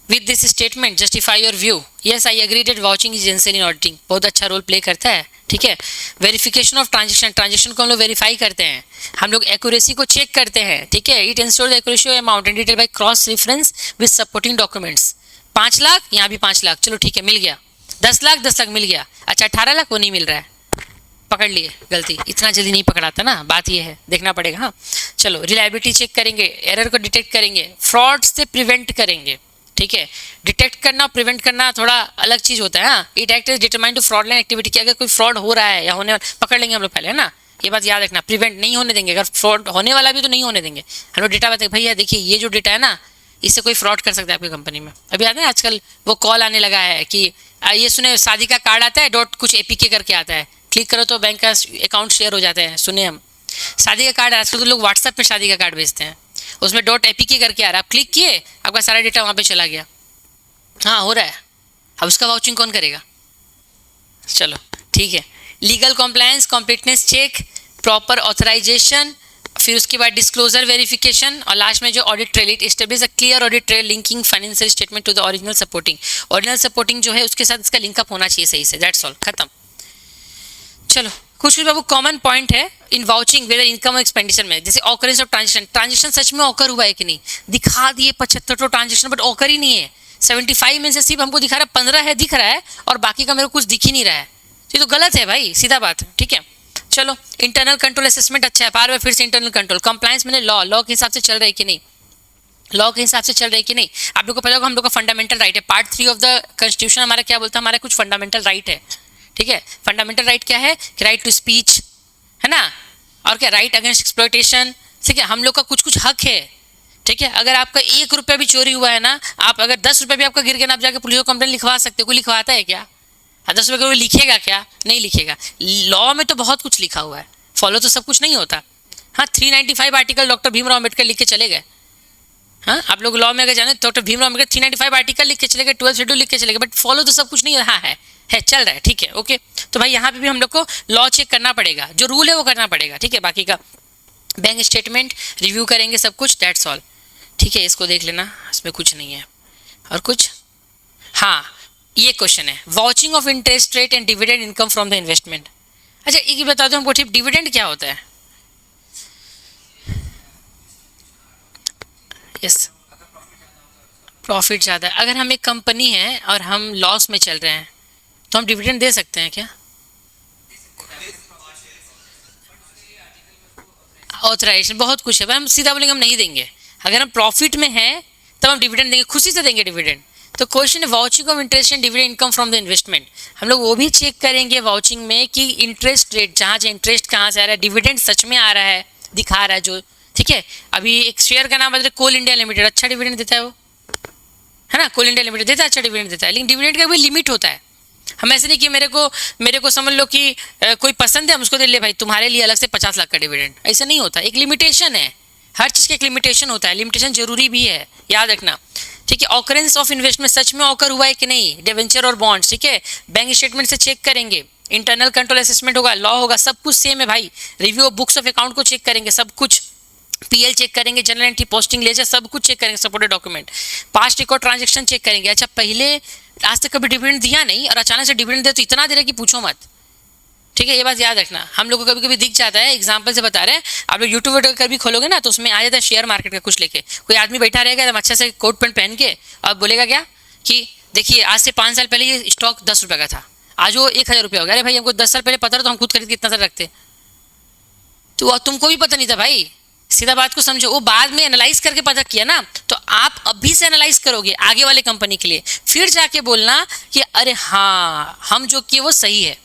with this statement? Justify your view. Yes I agree that vouching is essential in auditing, बहुत अच्छा रोल प्ले करता है, ठीक है। वेरिफिकेशन ऑफ ट्रांजेक्शन, ट्रांजेक्शन को हम लोग वेरीफाई करते हैं, हम लोग एक्यूरेसी को चेक करते हैं, ठीक है। It ensure the accuracy of amount and detail by cross reference with supporting documents. 5 lakh, यहाँ भी 5 लाख, चलो ठीक है मिल गया, 10 लाख 10 लाख मिल गया, अच्छा 18 लाख वो नहीं मिल रहा है, पकड़ लिए, गलती, इतना जल्दी नहीं पकड़ाता ना, बात ये है, देखना पड़ेगा, हाँ। चलो, रिलायबिलिटी चेक करेंगे, एरर को डिटेक्ट करेंगे, फ्रॉड से प्रिवेंट करेंगे, ठीक है। डिटेक्ट करना और प्रिवेंट करना थोड़ा अलग चीज़ होता है, हाँ। It act is determine to fraudulent activity, कि अगर कोई फ्रॉड हो रहा है या होने वाला, पकड़ लेंगे हम लोग पहले, है ना, ये बात याद रखना, प्रिवेंट नहीं होने देंगे, अगर फ्रॉड होने वाला भी तो नहीं होने देंगे, हम लोग डेटा बताए भैया देखिए ये जो डेटा है ना, इससे कोई फ्रॉड कर सकता है आपकी कंपनी में। अभी आता है आजकल वो कॉल आने लगा है कि ये सुने शादी का कार्ड आता है डॉट कुछ APK करके आता है, क्लिक करो तो बैंक का अकाउंट शेयर हो जाते हैं, सुने हम, शादी का कार्ड आजकल तो लोग व्हाट्सएप पे शादी का कार्ड भेजते हैं, उसमें .APK करके आ रहा है, आप क्लिक किए आपका सारा डेटा वहाँ पे चला गया, हाँ हो रहा है, अब उसका वाउचिंग कौन करेगा? चलो ठीक है, legal compliance, completeness check, proper authorisation, फिर उसके बाद डिस्क्लोजर वेरिफिकेशन, और लास्ट में जो audit trail, it establish a clear audit trail linking financial statement to the original supporting. Original supporting जो है उसके साथ इसका लिंकअप होना चाहिए सही से, दैट्स ऑल, खत्म। चलो कुछ भी बाबू कॉमन पॉइंट है इन वाउचिंग वेदर इनकम एक्सपेंडिचर में, जैसे ऑकरेंस ऑफ ट्रांजेक्शन, ट्रांजेक्शन सच में ऑकर हुआ है कि नहीं, दिखा दिए 75 तो ट्रांजेक्शन बट ऑकर ही नहीं है। 75 में से सिर्फ हमको दिखा रहा है 15 है, दिख रहा है, और बाकी का मेरे को कुछ दिख ही नहीं रहा है, ये तो गलत है भाई, सीधा बात है, ठीक है। चलो इंटरनल कंट्रोल असेसमेंट अच्छा है, बार बार फिर से इंटरनल कंट्रोल, कंप्लायंस मैंने लॉ के हिसाब से चल रहा है कि नहीं, लॉ के हिसाब से चल रही है कि नहीं। आप लोग को पता होगा हम लोग का फंडामेंटल राइट है, पार्ट 3 ऑफ द कॉन्स्टिट्यूशन हमारा क्या बोलता है, हमारा कुछ फंडामेंटल राइट है, ठीक है। फंडामेंटल राइट क्या है कि राइट टू स्पीच है ना, और क्या राइट अगेंस्ट एक्सप्लॉयटेशन, ठीक है। हम लोग का कुछ कुछ हक है, ठीक है। अगर आपका 1 रुपया भी चोरी हुआ है ना, आप अगर 10 रुपया भी आपका गिर गया ना, आप जाके पुलिस को कंप्लेंट लिखवा सकते हो, कोई लिखवाता है क्या? 10 रुपये कोई लिखेगा क्या? नहीं लिखेगा। लॉ में तो बहुत कुछ लिखा हुआ है, फॉलो तो सब कुछ नहीं होता। हाँ 395 आर्टिकल डॉक्टर भीमराव अम्बेडकर लिख के चले गए, हाँ आप लोग लॉ में अगर जाने डॉक्टर भीमराव अम्बेडकर 395 आर्टिकल लिख के चले गए, 12 शेड्यूल लिख के चले गए, बट फॉलो तो सब कुछ नहीं रहा है चल रहा है, ठीक है, ओके। तो भाई यहाँ पे भी हम लोग को लॉ चेक करना पड़ेगा, जो रूल है वो करना पड़ेगा, ठीक है। बाकी का बैंक स्टेटमेंट रिव्यू करेंगे सब कुछ, दैट्स ऑल, ठीक है। इसको देख लेना, इसमें कुछ नहीं है और कुछ। हाँ ये क्वेश्चन है, watching of interest rate and dividend income from the investment. अच्छा एक बता दो हमको, ठीक डिविडेंड क्या होता है? यस प्रॉफिट ज़्यादा है, अगर हम एक कंपनी है और हम लॉस में चल रहे हैं तो हम डिविडेंड दे सकते हैं क्या? ऑथराइजेशन बहुत कुछ है भाई, हम सीधा बोलेंगे हम नहीं देंगे। अगर हम प्रॉफिट में हैं तब हम डिविडेंड देंगे, खुशी से देंगे डिविडेंड। तो क्वेश्चन है vouching of interest and dividend income from the investment, हम लोग वो भी चेक करेंगे वाउचिंग में कि इंटरेस्ट रेट जहाँ जहाँ इंटरेस्ट कहाँ से आ रहा है, डिविडेंड सच में आ रहा है, दिखा रहा है जो, ठीक है। अभी एक शेयर का नाम बता, कोल इंडिया लिमिटेड, अच्छा डिविडेंड देता है वो, है ना, कोल इंडिया लिमिटेड देता है, अच्छा डिविडेंड देता है, लेकिन डिविडेंड का भी लिमिट होता है। हम ऐसे नहीं कि मेरे को समझ लो कि कोई पसंद है हम उसको दे ले भाई तुम्हारे लिए अलग से 50 लाख का डिविडेंड, ऐसा नहीं होता, एक लिमिटेशन है, हर चीज़ का एक लिमिटेशन होता है, लिमिटेशन जरूरी भी है, याद रखना, ठीक है। ऑकरेंस ऑफ इन्वेस्टमेंट सच में ऑकर हुआ है कि नहीं, डिवेंचर और बॉन्ड्स, ठीक है, बैंक स्टेटमेंट से चेक करेंगे, इंटरनल कंट्रोल असेसमेंट होगा, लॉ होगा, सब कुछ सेम है भाई। Review of books of account को चेक करेंगे, सब कुछ, पीएल चेक करेंगे, जनरल एंट्री, पोस्टिंग लेजर, सब कुछ चेक करेंगे, supported document, past record transaction check करेंगे। अच्छा पहले आज तक कभी डिविडेंड दिया नहीं और अचानक से डिविडेंड दे तो इतना दे रहा कि पूछो मत, ठीक है, ये बात याद रखना। हम लोग को कभी कभी दिख जाता है, एग्जांपल से बता रहे हैं, आप लोग यूट्यूब वीडियो कभी खोलोगे ना तो उसमें आ जाता है शेयर मार्केट का कुछ लेके, कोई आदमी बैठा रहेगा एकदम अच्छा से कोट पैंट पहन के और बोलेगा क्या कि देखिए आज से 5 साल पहले ये स्टॉक 10 रुपये का था, आज वो 1000 रुपया हो गया। अरे भाई हमको 10 साल पहले पता था तो हम खुद खरीद के इतना रखते, तो तुमको भी पता नहीं था भाई, सीधा बात को समझो। वो बाद में एनालाइज करके पता किया ना, तो आप अभी से एनालाइज करोगे आगे वाले कंपनी के लिए, फिर जाके बोलना कि अरे हाँ हम जो किए वो सही है,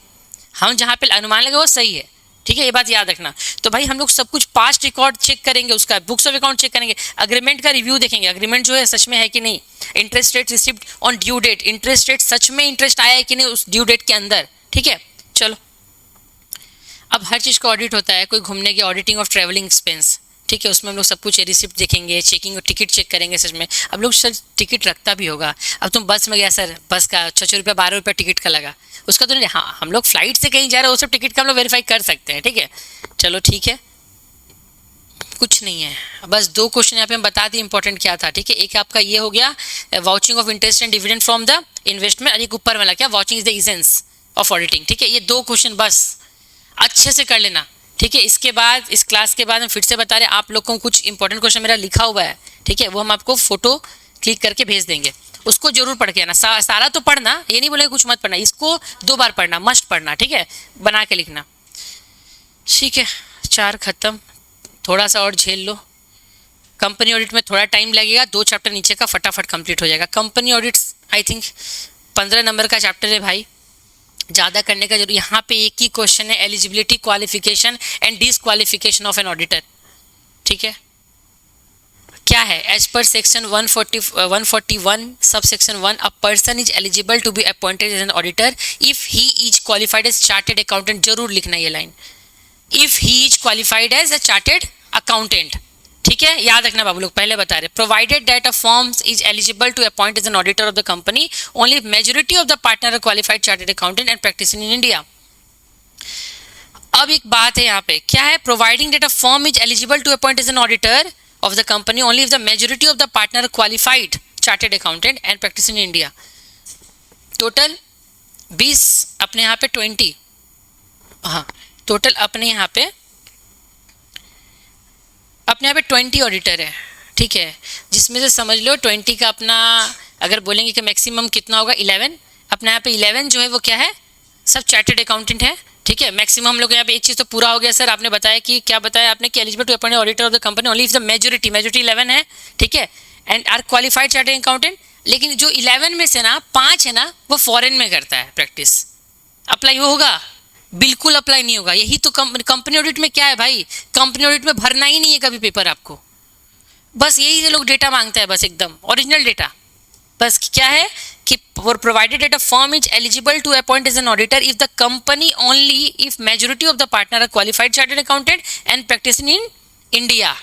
हम जहाँ पे अनुमान लगे वो सही है, ठीक है, ये बात याद रखना। तो भाई हम लोग सब कुछ पास्ट रिकॉर्ड चेक करेंगे, उसका बुक्स ऑफ अकाउंट चेक करेंगे, अग्रीमेंट का रिव्यू देखेंगे, अग्रीमेंट जो है सच में है कि नहीं, interest rate receipt on due date, interest rate सच में इंटरेस्ट आया है कि नहीं उस ड्यू डेट के अंदर, ठीक है। चलो अब हर चीज़ का ऑडिट होता है, कोई घूमने की ऑडिटिंग ऑफ ट्रैवलिंग एक्सपेंस, ठीक है, उसमें हम लोग सब कुछ रिसिप्ट देखेंगे, चेकिंग और टिकट चेक करेंगे। सच में अब लोग सर टिकट रखता भी होगा, अब तुम बस में गया सर, बस का 6 रुपया 12 रुपया टिकट का लगा, उसका तो नहीं, हाँ हम लोग फ्लाइट से कहीं जा रहे हैं वो सब टिकट का हम लोग वेरीफाई कर सकते हैं, ठीक है। चलो ठीक है, कुछ नहीं है, बस 2 क्वेश्चन यहाँ पे हम बता दिए इंपॉर्टेंट क्या था, ठीक है। एक आपका ये हो गया vouching of interest and dividend from the investment, और एक ऊपर वाला क्या vouching is the essence of auditing, ठीक है। ये 2 क्वेश्चन बस अच्छे से कर लेना, ठीक है। इसके बाद इस क्लास के बाद हम फिर से बता रहे हैं आप लोग को कुछ इंपॉर्टेंट क्वेश्चन मेरा लिखा हुआ है, ठीक है, वो हम आपको फोटो क्लिक करके भेज देंगे, उसको जरूर पढ़ के आना, सारा तो पढ़ना, ये नहीं बोलेगा कुछ मत पढ़ना, इसको 2 बार पढ़ना, मस्ट पढ़ना, ठीक है, बना के लिखना, ठीक है। 4 खत्म, थोड़ा सा और झेल लो, कंपनी ऑडिट में थोड़ा टाइम लगेगा, 2 चैप्टर नीचे का फटाफट कंप्लीट हो जाएगा। Company audit I think 15 number का चैप्टर है भाई, ज़्यादा करने का जरूर, यहाँ पे एक ही क्वेश्चन है, eligibility qualification and disqualification of an auditor, ठीक है। क्या है, as per section 141 sub section 1 a person is eligible to be appointed as an auditor if he is qualified as chartered accountant, जरूर लिखना ये line, if he is qualified as a chartered accountant, ठीक है, याद रखना बाबू लोग, पहले बता रहे, provided that a firm is eligible to appoint as an auditor of the company, only majority of the partner are qualified chartered accountant and practicing in India. अब एक बात है यहाँ पे, क्या है, providing that a firm is eligible to appoint as an auditor of the company only if the majority of the partner qualified chartered accountant and practice in India. Total 20, अपने यहाँ पे 20, हाँ टोटल अपने यहाँ पे 20 ऑडिटर है, ठीक है, जिसमें से समझ लो 20 का अपना, अगर बोलेंगे कि मैक्सिमम कितना होगा 11, अपने यहाँ पे 11 जो है वो क्या है, सब चार्टर्ड अकाउंटेंट है, ठीक है। मैक्सिमम हम लोग यहाँ पे एक चीज़ तो पूरा हो गया सर, आपने बताया कि क्या बताया आपने कि eligible to appoint auditor of the company only if the majority 11 है, ठीक है, and are qualified chartered accountant. लेकिन जो 11 में से ना 5 है ना वो फॉरेन में करता है प्रैक्टिस, अप्लाई होगा? बिल्कुल अप्लाई नहीं होगा। यही तो कंपनी ऑडिट में क्या है भाई, कंपनी ऑडिट में भरना ही नहीं है कभी पेपर आपको, बस यही ये लोग डेटा मांगता है, बस एकदम ओरिजिनल डेटा। बस क्या है कि for provided that a firm is eligible to appoint as an auditor if the company only if majority of the partner are qualified chartered accountant and practicing in India,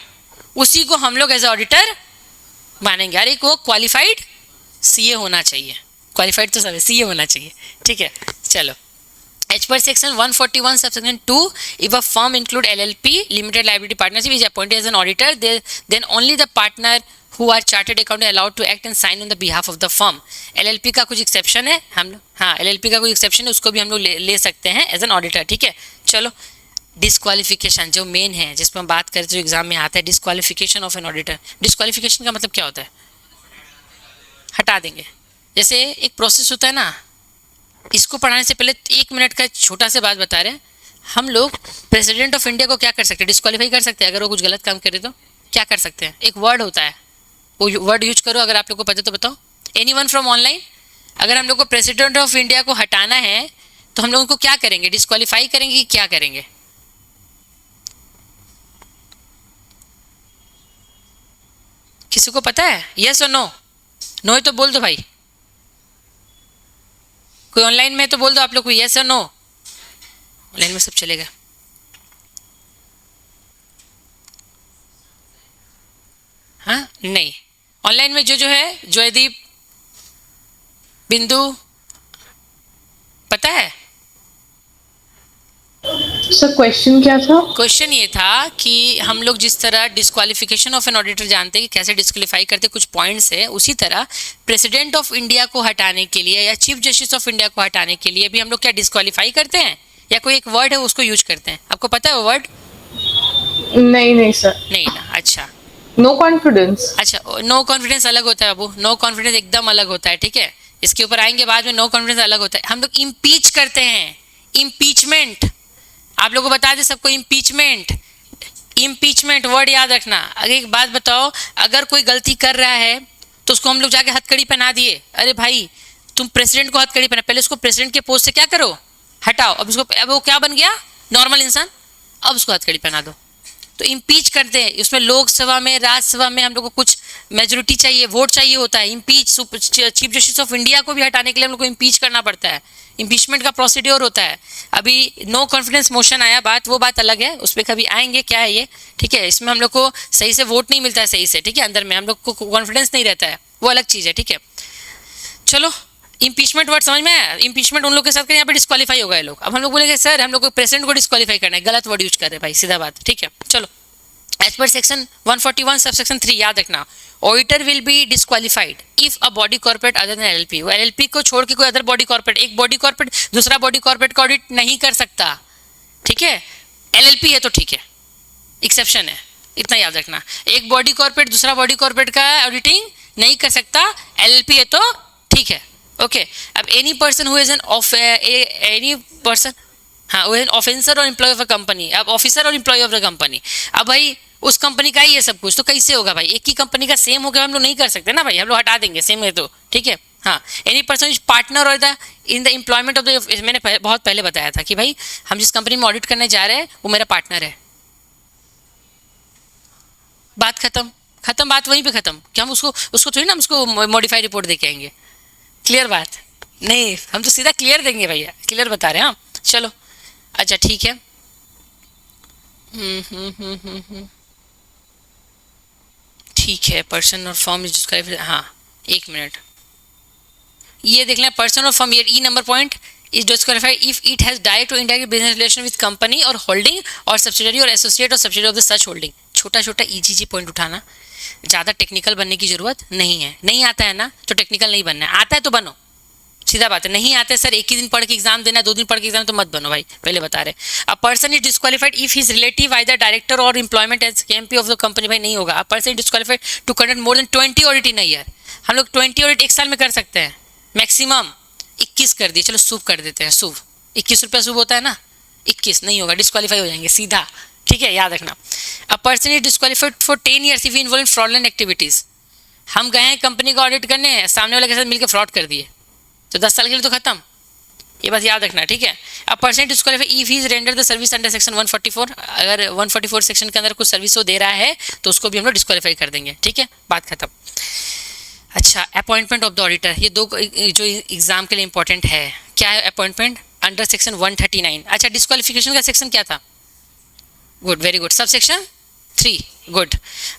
उसी को हम लोग as auditor मानेंगे। अरे वो qualified CA होना चाहिए, qualified तो सब सीए होना चाहिए, ठीक है। चलो, As per section 141 subsection 2, if a firm include LLP limited liability partnership is appointed as an auditor, then only the partner who are chartered accountant allowed to act and sign on the behalf of the firm. LLP का कुछ exception है हम लोग, हाँ LLP का कोई exception है, उसको भी हम लोग ले सकते हैं एज एन ऑडिटर, ठीक है। चलो, डिस्क्वालिफिकेशन जो मेन है जिसमें हम बात करते, जो एग्जाम में आता है, disqualification of an auditor. Disqualification का मतलब क्या होता है? हटा देंगे। जैसे एक प्रोसेस होता है ना, इसको पढ़ाने से पहले 1 मिनट का छोटा सा बात बता रहे हैं। हम लोग प्रेसिडेंट ऑफ इंडिया को क्या कर सकते हैं? डिस्क्वालीफाई कर सकते हैं अगर वो कुछ गलत काम करे तो। क्या कर सकते हैं? एक वर्ड होता है, वो वर्ड यूज करो, अगर आप लोग को पता तो बताओ। Anyone from online? अगर हम लोग को प्रेसिडेंट ऑफ इंडिया को हटाना है तो हम लोग उनको क्या करेंगे? डिस्क्वालीफाई करेंगे कि क्या करेंगे? किसी को पता है? यस और नो? नो है तो बोल दो भाई, कोई ऑनलाइन में तो बोल दो आप लोग को यस और नो। ऑनलाइन में सब चलेगा। हाँ नहीं, ऑनलाइन में जो है, जयदीप, बिंदु, पता है? सर क्वेश्चन क्या था? क्वेश्चन ये था कि हम लोग जिस तरह डिस्क्वालिफिकेशन ऑफ एन ऑडिटर जानते हैं कि कैसे डिस्क्वालीफाई करते, कुछ पॉइंट्स है, उसी तरह प्रेसिडेंट ऑफ इंडिया को हटाने के लिए या चीफ जस्टिस ऑफ इंडिया को हटाने के लिए भी हम लोग क्या डिस्क्वालीफाई करते हैं, या कोई एक वर्ड है उसको यूज करते हैं? आपको पता है वो वर्ड? नहीं सर। नहीं ना, अच्छा। No confidence. अच्छा, नो कॉन्फिडेंस अलग होता है बाबू, नो कॉन्फिडेंस एकदम अलग होता है, ठीक है, इसके ऊपर आएंगे बाद में। नो कॉन्फिडेंस अलग होता है। हम लोग इम्पीच करते हैं, इम्पीचमेंट, आप लोगों को बता दें सबको, इम्पीचमेंट वर्ड याद रखना। अगर एक बात बताओ, अगर कोई गलती कर रहा है तो उसको हम लोग जाके हथकड़ी पहना दिए, अरे भाई तुम प्रेसिडेंट को हथकड़ी पहना, पहले उसको प्रेसिडेंट के पोस्ट से क्या करो, हटाओ। अब वो क्या बन गया? नॉर्मल इंसान, अब उसको हथकड़ी पहना दो। तो इम्पीच करते हैं, उसमें लोकसभा में, राज्यसभा में हम लोग को कुछ मेजोरिटी चाहिए, वोट चाहिए होता है। Impeach, chief justice of India को भी हटाने के लिए हम लोग को इम्पीच करना पड़ता है, इम्पीचमेंट का प्रोसीड्योर होता है। अभी नो कॉन्फिडेंस मोशन आया, वो बात अलग है, उस पर कभी आएंगे क्या है ये, ठीक है। इसमें हम लोग को सही से वोट नहीं मिलता है, सही से, ठीक है, अंदर में हम लोग को कॉन्फिडेंस नहीं रहता है, वो अलग चीज़ है, ठीक है। चलो, इम्पीचमेंट वर्ड समझ में आया? इम्पीचमेंट उन लोग के साथ करें, यहाँ पे डिस्क्वालीफाई होगा ये लोग। अब हम लोग बोलेंगे सर हम लोग को प्रेसिडेंट को डिस्क्वालीफाई करना है, गलत वर्ड यूज कर रहे हैं भाई, सीधा बात, ठीक है। चलो, एज पर सेक्शन 141 सबसेक्शन 3 याद रखना, auditor will be disqualified if a body corporate other than LLP. वो एलएलपी को छोड़ के कोई अदर बॉडी कॉर्पोरेट, एक बॉडी कॉर्पोरेट दूसरा बॉडी कॉर्पोरेट का ऑडिट नहीं कर सकता, ठीक है। एलएलपी है तो ठीक है, एक्सेप्शन है, इतना याद रखना। एक बॉडी कॉर्पोरेट दूसरा बॉडी कॉर्पोरेट का ऑडिटिंग नहीं कर सकता, एलएलपी है तो ठीक है, ओके। अब any person who is any person, हाँ, वो ऑफेंसर और एम्प्लॉय ऑफ अ कंपनी। अब ऑफिसर और एम्प्लॉय ऑफ द कंपनी, अब भाई उस कंपनी का ही है सब कुछ, तो कैसे होगा भाई? एक ही कंपनी का सेम हो गया, हम लोग नहीं कर सकते ना भाई, हम लोग हटा देंगे, सेम है तो ठीक है। हाँ, एनी पर्सन इज पार्टनर और the in the employment of the, मैंने बहुत पहले बताया था कि भाई हम जिस कंपनी में ऑडिट करने जा रहे हैं वो मेरा पार्टनर है, बात खत्म, बात वहीं पे खत्म। कि हम उसको थोड़ी ना हम उसको मॉडिफाई रिपोर्ट दे के आएंगे, क्लियर बात नहीं, हम तो सीधा क्लियर देंगे भैया, क्लियर बता रहे हैं। हाँ चलो, अच्छा ठीक है। ठीक है, पर्सन और फॉर्म इज डिस्क्राइब, हाँ 1 मिनट, ये देख लें पर्सन और फॉर्म, ये ई number point is disqualified if it has direct or indirect business relation with company or holding or subsidiary or associate or subsidiary of the such holding. छोटा छोटा EGG point उठाना, ज़्यादा टेक्निकल बनने की जरूरत नहीं है. नहीं आता है ना तो टेक्निकल नहीं बनना है, आता है तो बनो, सीधा बात है. नहीं आते सर, एक ही दिन पढ़ के एग्जाम देना, 2 दिन पढ़ के एग्जाम, तो मत बनो भाई, पहले बता रहे. A person is disqualified if his relative either director or employment as KMP of the company. भाई नहीं होगा. A person is disqualified to conduct more than 20 audit in a year. हम लोग 20 ऑडिट एक साल में कर सकते हैं, मैक्सिमम 21 कर दिए, चलो शुभ कर देते हैं. शुभ 21 रुपया शुभ होता है ना, 21 नहीं होगा, डिस्क्वालीफाई हो जाएंगे सीधा. ठीक है, याद रखना. अ person is disqualified for 10 years if involve in fraudulent activities. हम गए हैं कंपनी का ऑडिट करने, सामने वाले के साथ मिलकर फ्रॉड कर दिए, तो 10 साल के लिए तो खत्म. ये बात याद रखना, ठीक है. A person disqualified if he is render the service under section 144. अगर 144 सेक्शन के अंदर कुछ सर्विस वो दे रहा है तो उसको भी हम लोग डिस्क्वालीफाई कर देंगे. ठीक है, बात खत्म. अच्छा, अपॉइंटमेंट ऑफ द ऑडिटर, ये दो जो एग्जाम के लिए इंपॉर्टेंट है. क्या है अपॉइंटमेंट? Under section 139. अच्छा, डिस्क्वालिफिकेशन का सेक्शन क्या था? Good, very good. Sub section 3, good.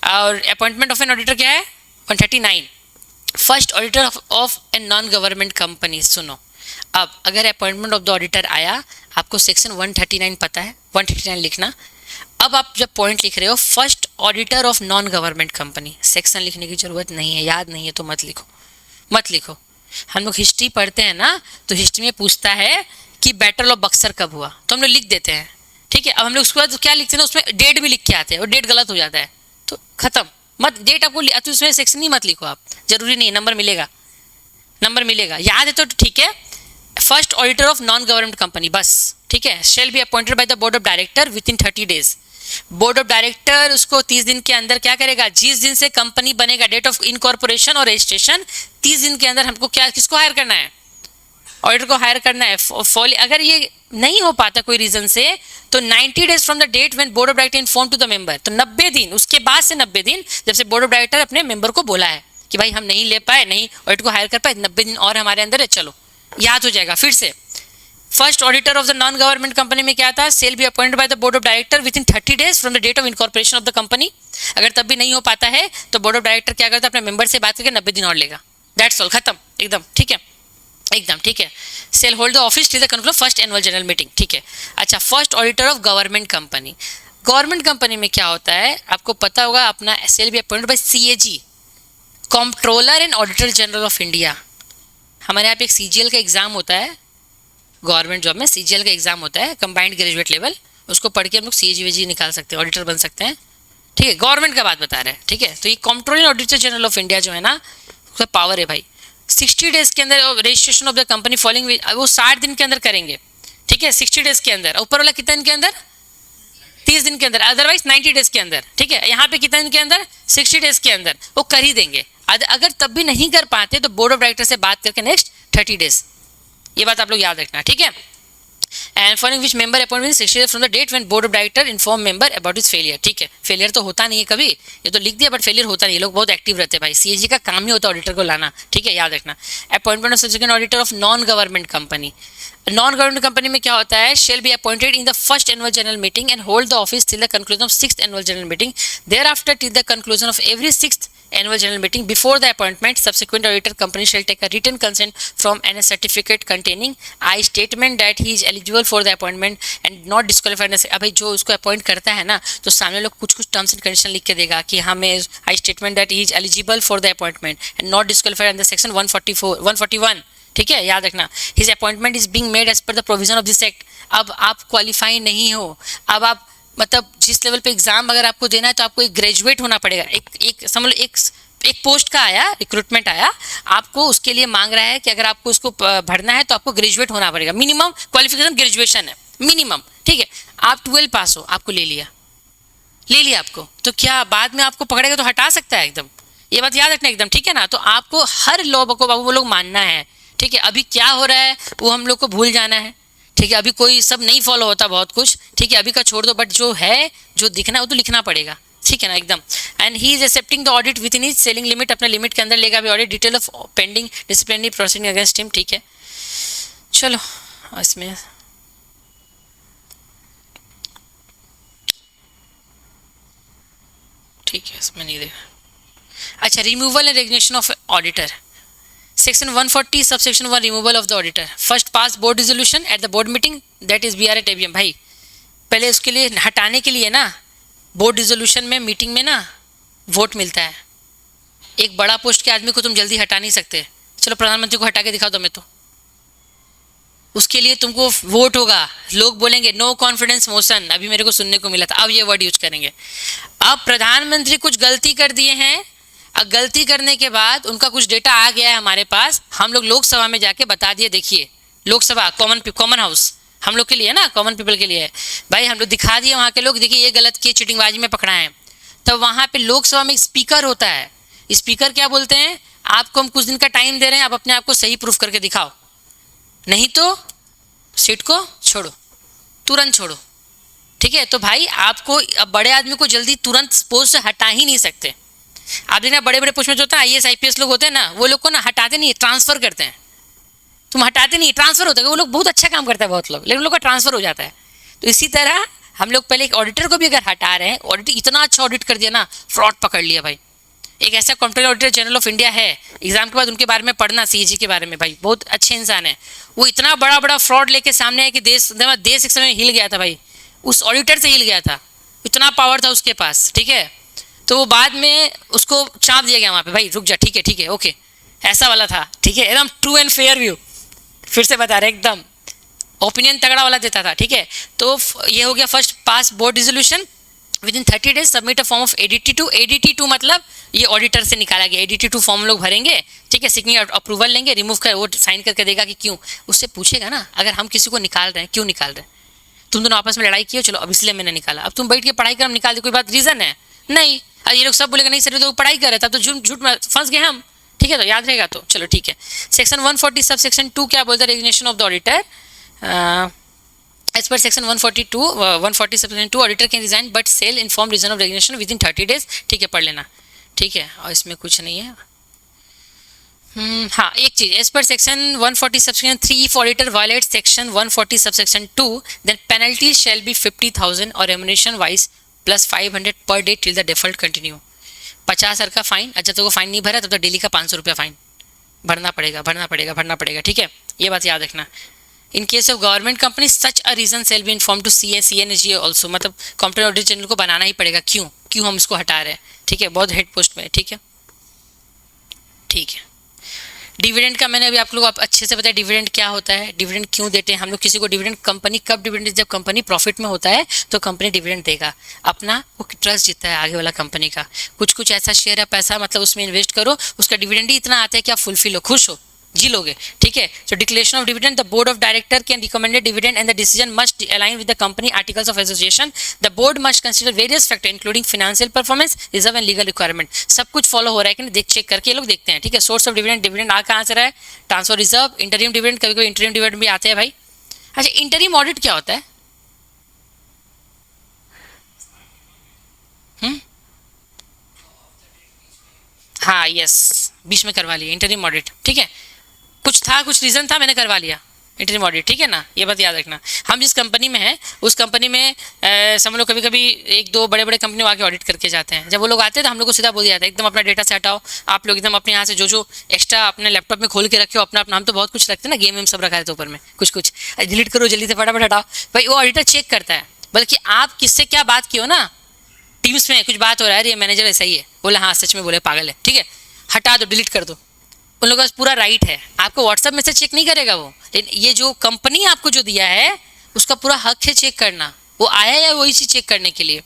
और अपॉइंटमेंट ऑफ एन ऑडिटर क्या है? 139. First auditor of a non government company. सुनो, अब अगर अपॉइंटमेंट ऑफ द ऑडिटर आया, आपको सेक्शन 139 पता है, 139 लिखना. अब आप जब पॉइंट लिख रहे हो, first auditor of non government company, section लिखने की जरूरत नहीं है, याद नहीं है तो मत लिखो, मत लिखो. हम लोग हिस्ट्री पढ़ते हैं ना, तो हिस्ट्री में पूछता है कि बैटल ऑफ बक्सर कब हुआ, तो हम लोग लिख देते हैं. ठीक है, अब हम लोग उसके बाद तो क्या लिखते हैं ना, उसमें डेट भी लिख के आते हैं, और डेट गलत हो जाता है तो खत्म. मत डेट आपको, तो उसमें सेक्शन ही मत लिखो आप, जरूरी नहीं है. नंबर मिलेगा, नंबर मिलेगा, याद है तो ठीक है. First auditor of non government company, बस. ठीक है, shall be appointed by the board of director within 30 days. Board of director उसको 30 दिन के अंदर क्या करेगा, जिस दिन से कंपनी बनेगा, डेट ऑफ इनकॉर्पोरेशन और रजिस्ट्रेशन, 30 दिन के अंदर हमको क्या, किसको हायर करना है? ऑडिटर को हायर करना है. अगर ये नहीं हो पाता कोई रीजन से, तो 90 days from the date when board of director inform to the member. तो 90 दिन, उसके बाद से 90 दिन जब से बोर्ड ऑफ डायरेक्टर अपने मेंबर को बोला है कि भाई हम नहीं ले पाए, नहीं ऑडिटर को हायर कर पाए, 90 दिन और हमारे अंदर है, चलो याद हो जाएगा फिर से. First auditor of the non government company में क्या था? Shall be appointed by the board of director within 30 days from the date of incorporation of the company. अगर तब भी नहीं हो पाता है तो बोर्ड ऑफ डायरेक्टर क्या करता है, अपने मेंबर से बात करके 90 दिन और लेगा. दैट्स ऑल, खत्म, एकदम. ठीक है, एकदम ठीक है. Shall hold the office till the conclusion first annual general meeting. ठीक है. अच्छा, first auditor of government company. Government company में क्या होता है आपको पता होगा, अपना shall be appointed by CAG, controller and auditor general of India. हमारे यहाँ पे एक CGL का एग्जाम होता है, गवर्नमेंट जॉब में CGL का एग्जाम होता है, कंबाइंड ग्रेजुएट लेवल. उसको पढ़ के हम लोग CAG निकाल सकते हैं, ऑडिटर बन सकते हैं. ठीक है, गवर्नमेंट का बात बता रहे हैं. ठीक है, तो ये controller and auditor general of India जो है ना, उसका पावर है भाई. 60 डेज के अंदर registration of the company following, वो 60 दिन के अंदर करेंगे. ठीक है, 60 डेज के अंदर. ऊपर वाला कितने दिन के अंदर? 30 दिन के अंदर, अदरवाइज 90 डेज के अंदर. ठीक है, यहाँ पे कितने दिन के अंदर? 60 डेज के अंदर वो कर ही देंगे. अगर तब भी नहीं कर पाते तो बोर्ड ऑफ डायरेक्टर से बात करके नेक्स्ट 30 डेज. ये बात आप लोग याद रखना. ठीक है. And following which member appointment 60 days from the date when board of director inform member about his failure. ठीक है, फेलियर तो होता नहीं है कभी, ये तो लिख दिया, बट फेलियर होता नहीं. ये लोग बहुत एक्टिव रहते हैं भाई, CAG का काम ही होता है ऑडिटर को लाना. ठीक है, याद रखना. Appointment of subsequent auditor of non government company. Non government company में क्या होता है? Shall be appointed in the first annual general meeting and hold the office till the conclusion of 6th annual general meeting. Thereafter till the conclusion of every 6th annual general meeting before the appointment, subsequent auditor company shall take a written consent from and a certificate containing I statement that he is eligible for the appointment and not disqualified. अभी जो उसको appoint करता है ना, तो सामने लोग कुछ कुछ टर्म्स एंड कंडीशन लिख के देगा कि हमें a statement that he is eligible for the appointment and not disqualified under section 141. ठीक है, याद रखना. His appointment is being made as per the provision of this act. अब आप क्वालिफाई नहीं हो, अब आप मतलब जिस लेवल पे एग्जाम अगर आपको देना है तो आपको एक ग्रेजुएट होना पड़ेगा. एक समझ लो, एक पोस्ट का आया, रिक्रूटमेंट आया, आपको उसके लिए मांग रहा है कि अगर आपको उसको भरना है तो आपको ग्रेजुएट होना पड़ेगा. मिनिमम क्वालिफिकेशन ग्रेजुएशन है, मिनिमम. ठीक है, आप 12 पास हो, आपको ले लिया आपको, तो क्या बाद में आपको पकड़ेगा तो हटा सकता है एकदम. ये बात याद रखना एकदम. ठीक है ना, तो आपको हर लॉ को बाबू वो लोग मानना है. ठीक है, अभी क्या हो रहा है वो हम लोग को भूल जाना है. ठीक है, अभी कोई सब नहीं फॉलो होता बहुत कुछ. ठीक है, अभी का छोड़ दो, बट जो है, जो दिखना है वो तो लिखना पड़ेगा. ठीक है ना, एकदम. And he is accepting the audit with in his selling limit. अपने लिमिट के अंदर लेगा अभी audit. Detail of pending disciplinary proceeding against him. ठीक है, चलो इसमें ठीक है, इसमें नहीं देखा. अच्छा, removal and resignation of auditor. Section 140 subsection 1 removal of the auditor. First pass board resolution at the board meeting, that is BR at ABM. भाई पहले उसके लिए हटाने के लिए ना बोर्ड रिजोल्यूशन में मीटिंग में ना वोट मिलता है. एक बड़ा पोस्ट के आदमी को तुम जल्दी हटा नहीं सकते. चलो प्रधानमंत्री को हटा के दिखाओ तुम्हें, तो उसके लिए तुमको वोट होगा. लोग बोलेंगे नो कॉन्फिडेंस मोशन, अभी मेरे को सुनने को मिला था, अब ये वर्ड यूज करेंगे. अब प्रधानमंत्री कुछ गलती कर दिए हैं, अब गलती करने के बाद उनका कुछ डेटा आ गया है हमारे पास, हम लोग लोकसभा में जाके बता दिए, देखिए लोकसभा कॉमन हाउस हम लोग के लिए है ना, कॉमन पीपल के लिए है भाई. हम लोग दिखा दिए वहाँ के लोग, देखिए ये गलत किए, चीटिंगबाजी में पकड़ा है. तब वहाँ पे लोकसभा में एक स्पीकर होता है. स्पीकर क्या बोलते हैं, आपको हम कुछ दिन का टाइम दे रहे हैं, आप अपने आप को सही प्रूफ करके दिखाओ, नहीं तो सीट को छोड़ो, तुरंत छोड़ो. ठीक है, तो भाई आपको अब बड़े आदमी को जल्दी तुरंत पोस्ट से हटा ही नहीं सकते. आप देखना बड़े बड़े पोस्ट में जो होता है IAS IPS लोग होते हैं ना, वो लोग को ना हटाते नहीं, ट्रांसफर करते हैं. तुम हटाते नहीं, ट्रांसफर होता है. वो लोग बहुत अच्छा काम करता है बहुत लोग, लेकिन उन लोग का ट्रांसफर हो जाता है. तो इसी तरह हम लोग पहले एक ऑडिटर को भी अगर हटा रहे हैं, ऑडिटर इतना अच्छा ऑडिट कर दिया ना, फ्रॉड पकड़ लिया भाई. एक ऐसा controller auditor general of India है, एग्जाम के बाद उनके बारे में पढ़ना, CAG के बारे में, भाई बहुत अच्छे इंसान है. वो इतना बड़ा बड़ा फ्रॉड लेके सामने आया कि देश एक समय में हिल गया था भाई. उस ऑडिटर से हिल गया था, इतना पावर था उसके पास. ठीक है, तो वो बाद में उसको चाप दिया गया वहाँ पे, भाई रुक जा, ठीक है ओके, ऐसा वाला था. ठीक है, एकदम ट्रू एंड फेयर व्यू, फिर से बता रहे, एकदम ओपिनियन तगड़ा वाला देता था. ठीक है, तो ये हो गया first pass board resolution. Within 30 days submit a form of ADT2. ADT2 मतलब ये ऑडिटर से निकाला गया. ADT2 फॉर्म लोग भरेंगे. ठीक है, सिग्नेचर अप्रूवल लेंगे, रिमूव कर वो साइन करके देगा कि क्यों. उससे पूछेगा ना, अगर हम किसी को निकाल रहे हैं, क्यों निकाल रहे हैं, तुम दोनों आपस में लड़ाई किए, चलो अब इसलिए मैंने निकाला. अब तुम बैठ के पढ़ाई कर, हम निकाल दे, कोई बात रीज़न है नहीं. अब ये लोग सब बोलेगा नहीं सर तो पढ़ाई कर रहे था, तो झूठ में फंस गए हम. ठीक है, तो याद रहेगा, तो चलो ठीक है. सेक्शन 140 सब सेक्शन 2 क्या बोलता है, resignation of the auditor. As per section 142, 140 subsection 2, auditor can resign but shall inform reason of resignation within 30 days. ठीक है, पढ़ लेना. ठीक है, और इसमें कुछ नहीं है. हाँ, एक चीज़, as per section 140 subsection 3, if auditor violates section 140 subsection 2, then penalties shall be 50,000 or remuneration wise plus 500 per day till the default continue. 50,000 का फाइन. अच्छा, तो वो फाइन नहीं भरा तब तो डेली का 500 रुपया फाइन भरना पड़ेगा. ठीक है, ये बात याद रखना. In case of government company such a reason shall be inform to CNSG also. मतलब कंप्यूटर ऑडिट जनरल को बनाना ही पड़ेगा, क्यों हम इसको हटा रहे हैं. ठीक है, बहुत हेड पोस्ट में. ठीक है, डिविडेंड का मैंने अभी आप लोग अच्छे से बताया डिविडेंड क्या होता है, डिविडेंड क्यों देते हैं हम लोग किसी को डिविडेंड. कंपनी कब डिविडेंड, जब कंपनी प्रॉफिट में होता है तो कंपनी डिविडेंड देगा. अपना वो ट्रस्ट जीतता है आगे वाला कंपनी का. कुछ ऐसा शेयर या पैसा मतलब उसमें इन्वेस्ट करो, उसका डिविडेंड ही इतना आता है कि आप फुलफिल हो, खुश हो, जी लोगे. ठीक है, so declaration of dividend, the board of director can recommend a dividend and the decision must align with the company articles of association. The board must consider various factors including financial performance, reserve and legal requirement. सब कुछ follow हो रहा है कि नहीं, check करके ये लोग देखते हैं. ठीक है, सोर्स ऑफ डिविडेंड आ कहाँ से रहा है, ट्रांसफर रिजर्व, इंटरिम डिविडेंड, कभी कभी इंटरिम डिविडेंड भी आते हैं भाई. अच्छा, इंटरिम ऑडिट क्या होता है. हाँ यस, बीच में करवा लिया इंटरिम ऑडिट. ठीक है, कुछ रीज़न था, मैंने करवा लिया इंटरिम ऑडिट. ठीक है ना, ये बात याद रखना. हम जिस कंपनी में हैं उस कंपनी में समझ लो कभी एक दो बड़े कंपनी आके ऑडिट करके जाते हैं. जब वो लोग आते हैं तो हम लोग को सीधा बोल दिया जाता है एकदम अपना डेटा से हटाओ, आप लोग एकदम अपने यहाँ से जो एक्स्ट्रा अपने लैपटॉप में खोल के रखे हो अपना. हम तो बहुत कुछ रखते हैं ना, गेम सब रखा है तो ऊपर में कुछ डिलीट करो जल्दी से, फटाफट हटाओ. भाई वो ऑडिटर चेक करता है, बल्कि आप किससे क्या बात की हो ना, टीम्स में कुछ बात हो रहा है, ये मैनेजर ऐसा ही है, बोला हाँ सच में बोले पागल है. ठीक है, हटा दो, डिलीट कर दो. उन लोगों का पूरा राइट है, आपको व्हाट्सएप मैसेज चेक नहीं करेगा वो, लेकिन ये जो कंपनी आपको जो दिया है उसका पूरा हक है चेक करना, वो आया है वही चीज़ चेक करने के लिए.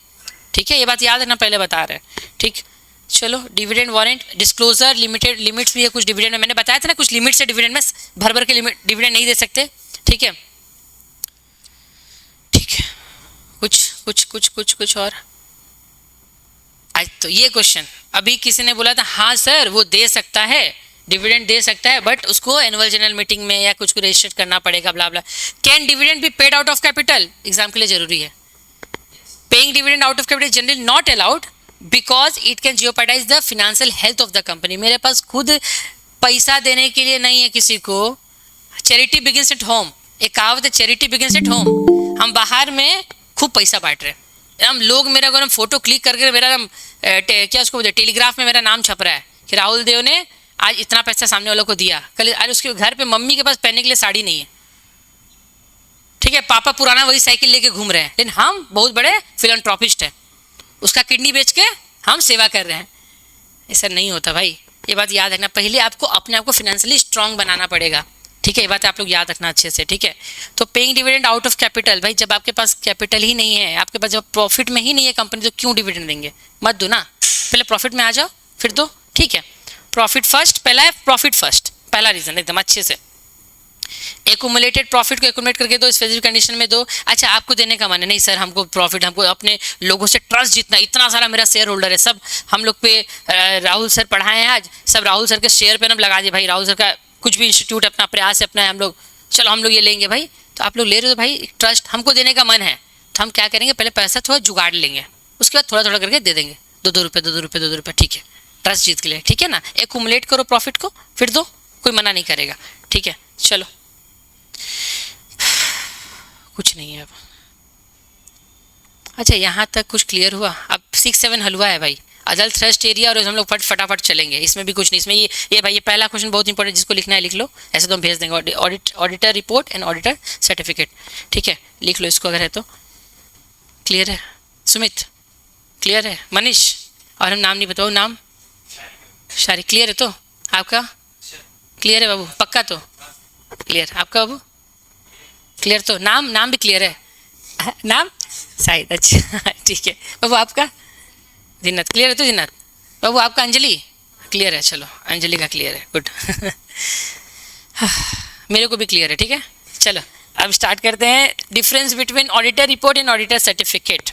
ठीक है, ये बात याद रखना, पहले बता रहे हैं. ठीक, चलो डिविडेंड वारंट, डिस्क्लोजर, लिमिट्स भी है कुछ डिविडेंड में. मैंने बताया था ना कुछ लिमिट्स है डिविडेंड में, भर के लिमिट डिविडेंड नहीं दे सकते. ठीक है, कुछ और. आज तो ये क्वेश्चन अभी किसी ने बोला था, हाँ सर वो दे सकता है, डिविडेंड दे सकता है, बट उसको एनुअल जनरल मीटिंग में या कुछ को रजिस्टर करना पड़ेगा, blah blah. Can dividend be paid out of capital, exam के लिए जरूरी है. Paying dividend out of capital generally not allowed because it can jeopardise the financial health of the company. मेरे पास खुद पैसा देने के लिए नहीं है किसी को. चैरिटी बिगिंस एट होम, एक कहावत है, चैरिटी बिगिंस एट होम. हम बाहर में खूब पैसा बांट रहे हैं, हम लोग मेरा अगर हम फोटो क्लिक करके मेरा क्या उसको बोलते टेलीग्राफ में मेरा नाम छप रहा है कि राहुल देव ने आज इतना पैसा सामने वालों को दिया, कल आज उसके घर पे मम्मी के पास पहनने के लिए साड़ी नहीं है, ठीक है, पापा पुराना वही साइकिल लेके घूम रहे हैं, लेकिन हम बहुत बड़े फिलैंथ्रोपिस्ट हैं, उसका किडनी बेच के हम सेवा कर रहे हैं। ऐसा नहीं होता भाई, ये बात याद रखना। पहले आपको अपने आप को फाइनेंशियली स्ट्रांग बनाना पड़ेगा, ठीक है, ये बात आप लोग याद रखना अच्छे से, ठीक है। तो paying dividend out of capital, भाई जब आपके पास कैपिटल ही नहीं है, आपके पास जब प्रॉफिट में ही नहीं है कंपनी, तो क्यों डिविडेंड देंगे? मत दो ना, पहले प्रॉफिट में आ जाओ फिर दो, ठीक है। प्रॉफिट फर्स्ट, पहला है प्रॉफिट फर्स्ट, पहला रीजन एकदम अच्छे से। एक्यूमुलेटेड प्रॉफिट को एक्यूमुलेट करके दो, स्पेसिफिक कंडीशन में दो। अच्छा आपको देने का मन है, नहीं सर हमको प्रॉफिट, हमको अपने लोगों से ट्रस्ट जितना, इतना सारा मेरा शेयर होल्डर है, सब हम लोग पे राहुल सर पढ़ाए हैं आज, सब राहुल सर के शेयर पे हम लगा दिए भाई, राहुल सर का कुछ भी इंस्टीट्यूट अपना प्रयास है अपना है, हम लोग चलो हम लोग ये लेंगे भाई, तो आप लोग ले रहे हो भाई, ट्रस्ट हमको देने का मन है, तो हम क्या करेंगे, पहले पैसा थोड़ा जुगाड़ लेंगे, उसके बाद थोड़ा थोड़ा करके दे देंगे, 2-2 रुपये, ठीक है, ट्रस्ट जीत के लिए, ठीक है ना। एक्यूमुलेट करो प्रॉफिट को फिर दो, कोई मना नहीं करेगा, ठीक है। चलो कुछ नहीं है अब। अच्छा यहाँ तक कुछ क्लियर हुआ? अब 6-7 हलवा है भाई, अदल थ्रस्ट एरिया, और हम लोग फटाफट चलेंगे, इसमें भी कुछ नहीं, इसमें ये भाई ये पहला क्वेश्चन बहुत इंपॉर्टेंट, जिसको लिखना है लिख लो, ऐसे तो हम भेज देंगे, auditor report and auditor certificate, ठीक है, लिख लो इसको अगर है तो। क्लियर है सुमित? क्लियर है मनीष? और हम नाम नहीं बताओ, नाम शारी, क्लियर है तो आपका? क्लियर है बाबू, पक्का तो? क्लियर आपका बाबू? क्लियर तो? नाम भी क्लियर है? नाम शायद, अच्छा ठीक है बाबू। आपका जिन्नत क्लियर है तो? जिन्नत बाबू आपका? अंजलि क्लियर है? चलो अंजलि का क्लियर है, गुड मेरे को भी क्लियर है, ठीक है। चलो अब स्टार्ट करते हैं, difference between auditor report and auditor certificate.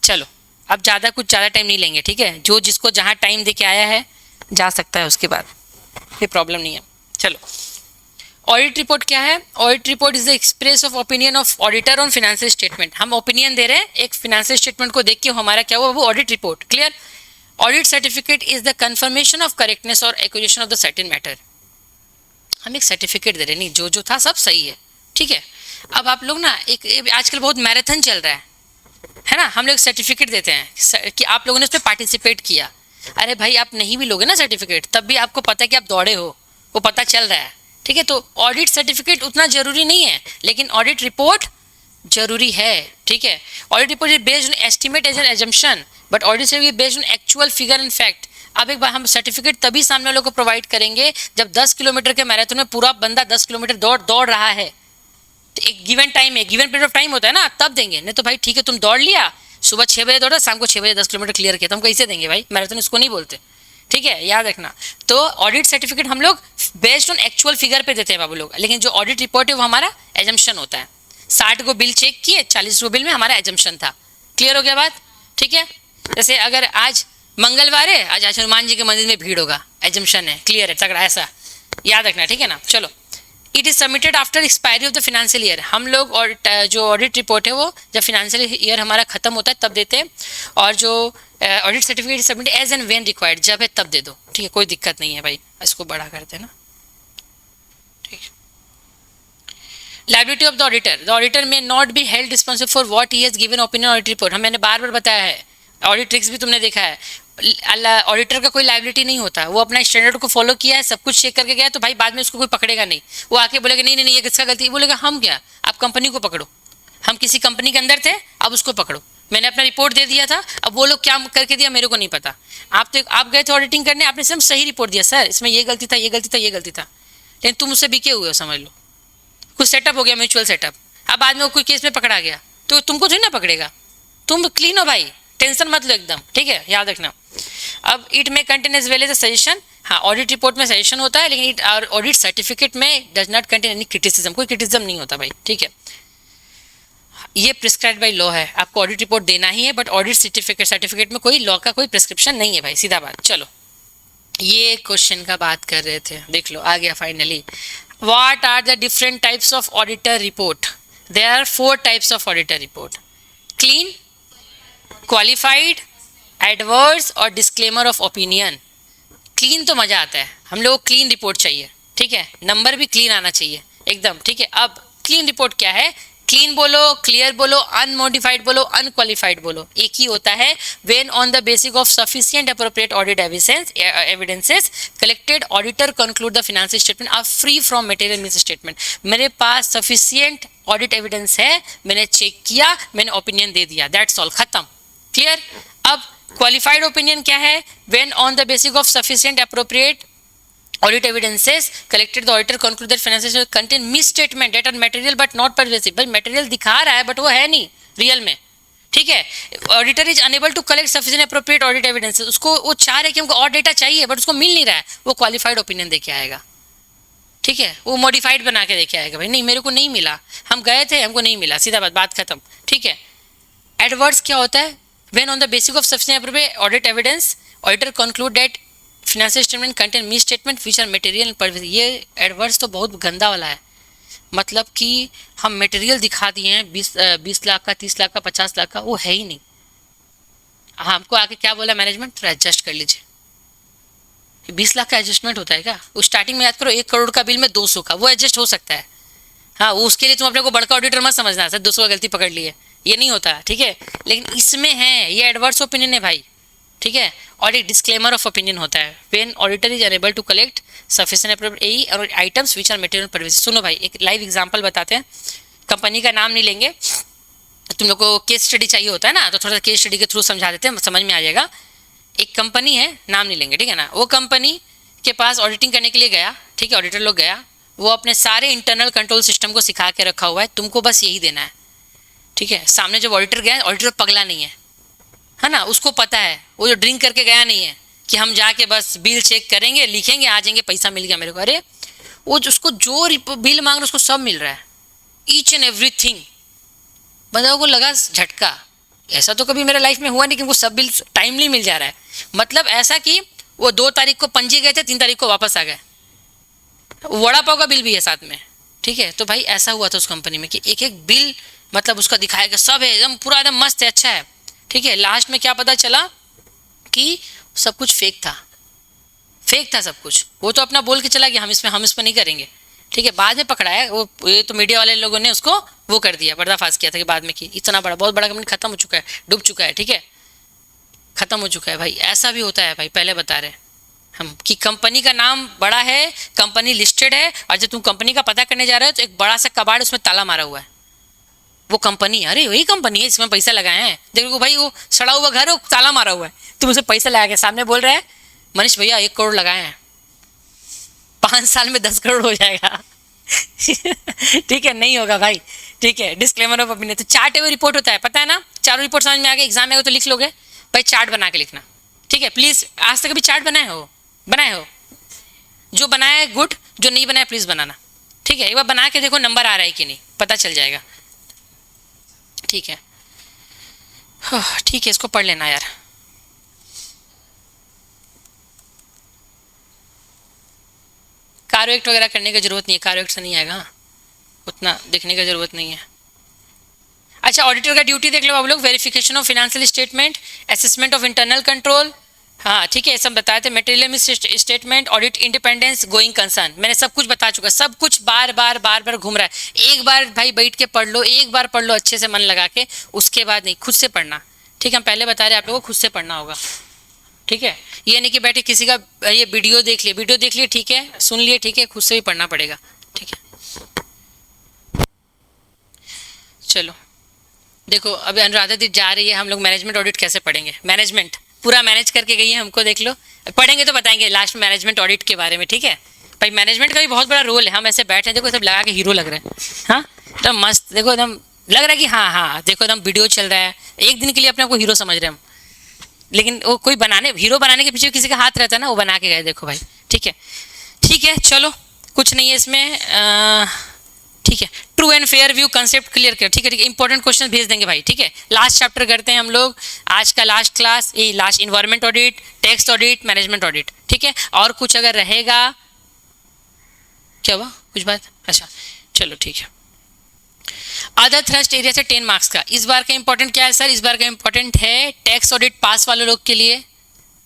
चलो अब ज़्यादा टाइम नहीं लेंगे, ठीक है, जो जिसको जहाँ टाइम दे के आया है जा सकता है उसके बाद, कोई प्रॉब्लम नहीं है। चलो ऑडिट रिपोर्ट क्या है? Audit report is the express of opinion of auditor on financial statement. हम ओपिनियन दे रहे हैं एक फाइनेंशियल स्टेटमेंट को देख के हमारा क्या हुआ, वो audit report. Clear? Audit certificate is the confirmation of correctness और एक्यूरेशन ऑफ द सर्टेन मैटर। हम एक सर्टिफिकेट दे रहे हैं, नहीं जो था सब सही है, ठीक है। अब आप लोग ना एक आजकल बहुत मैराथन चल रहा है ना, हम लोग सर्टिफिकेट देते हैं कि आप लोगों ने उस पर पार्टिसिपेट किया। अरे भाई आप नहीं भी लोगे ना सर्टिफिकेट, तब भी आपको पता है कि आप दौड़े हो, वो पता चल रहा है, ठीक है। तो ऑडिट सर्टिफिकेट उतना जरूरी नहीं है, लेकिन ऑडिट रिपोर्ट जरूरी है, ठीक है। Audit report is based on estimate as an assumption, but audit certificate based on actual figure and fact. अब एक बार हम सर्टिफिकेट तभी सामने वालों को प्रोवाइड करेंगे जब 10 किलोमीटर के मैराथन में पूरा बंदा 10 किलोमीटर दौड़ रहा है, तो एक गिवन टाइम है, गिवन पीरियड ऑफ टाइम होता है ना, तब देंगे। नहीं तो भाई ठीक है तुम दौड़ लिया, सुबह 6 बजे दौड़ा, शाम को 6 बजे 10 किलोमीटर क्लियर किया, तो हम कैसे देंगे भाई? मैराथन इसको नहीं बोलते, ठीक है, याद रखना। तो ऑडिट सर्टिफिकेट हम लोग बेस्ड ऑन एक्चुअल फिगर पे देते हैं बाबू लोग, लेकिन जो ऑडिट रिपोर्ट है वो हमारा एजम्पशन होता है। 60 को बिल चेक किए, 40 को बिल में हमारा एजम्पशन था। क्लियर हो गया बात? ठीक है। जैसे अगर आज मंगलवार है, आज हनुमान जी के मंदिर में भीड़ होगा, एजम्पशन है, क्लियर है, तगड़ा, ऐसा याद रखना, ठीक है ना। चलो it is submitted after expiry of the financial year. हम लोग और जो ऑडिट रिपोर्ट है वो जब फाइनेंशियल ईयर हमारा खत्म होता है तब देते हैं, और जो audit certificate submit as and when required, जब है तब दे दो, ठीक है, कोई दिक्कत नहीं है भाई। इसको बड़ा करते हैं ना, ठीक। Liability of the auditor may not be held responsible for what he has given opinion audit report. हम मैंने बार बार बताया है, ऑडिट ट्रिक्स भी तुमने देखा है, ऑडिटर का कोई लायबिलिटी नहीं होता, वो अपना स्टैंडर्ड को फॉलो किया है, सब कुछ चेक करके गया, तो भाई बाद में उसको कोई पकड़ेगा नहीं। वो आके बोलेगा नहीं नहीं नहीं ये किसका गलती है, बोलेगा हम क्या, आप कंपनी को पकड़ो, हम किसी कंपनी के अंदर थे, अब उसको पकड़ो, मैंने अपना रिपोर्ट दे दिया था, अब वो लोग क्या करके दिया मेरे को नहीं पता। आप गए थे ऑडिटिंग करने, आपने सिर्फ सही रिपोर्ट दिया, सर इसमें ये गलती था, ये गलती था, ये गलती था, लेकिन तुम उससे बिके हुए हो, समझ लो, कुछ सेटअप हो गया, म्यूचुअल सेटअप, अब बाद में वो कोई केस में पकड़ा गया तो तुमको थोड़ी ना पकड़ेगा, तुम क्लीन हो भाई, टेंशन मत लो एकदम, ठीक है, याद रखना। अब इट में contain as well as a suggestion, हाँ ऑडिट रिपोर्ट में सजेशन होता है, लेकिन ऑडिट सर्टिफिकेट में does not contain any criticism, कोई क्रिटिसिज्म नहीं होता भाई, ठीक है। ये प्रिस्क्राइब बाई लॉ है, आपको ऑडिट रिपोर्ट देना ही है, बट ऑडिट सर्टिफिकेट में कोई लॉ का कोई प्रिस्क्रिप्शन नहीं है भाई, सीधा बात। चलो ये क्वेश्चन का बात कर रहे थे, देख लो आ गया finally. What are the different types of auditor report? There are 4 types of auditor report, clean, qualified, adverse और डिस्क्लेमर ऑफ ओपिनियन। क्लीन तो मज़ा आता है, हम लोग को क्लीन रिपोर्ट चाहिए, ठीक है, नंबर भी क्लीन आना चाहिए एकदम, ठीक है। अब क्लीन रिपोर्ट क्या है? क्लीन बोलो, क्लियर बोलो, अनमोडिफाइड बोलो, अनक्वालिफाइड बोलो, एक ही होता है। When on the basis of sufficient appropriate audit evidences collected auditor conclude the financial statement are free from material misstatement. मेरे पास सफिशिएंट ऑडिट एविडेंस है, मैंने चेक किया, मैंने ओपिनियन दे दिया, दैट्स ऑल, खत्म, क्लियर। अब क्वालिफाइड ओपिनियन क्या है? When on the basis of sufficient appropriate audit evidences collected the auditor concluded that financial contain misstatement that are material but not pervasive। भाई मटेरियल दिखा रहा है बट वो है नहीं रियल में, ठीक है। Auditor is unable to collect sufficient appropriate audit evidences, उसको वो चाह रहे कि हमको और डेटा चाहिए बट उसको मिल नहीं रहा है, वो क्वालिफाइड ओपिनियन देके आएगा, ठीक है। वो मॉडिफाइड बना के देके आएगा, भाई नहीं मेरे को नहीं मिला, हम गए थे हमको नहीं मिला, सीधा बात खत्म, ठीक है। एडवर्स क्या होता है? When on the basis of sufficient appropriate audit evidence auditor conclude that financial statement contain misstatement which are material. ये एडवर्स तो बहुत गंदा वाला है, मतलब कि हम मटेरियल दिखा दिए हैं 20 लाख का, 30 लाख का, 50 लाख का, वो है ही नहीं। हमको आके क्या बोला मैनेजमेंट? थोड़ा एडजस्ट कर लीजिए। 20 लाख का एडजस्टमेंट होता है क्या? उस स्टार्टिंग में याद करो 1 करोड़ का बिल में 200 का, वो एडजस्ट हो सकता है, हाँ उसके लिए तुम अपने को बड़का ऑडिटर मत समझना, सर 200 का गलती पकड़ ली है, ये नहीं होता, ठीक है। लेकिन इसमें है, ये एडवर्स ओपिनियन है भाई, ठीक है। और एक डिस्क्लेमर ऑफ ओपिनियन होता है when auditor is unable to collect sufficient appropriate और items which are material pervasive. सुनो भाई, एक लाइव एग्जांपल बताते हैं, कंपनी का नाम नहीं लेंगे, तुम लोग को केस स्टडी चाहिए होता है ना, तो थोड़ा सा केस स्टडी के थ्रू समझा देते हैं, समझ में आ जाएगा। एक कंपनी है, नाम नहीं लेंगे, ठीक है ना। वो कंपनी के पास ऑडिटिंग करने के लिए गया, ठीक है, ऑडिटर लोग गया, वो अपने सारे इंटरनल कंट्रोल सिस्टम को सिखा के रखा हुआ है, तुमको बस यही देना है, ठीक है। सामने जब ऑडिटर गया, ऑडिटर पगला नहीं है ना, उसको पता है, वो जो ड्रिंक करके गया नहीं है कि हम जाके बस बिल चेक करेंगे, लिखेंगे, आ जाएंगे, पैसा मिल गया मेरे को। अरे वो उसको जो बिल मांग रहा है उसको सब मिल रहा है, ईच एंड एवरीथिंग। बंदा को लगा झटका, ऐसा तो कभी मेरे लाइफ में हुआ नहीं कि वो सब बिल टाइमली मिल जा रहा है। मतलब ऐसा कि वो 2 तारीख को पणजी गए थे, 3 तारीख को वापस आ गए, वड़ा पाव का बिल भी है साथ में, ठीक है। तो भाई ऐसा हुआ था उस कंपनी में कि एक एक बिल मतलब उसका दिखाएगा, सब है एकदम पूरा एकदम मस्त है, अच्छा है, ठीक है। लास्ट में क्या पता चला कि सब कुछ फेक था सब कुछ। वो तो अपना बोल के चला गया हम इस पर नहीं करेंगे, ठीक है। बाद में पकड़ा है वो, ये तो मीडिया वाले लोगों ने उसको वो कर दिया, पर्दाफाश किया था कि बाद में कि इतना बड़ा, बहुत बड़ा कंपनी खत्म हो चुका है, डूब चुका है, ठीक है, खत्म हो चुका है। भाई ऐसा भी होता है भाई, पहले बता रहे हम कि कंपनी का नाम बड़ा है, कंपनी लिस्टेड है, और जब तुम कंपनी का पता करने जा रहे हो तो एक बड़ा सा कबाड़ उसमें ताला मारा हुआ है, वो कंपनी है, अरे वही कंपनी है इसमें पैसा लगाए हैं, देखो भाई वो सड़ा हुआ घर है, ताला मारा हुआ है, तुम उसे पैसा लगा के सामने बोल रहे हैं मनीष भैया 1 करोड़ लगाए हैं, 5 साल में 10 करोड़ हो जाएगा ठीक है, नहीं होगा भाई, ठीक है। Disclaimer of opinion. तो चार्ट एवं रिपोर्ट होता है, पता है ना, चारों रिपोर्ट समझ में आ गए, एग्जाम में तो लिख लोगे भाई, चार्ट बना के लिखना, ठीक है। प्लीज आज तक अभी चार्ट बनाए हो, जो बनाया है गुड, जो नहीं बनाया प्लीज बनाना, ठीक है। एक बार बना के देखो नंबर आ रहा है कि नहीं, पता चल जाएगा, ठीक है। ठीक है, इसको पढ़ लेना यार। कार्य एक्ट वगैरह करने की जरूरत नहीं है, कार्य एक्ट से नहीं आएगा, उतना देखने की जरूरत नहीं है। अच्छा, ऑडिटर का ड्यूटी देख लो आप लोग, verification of financial statement, assessment of internal control, हाँ ठीक है, सब बताए थे। Material statement, audit independence, going concern, मैंने सब कुछ बता चुका, सब कुछ बार बार घूम रहा है। एक बार भाई बैठ के पढ़ लो, एक बार पढ़ लो अच्छे से मन लगा के, उसके बाद नहीं, खुद से पढ़ना, ठीक है। हम पहले बता रहे आप लोगों को खुद से पढ़ना होगा, ठीक है। ये नहीं कि बैठे किसी का ये वीडियो देख लिए, ठीक है, सुन लिए, ठीक है, खुद से भी पढ़ना पड़ेगा, ठीक है। चलो देखो, अभी अनुराधा दी जा रही है, हम लोग मैनेजमेंट ऑडिट कैसे पढ़ेंगे, मैनेजमेंट पूरा मैनेज करके गई है, हमको देख लो, पढ़ेंगे तो बताएंगे लास्ट में मैनेजमेंट ऑडिट के बारे में, ठीक है भाई। मैनेजमेंट का भी बहुत बड़ा रोल है, हम ऐसे बैठे हैं, देखो सब लगा के हीरो लग रहे हैं, हाँ एकदम मस्त, देखो एकदम लग रहा है कि हाँ देखो एकदम वीडियो चल रहा है, एक दिन के लिए अपने को हीरो समझ रहे हैं हम, लेकिन वो कोई हीरो बनाने के पीछे किसी का हाथ रहता है ना, वो बना के गए, देखो भाई, ठीक है, चलो कुछ नहीं है इसमें, ठीक है। True and fair view concept clear कर, ठीक है, इंपॉर्टेंट क्वेश्चन भेज देंगे भाई, ठीक है। लास्ट चैप्टर करते हैं हम लोग, आज का लास्ट क्लास, ये last environment audit, tax audit, management audit, ठीक है। और कुछ अगर रहेगा, क्या हुआ, कुछ बात, अच्छा चलो ठीक है। अदर थ्रस्ट एरिया से 10 मार्क्स का, इस बार का इंपॉर्टेंट क्या है सर, इस बार का इंपॉर्टेंट है टैक्स ऑडिट पास वाले लोग के लिए,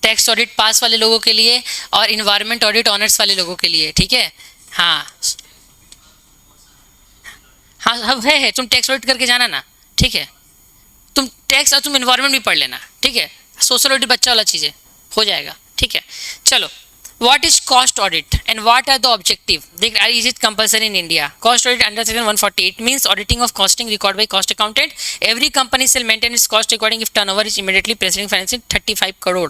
टैक्स ऑडिट पास वाले लोगों के लिए, और इन्वायरमेंट ऑडिट ऑनर्स वाले लोगों के लिए, ठीक है, हाँ हाँ अब है, तुम टैक्स ऑडिट करके जाना ना, ठीक है। तुम टैक्स और तुम इन्वायरमेंट भी पढ़ लेना, ठीक है। सोशल ऑडिट बच्चा वाला चीज़ें हो जाएगा, ठीक है। चलो, what is cost audit and what are the objective? Is it compulsory in India? Cost audit under section 148 means auditing of costing recorded by cost accountant. Every company shall maintain its cost recording if turnover is immediately preceding financing 35 crore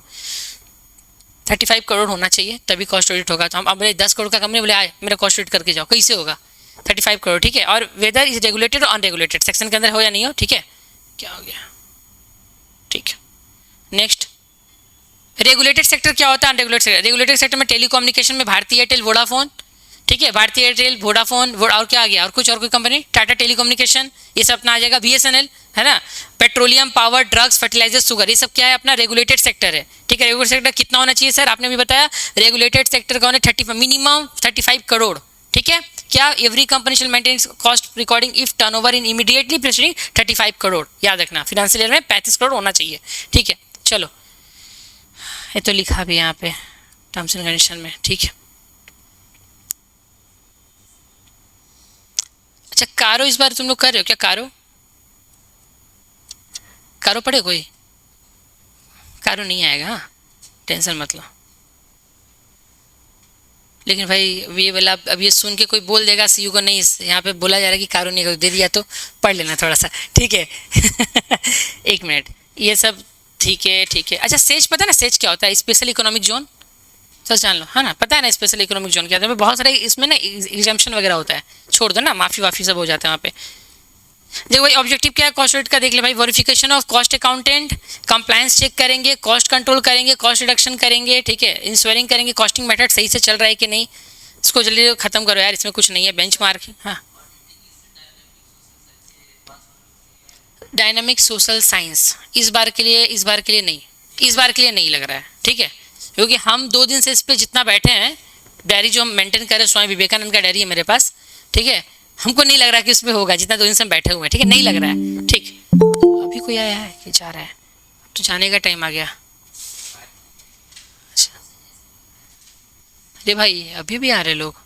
35 crore होना चाहिए, तभी cost audit होगा। तो हम अब बोले 10 करोड़ का company बोले आए मेरा कॉस्ट ऑडिट करके जाओ, कैसे होगा? 35 करोड़, ठीक है। और वेदर इज रेगुलेटेड और अनरेगुलेटेड सेक्शन के अंदर हो या नहीं हो, ठीक है। क्या हो गया, ठीक है। नेक्स्ट, रेगुलेटेड सेक्टर क्या होता है, अनरेगुलेटेड सेक्टर। रेगुलेटेड सेक्टर में टेलीकम्युनिकेशन में भारतीय एयरटेल, वोडाफोन, ठीक है। भारतीय एयरटेल, वोडाफोन, और क्या आ गया, और कुछ और कोई कंपनी, टाटा टेलीकम्युनिकेशन, ये सब अपना आ जाएगा। बीएसएनएल है ना। Petroleum, power, drugs, fertilizer, sugar, ये सब क्या है, अपना रेगुलेटेड सेक्टर है, ठीक है। रेगुलेटेड सेक्टर कितना होना चाहिए सर, आपने भी बताया। रेगुलेटेड सेक्टर का होना 30 मिनिमम 35 करोड़, ठीक है। क्या, every company shall maintain cost recording if turnover in immediately preceding 35 crore, याद रखना। फाइनेंशियल ईयर में 35 करोड़ होना चाहिए, ठीक है। चलो, ये तो लिखा भी यहाँ पे टर्म्स एंड कंडीशन में, ठीक है। अच्छा, कारो इस बार तुम लोग कर रहे हो क्या? कारो कारो पढ़े कोई? कारो नहीं आएगा, हाँ, टेंशन मत लो। लेकिन भाई ये वाला अब ये सुन के कोई बोल देगा सीयू को, नहीं यहाँ पे बोला जा रहा है कि कारो नहीं दे दिया, तो पढ़ लेना थोड़ा सा, ठीक है। एक मिनट, ये सब ठीक है, ठीक है। अच्छा, सेज पता है ना, सेज क्या होता है? स्पेशल इकोनॉमिक जोन, सच जान लो, है ना, पता है ना स्पेशल इकोनॉमिक जोन क्या होता है? बहुत सारे इसमें ना एग्जाम्पशन वगैरह होता है, छोड़ दो ना, माफ़ी वाफ़ी सब हो जाता है वहाँ पे। देखो भाई, ऑब्जेक्टिव क्या है कॉस्ट ऑडिट का, देख ले भाई। Verification of cost accountant, compliance check करेंगे, कॉस्ट कंट्रोल करेंगे, कॉस्ट रिडक्शन करेंगे, ठीक है। इंश्योरिंग करेंगे कॉस्टिंग मेथड सही से चल रहा है कि नहीं। इसको जल्दी खत्म करो यार, इसमें कुछ नहीं है, बेंच मार्किंग। हाँ, डायनामिक सोशल साइंस इस बार के लिए नहीं, इस बार के लिए नहीं लग रहा है, ठीक है। क्योंकि हम 2 दिन से इस पर जितना बैठे हैं, डायरी जो हम मेंटेन कर रहे हैं, स्वामी विवेकानंद का डायरी है मेरे पास, ठीक है। हमको नहीं लग रहा कि उसमें होगा, जितना 2 दिन से हम बैठे हुए हैं, ठीक है, नहीं लग रहा है, ठीक। अभी कोई आया है कि जा रहा है? तो जाने का टाइम आ गया। अच्छा, अरे भाई अभी भी आ रहे लोग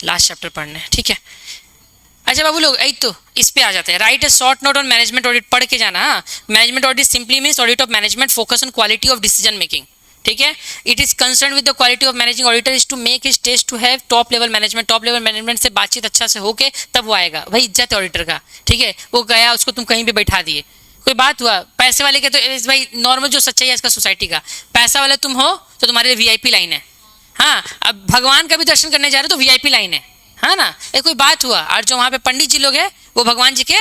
लास्ट चैप्टर पढ़ने, ठीक है। अच्छा बाबू लोग, एक तो इस पे आ जाते हैं। Write a short note on management audit, पढ़ के जाना। Management audit simply means audit of management focus on quality of decision making, ठीक है। It is concern with the quality of managing auditor is to make his test to have top level management. Top level management से बातचीत अच्छा से होके तब वो आएगा, भाई इज्जत है ऑडिटर का, ठीक है। वो गया, उसको तुम कहीं भी बैठा दिए, कोई बात हुआ। पैसे वाले के तो भाई नॉर्मल जो सच्चाई है इसका सोसाइटी का, पैसा वाले तुम हो तो तुम्हारे लिए वीआईपी लाइन है। हाँ, अब भगवान का भी दर्शन करने जा रहे हो तो वीआईपी लाइन है ना। ये कोई बात हुआ। और जो वहाँ पे पंडित जी लोग हैं वो भगवान जी के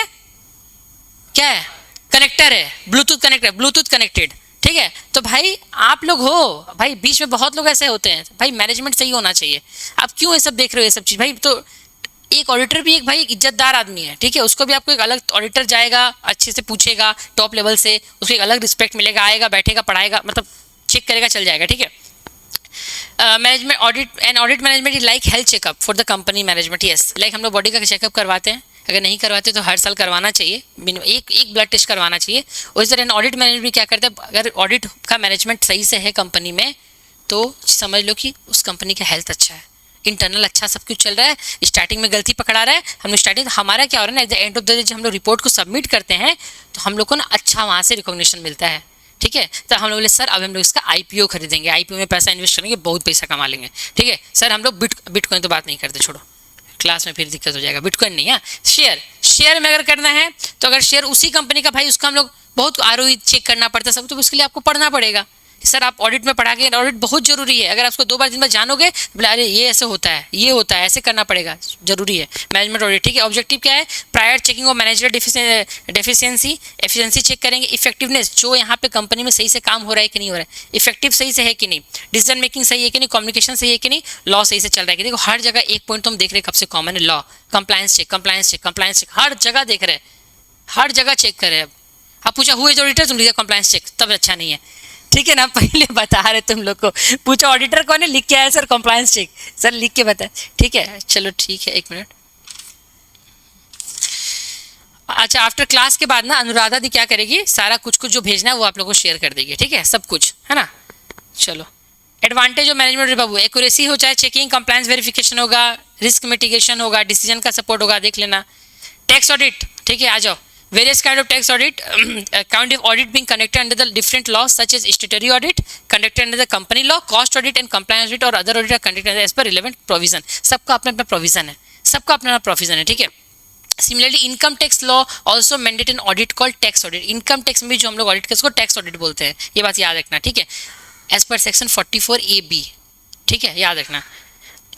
क्या है, कनेक्टर है, ब्लूटूथ कनेक्टर, ब्लूटूथ कनेक्टेड, ठीक है। तो भाई आप लोग हो भाई, बीच में बहुत लोग ऐसे होते हैं भाई, मैनेजमेंट सही होना चाहिए। आप क्यों ये सब देख रहे हो, ये सब चीज़ भाई? तो एक ऑडिटर भी एक भाई इज्जतदार आदमी है, ठीक है। उसको भी आपको एक अलग ऑडिटर जाएगा, अच्छे से पूछेगा टॉप लेवल से, उसको एक अलग रिस्पेक्ट मिलेगा, आएगा बैठेगा पढ़ाएगा, मतलब चेक करेगा, चल जाएगा, ठीक है। Management audit and audit management is like health checkup for the company management. Yes, like हम लोग बॉडी का चेकअप करवाते हैं, अगर नहीं करवाते तो हर साल करवाना चाहिए, एक ब्लड टेस्ट करवाना चाहिए। उस तरह ऑडिट मैनेजमेंट भी क्या करता है, अगर ऑडिट का मैनेजमेंट सही से है कंपनी में तो समझ लो कि उस कंपनी का हेल्थ अच्छा है, इंटरनल अच्छा सब कुछ चल रहा है। स्टार्टिंग में गलती पकड़ा रहा है, हम लोग स्टार्टिंग हमारा क्या हो रहा है ना, eight the end of the day जब हम लोग रिपोर्ट को सबमिट करते हैं तो हम लोग को ना अच्छा वहाँ से रिकॉग्निशन मिलता है, ठीक है। तो हम लोग बोले सर अब हम लोग इसका आईपीओ खरीदेंगे, आईपीओ में पैसा इन्वेस्ट करेंगे, बहुत पैसा कमा लेंगे, ठीक है। सर हम लोग बिटकॉइन तो बात नहीं करते, छोड़ो, क्लास में फिर दिक्कत हो जाएगा। बिटकॉइन नहीं है, शेयर में अगर करना है तो अगर शेयर उसी कंपनी का भाई, उसका हम लोग बहुत आरओई चेक करना पड़ता है सब, तो उसके लिए आपको पढ़ना पड़ेगा। सर आप ऑडिट में पढ़ा के, ऑडिट बहुत जरूरी है, अगर आपको 2 बार 3 बार जानोगे बोले अरे ये ऐसे होता है, ये होता है, ऐसे करना पड़ेगा, जरूरी है मैनेजमेंट ऑडिट, ठीक है। ऑब्जेक्टिव क्या है, prior checking of manager deficiency, efficiency check करेंगे, इफेक्टिवनेस जो यहाँ पे कंपनी में सही से काम हो रहा है कि नहीं हो रहा है, इफेक्टिव सही से है कि नहीं, डिसीजन मेकिंग सही है कि नहीं, कम्युनिकेशन सही है कि नहीं, लॉ सही से चल रहा है कि। देखो हर जगह एक पॉइंट तुम देख रहे कब से कॉमन है, law, compliance check, compliance check, compliance check, हर जगह देख रहे हैं, हर जगह चेक कर रहे हैं। अब पूछा हुए जो ऑडिटर, तुम लिखा कंप्लायंस चेक, तब अच्छा नहीं है, ठीक है ना। पहले बता रहे तुम लोग को, पूछो ऑडिटर कौन है, लिख के आया सर कंप्लायंस चेक, सर लिख के बताए, ठीक है। चलो ठीक है, 1 मिनट। अच्छा, आफ्टर क्लास के बाद ना अनुराधा दी क्या करेगी, सारा कुछ जो भेजना है वो आप लोगों को शेयर कर देगी, ठीक है, सब कुछ, है ना। चलो एडवांटेज ऑफ मैनेजमेंट ऑडिट बाबू, एक्यूरेसी हो चाहे चेकिंग, कंप्लायंस वेरिफिकेशन होगा, रिस्क मिटिगेशन होगा, डिसीजन का सपोर्ट होगा, देख लेना। टैक्स ऑडिट, ठीक है, आ जाओ। Various kind of tax audit, kind of audit being conducted under the different law such as statutory audit conducted under the company law, cost audit and compliance audit और other audit are conducted as per relevant provision. सबका अपना अपना provision है, सबका अपना अपना provision है, ठीक है। Similarly income tax law also mandate इन audit called tax audit. Income tax में जो हम लोग ऑडिट करते हैं उसको टैक्स ऑडिट बोलते हैं, ये बात याद रखना, ठीक है, एज पर सेक्शन 44A(b), ठीक है, याद रखना।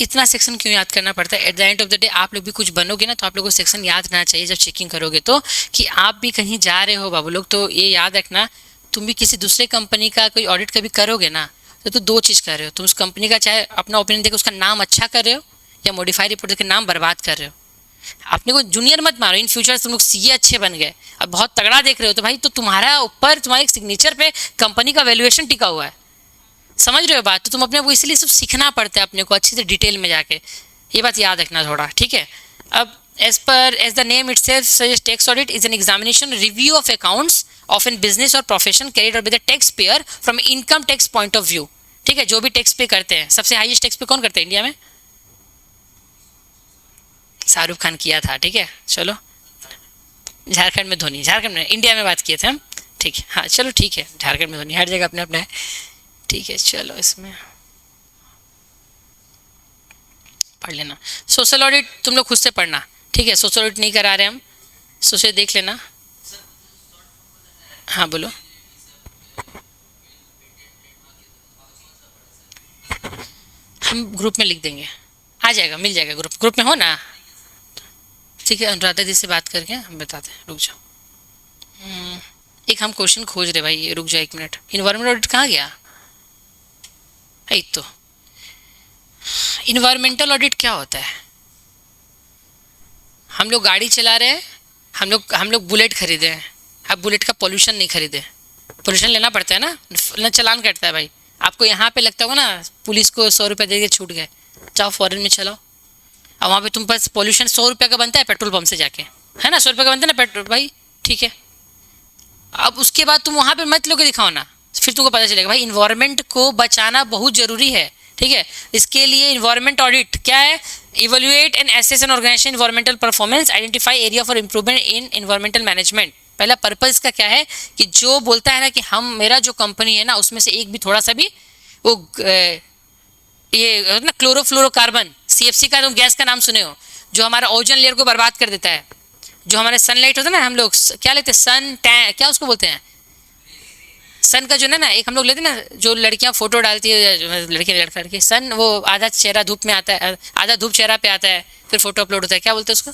इतना सेक्शन क्यों याद करना पड़ता है? Eight the end of the day आप लोग भी कुछ बनोगे ना, तो आप लोगों को सेक्शन याद रहना चाहिए जब चेकिंग करोगे तो, कि आप भी कहीं जा रहे हो बाबू लोग, तो ये याद रखना, तुम भी किसी दूसरे कंपनी का कोई ऑडिट कभी करोगे ना, तो दो चीज़ कर रहे हो, तुम उस कंपनी का चाहे अपना ओपिनियन देकर उसका नाम अच्छा कर रहे हो, या मॉडिफाई रिपोर्ट देकर नाम बर्बाद कर रहे हो। अपने को जूनियर मत मारो, इन फ्यूचर तुम लोग सीए अच्छे बन गए, अब बहुत तगड़ा देख रहे हो, तो भाई तो तुम्हारा ऊपर तुम्हारे सिग्नेचर पे कंपनी का वैल्यूएशन टिका हुआ है, समझ रहे हो बात? तो तुम अपने को इसलिए सब सीखना पड़ता है अपने को अच्छे से डिटेल में जाके, ये बात याद रखना थोड़ा, ठीक है। अब as the name itself suggests, tax audit is an examination review of accounts of an business or profession carried out by the taxpayer from income tax point of view, ठीक है। जो भी टैक्स पे करते हैं, सबसे हाईएस्ट टैक्स पे कौन करते हैं इंडिया में? शाहरुख खान किया था, ठीक है। चलो, झारखंड में धोनी, झारखंड में, इंडिया में बात किए थे हम, ठीक है, हाँ चलो ठीक है, झारखंड में धोनी, हर जगह अपने अपना है, ठीक है। चलो इसमें पढ़ लेना। सोशल ऑडिट तुम लोग खुद से पढ़ना, ठीक है, सोशल ऑडिट नहीं करा रहे हम, सोशल देख लेना। हाँ बोलो। हम ग्रुप में लिख देंगे, आ जाएगा, मिल जाएगा, ग्रुप में हो ना, ठीक है। अनुराधा जी से बात करके हम बताते हैं, रुक जाओ। एक हम क्वेश्चन खोज रहे भाई, रुक जाओ 1 मिनट। इन्वायरमेंट ऑडिट कहाँ गया? है तो इन्वायरमेंटल ऑडिट क्या होता है? हम लोग गाड़ी चला रहे हैं, हम लोग बुलेट खरीदे हैं, अब बुलेट का पोल्यूशन नहीं खरीदे, पोल्यूशन लेना पड़ता है ना चालान कटता है भाई। आपको यहाँ पे लगता होगा ना, पुलिस को 100 रुपये दे के छूट गए, जाओ फॉरेन में चलाओ, और वहाँ पे तुम पास पोल्यूशन 100 रुपये का बनता है पेट्रोल पंप से जाके, है ना, 100 रुपये का बनता है ना पेट्रोल भाई, ठीक है। अब उसके बाद तुम वहाँ पे मत लोग दिखाओ ना, फिर तुमको पता चलेगा भाई इन्वायरमेंट को बचाना बहुत ज़रूरी है, ठीक है। इसके लिए इन्वायरमेंट ऑडिट क्या है? Evaluate and assess and organization environmental performance, identify area for improvement in environmental management. पहला पर्पज़ का क्या है कि जो बोलता है ना कि मेरा जो कंपनी है ना उसमें से एक भी थोड़ा सा भी वो ये ना क्लोरोफ्लोरोकार्बन, CFC का तुम गैस का नाम सुने हो, जो हमारा ओजोन लेयर को बर्बाद कर देता है, जो हमारे सनलाइट होता है ना, हम लोग क्या लेते हैं, सन टैन, क्या उसको बोलते हैं, सन का जो ना एक हम लोग लेते हैं ना, जो लड़कियां फोटो डालती है, लड़के सन, वो आधा चेहरा धूप में आता है, आधा धूप चेहरा पे आता है, फिर फोटो अपलोड होता है, क्या बोलते हैं उसको?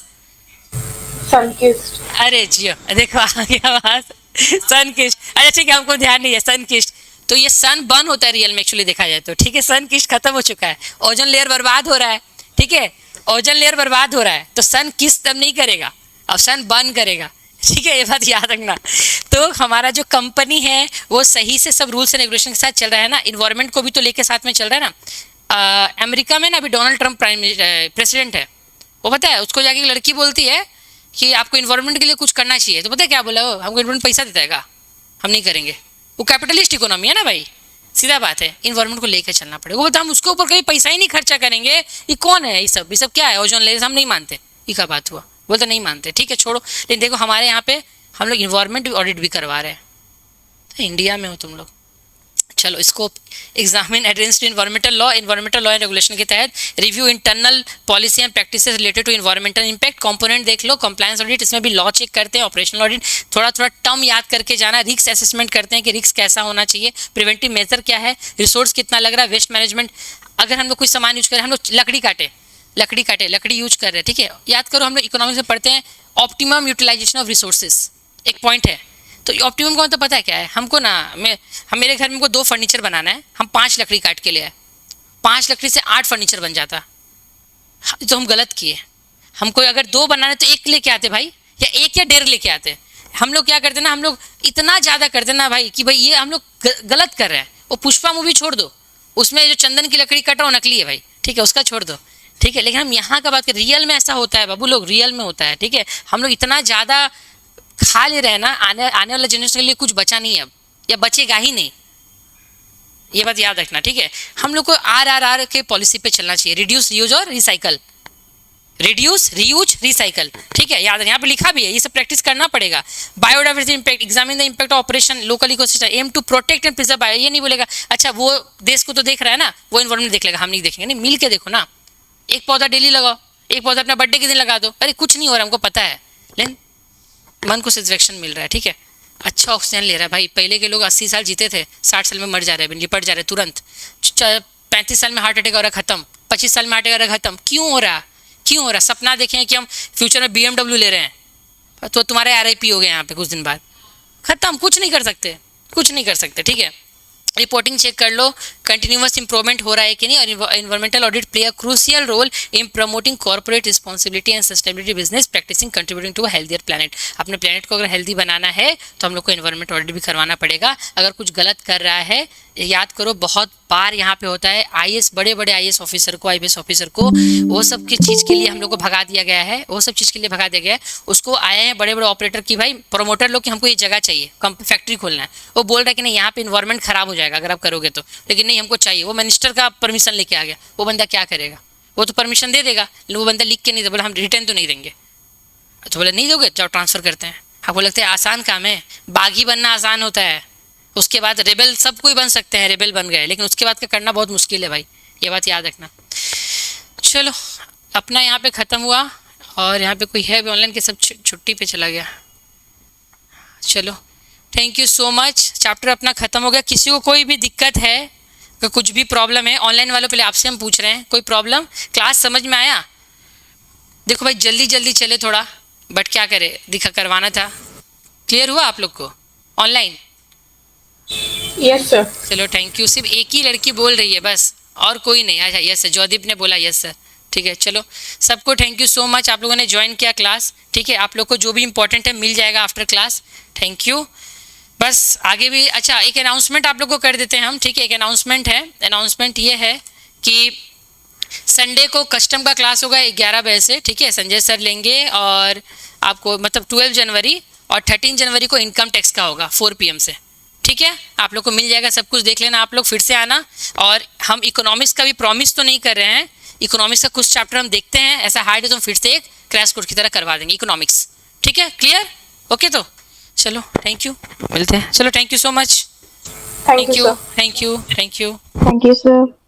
सनकिस्ट। अरे जियो, देखो आ गया बात, सनकिस्ट। अच्छा ठीक है, हमको ध्यान नहीं है, सनकिस्ट। तो ये सन बर्न होता है रियल में एक्चुअली देखा जाए तो, ठीक है, सनकिस्ट खत्म हो चुका है, ओजोन लेयर बर्बाद हो रहा है, ठीक है, ओजोन लेयर बर्बाद हो रहा है, तो सन किस तब नहीं करेगा, अब सन बर्न करेगा, ठीक है, ये बात याद रखना। तो हमारा जो कंपनी है वो सही से सब रूल्स एंड रेगुलेशन के साथ चल रहा है ना, इन्वायरमेंट को भी तो लेके साथ में चल रहा है ना। अमेरिका में ना अभी डोनाल्ड ट्रंप प्रेसिडेंट है, वो पता है उसको जाके एक लड़की बोलती है कि आपको इन्वायरमेंट के लिए कुछ करना चाहिए, तो पता है क्या बोला वो? हमको इन्वायरमेंट पैसा देता है का, हम नहीं करेंगे। वो कैपिटलिस्ट इकोनॉमी है ना भाई, सीधा बात है, इन्वायरमेंट को लेकर चलना पड़ेगा। वो बोलता हम उसके ऊपर कभी पैसा ही नहीं खर्चा करेंगे, ये कौन है, ये सब क्या है, ओजोन लेयर, हम नहीं मानते, ये क्या बात हुआ, बोलते नहीं मानते, ठीक है छोड़ो। लेकिन देखो हमारे यहाँ पे हम लोग इन्वायरमेंट ऑडिट भी करवा रहे हैं, तो इंडिया में हो तुम लोग। चलो, scope examine adherence to environmental law and regulation के तहत review internal policy and practices related to environmental impact. Component देख लो, कंप्लायंस ऑडिट, इसमें भी लॉ चेक करते हैं, ऑपरेशनल ऑडिट थोड़ा टर्म याद करके जाना, रिस्क असेसमेंट करते हैं कि रिस्क कैसा होना चाहिए, प्रिवेंटिव मेजर क्या है, रिसोर्स कितना लग रहा है, वेस्ट मैनेजमेंट, अगर हम लोग कुछ सामान यूज करें, हम लोग लकड़ी यूज कर रहे हैं, ठीक है, याद करो हम लोग इकोनॉमिक्स में पढ़ते हैं ऑप्टिमम यूटिलाइजेशन ऑफ रिसोर्सेज, एक पॉइंट है। तो ऑप्टिमम का मतलब पता है क्या है हमको ना, मेरे घर में हमको 2 फर्नीचर बनाना है, हम 5 लकड़ी काट के ले आए, 5 लकड़ी से 8 फर्नीचर बन जाता, तो हम गलत किए। हमको अगर 2 बनाना तो 1 लेके आते भाई, या 1 या 1.5 लेके आते। हम लोग क्या करते ना, हम लोग इतना ज़्यादा करते ना भाई कि भाई ये हम लोग गलत कर रहे हैं। वो पुष्पा मूवी छोड़ दो, उसमें जो चंदन की लकड़ी काटा वो नकली है भाई, ठीक है, उसका छोड़ दो, ठीक है। लेकिन हम यहाँ का बात करें, रियल में ऐसा होता है बाबू लोग, रियल में होता है, ठीक है। हम लोग इतना ज़्यादा खा ले रहे हैं ना, आने वाले जनरेशन के लिए कुछ बचा नहीं अब, या बचेगा ही नहीं। ये बात याद रखना, ठीक है। हम लोग को RRR के पॉलिसी पे चलना चाहिए, रिड्यूस, यूज और रिसाइकल, रिड्यूस, रीयूज, रिसाइकल, ठीक है। याद है, यहाँ पे लिखा भी है, ये सब प्रैक्टिस करना पड़ेगा। Biodiversity impact, examine the impact of operation local ecosystem, aim to protect and preserve bio. ये नहीं बोलेगा अच्छा वो देश को तो देख रहा है ना, वो एनवायरमेंट देख लेगा, हम नहीं देखेंगे। नहीं, मिल के देखो ना, एक पौधा डेली लगाओ, एक पौधा अपना बर्थडे के दिन लगा दो। अरे कुछ नहीं हो रहा, हमको पता है, लेकिन मन को सेटिस्फेक्शन मिल रहा है, ठीक है। अच्छा ऑक्सीजन ले रहा है भाई। पहले के लोग 80 साल जीते थे, 60 साल में मर जा रहे हैं, निपट जा रहे हैं तुरंत। 35 साल में हार्ट अटैक हो रहा है, खत्म। 25 साल में हार्ट अटैक हो रहा है, खत्म। क्यों हो रहा, क्यों हो रहा? सपना देखें कि हम फ्यूचर में BMW ले रहे हैं, तो तुम्हारे RIP हो गए यहाँ पे कुछ दिन बाद, खत्म। कुछ नहीं कर सकते, कुछ नहीं कर सकते, ठीक है। रिपोर्टिंग चेक कर लो, कंटिन्यूअस इंप्रूवमेंट हो रहा है कि नहीं। और environmental audit play a crucial role in promoting corporate responsibility and sustainability business practicing contributing to a healthier planet. अपने प्लैनेट को अगर हेल्दी बनाना है तो हम लोग को एनवायरमेंट ऑडिट भी करवाना पड़ेगा। अगर कुछ गलत कर रहा है, याद करो बहुत बार यहाँ पे होता है, IAS, बड़े बड़े IAS ऑफिसर को, IPS ऑफिसर को, वो सब की चीज़ के लिए हम लोग को भगा दिया गया है, वो सब चीज़ के लिए भगा दिया गया है। उसको आए हैं बड़े बड़े ऑपरेटर की, भाई प्रमोटर लोग कि हमको ये जगह चाहिए, फैक्ट्री खोलना है। वो बोल रहा है कि नहीं यहाँ पे इन्वायरमेंट खराब हो जाएगा अगर आप करोगे तो, लेकिन नहीं हमको चाहिए। वो मिनिस्टर का परमिशन लेके आ गया, वो बंदा क्या करेगा? वो तो परमिशन दे देगा, लेकिन वो बंदा लिख के नहीं दे, बोला हम रिटर्न तो नहीं देंगे। तो बोले नहीं दोगे, जाओ ट्रांसफ़र करते हैं। आपको लगता है आसान काम है? बागी बनना आसान होता है, उसके बाद रेबेल सब कोई बन सकते हैं, रेबेल बन गए, लेकिन उसके बाद का करना बहुत मुश्किल है भाई, ये बात याद रखना। चलो अपना यहाँ पे ख़त्म हुआ, और यहाँ पे कोई है भी ऑनलाइन के, सब छुट्टी पे चला गया। चलो thank you so much, chapter अपना ख़त्म हो गया। किसी को कोई भी दिक्कत है, कुछ भी प्रॉब्लम है, ऑनलाइन वालों पहले आपसे हम पूछ रहे हैं, कोई प्रॉब्लम? क्लास समझ में आया? देखो भाई जल्दी जल्दी चले थोड़ा, बट क्या करे, दिखा करवाना था। क्लियर हुआ आप लोग को ऑनलाइन? Yes sir. चलो थैंक यू। सिर्फ एक ही लड़की बोल रही है बस, और कोई नहीं। अच्छा यस सर, जयदीप ने बोला यस सर, ठीक है। चलो सबको थैंक यू सो मच, आप लोगों ने ज्वाइन किया क्लास, ठीक है। आप लोग को जो भी इंपॉर्टेंट है मिल जाएगा आफ्टर क्लास, थैंक यू। बस आगे भी, अच्छा एक अनाउंसमेंट आप लोग को कर देते हैं हम, ठीक है। एक अनाउंसमेंट है, अनाउंसमेंट ये है कि संडे को कस्टम का क्लास होगा 11 बजे से, ठीक है। संजय सर लेंगे, और आपको मतलब 12 जनवरी और 13 जनवरी को इनकम टैक्स का होगा 4 PM से, ठीक है। आप लोग को मिल जाएगा, सब कुछ देख लेना, आप लोग फिर से आना। और हम इकोनॉमिक्स का भी प्रॉमिस तो नहीं कर रहे हैं, इकोनॉमिक्स का कुछ चैप्टर हम देखते हैं, ऐसा हार्ड है तो हम फिर से एक क्रैश कोर्स की तरह करवा देंगे इकोनॉमिक्स, ठीक है। क्लियर? ओके, तो चलो थैंक यू, मिलते हैं। चलो thank you so much, thank you sir. Thank you, thank you. Thank you, sir.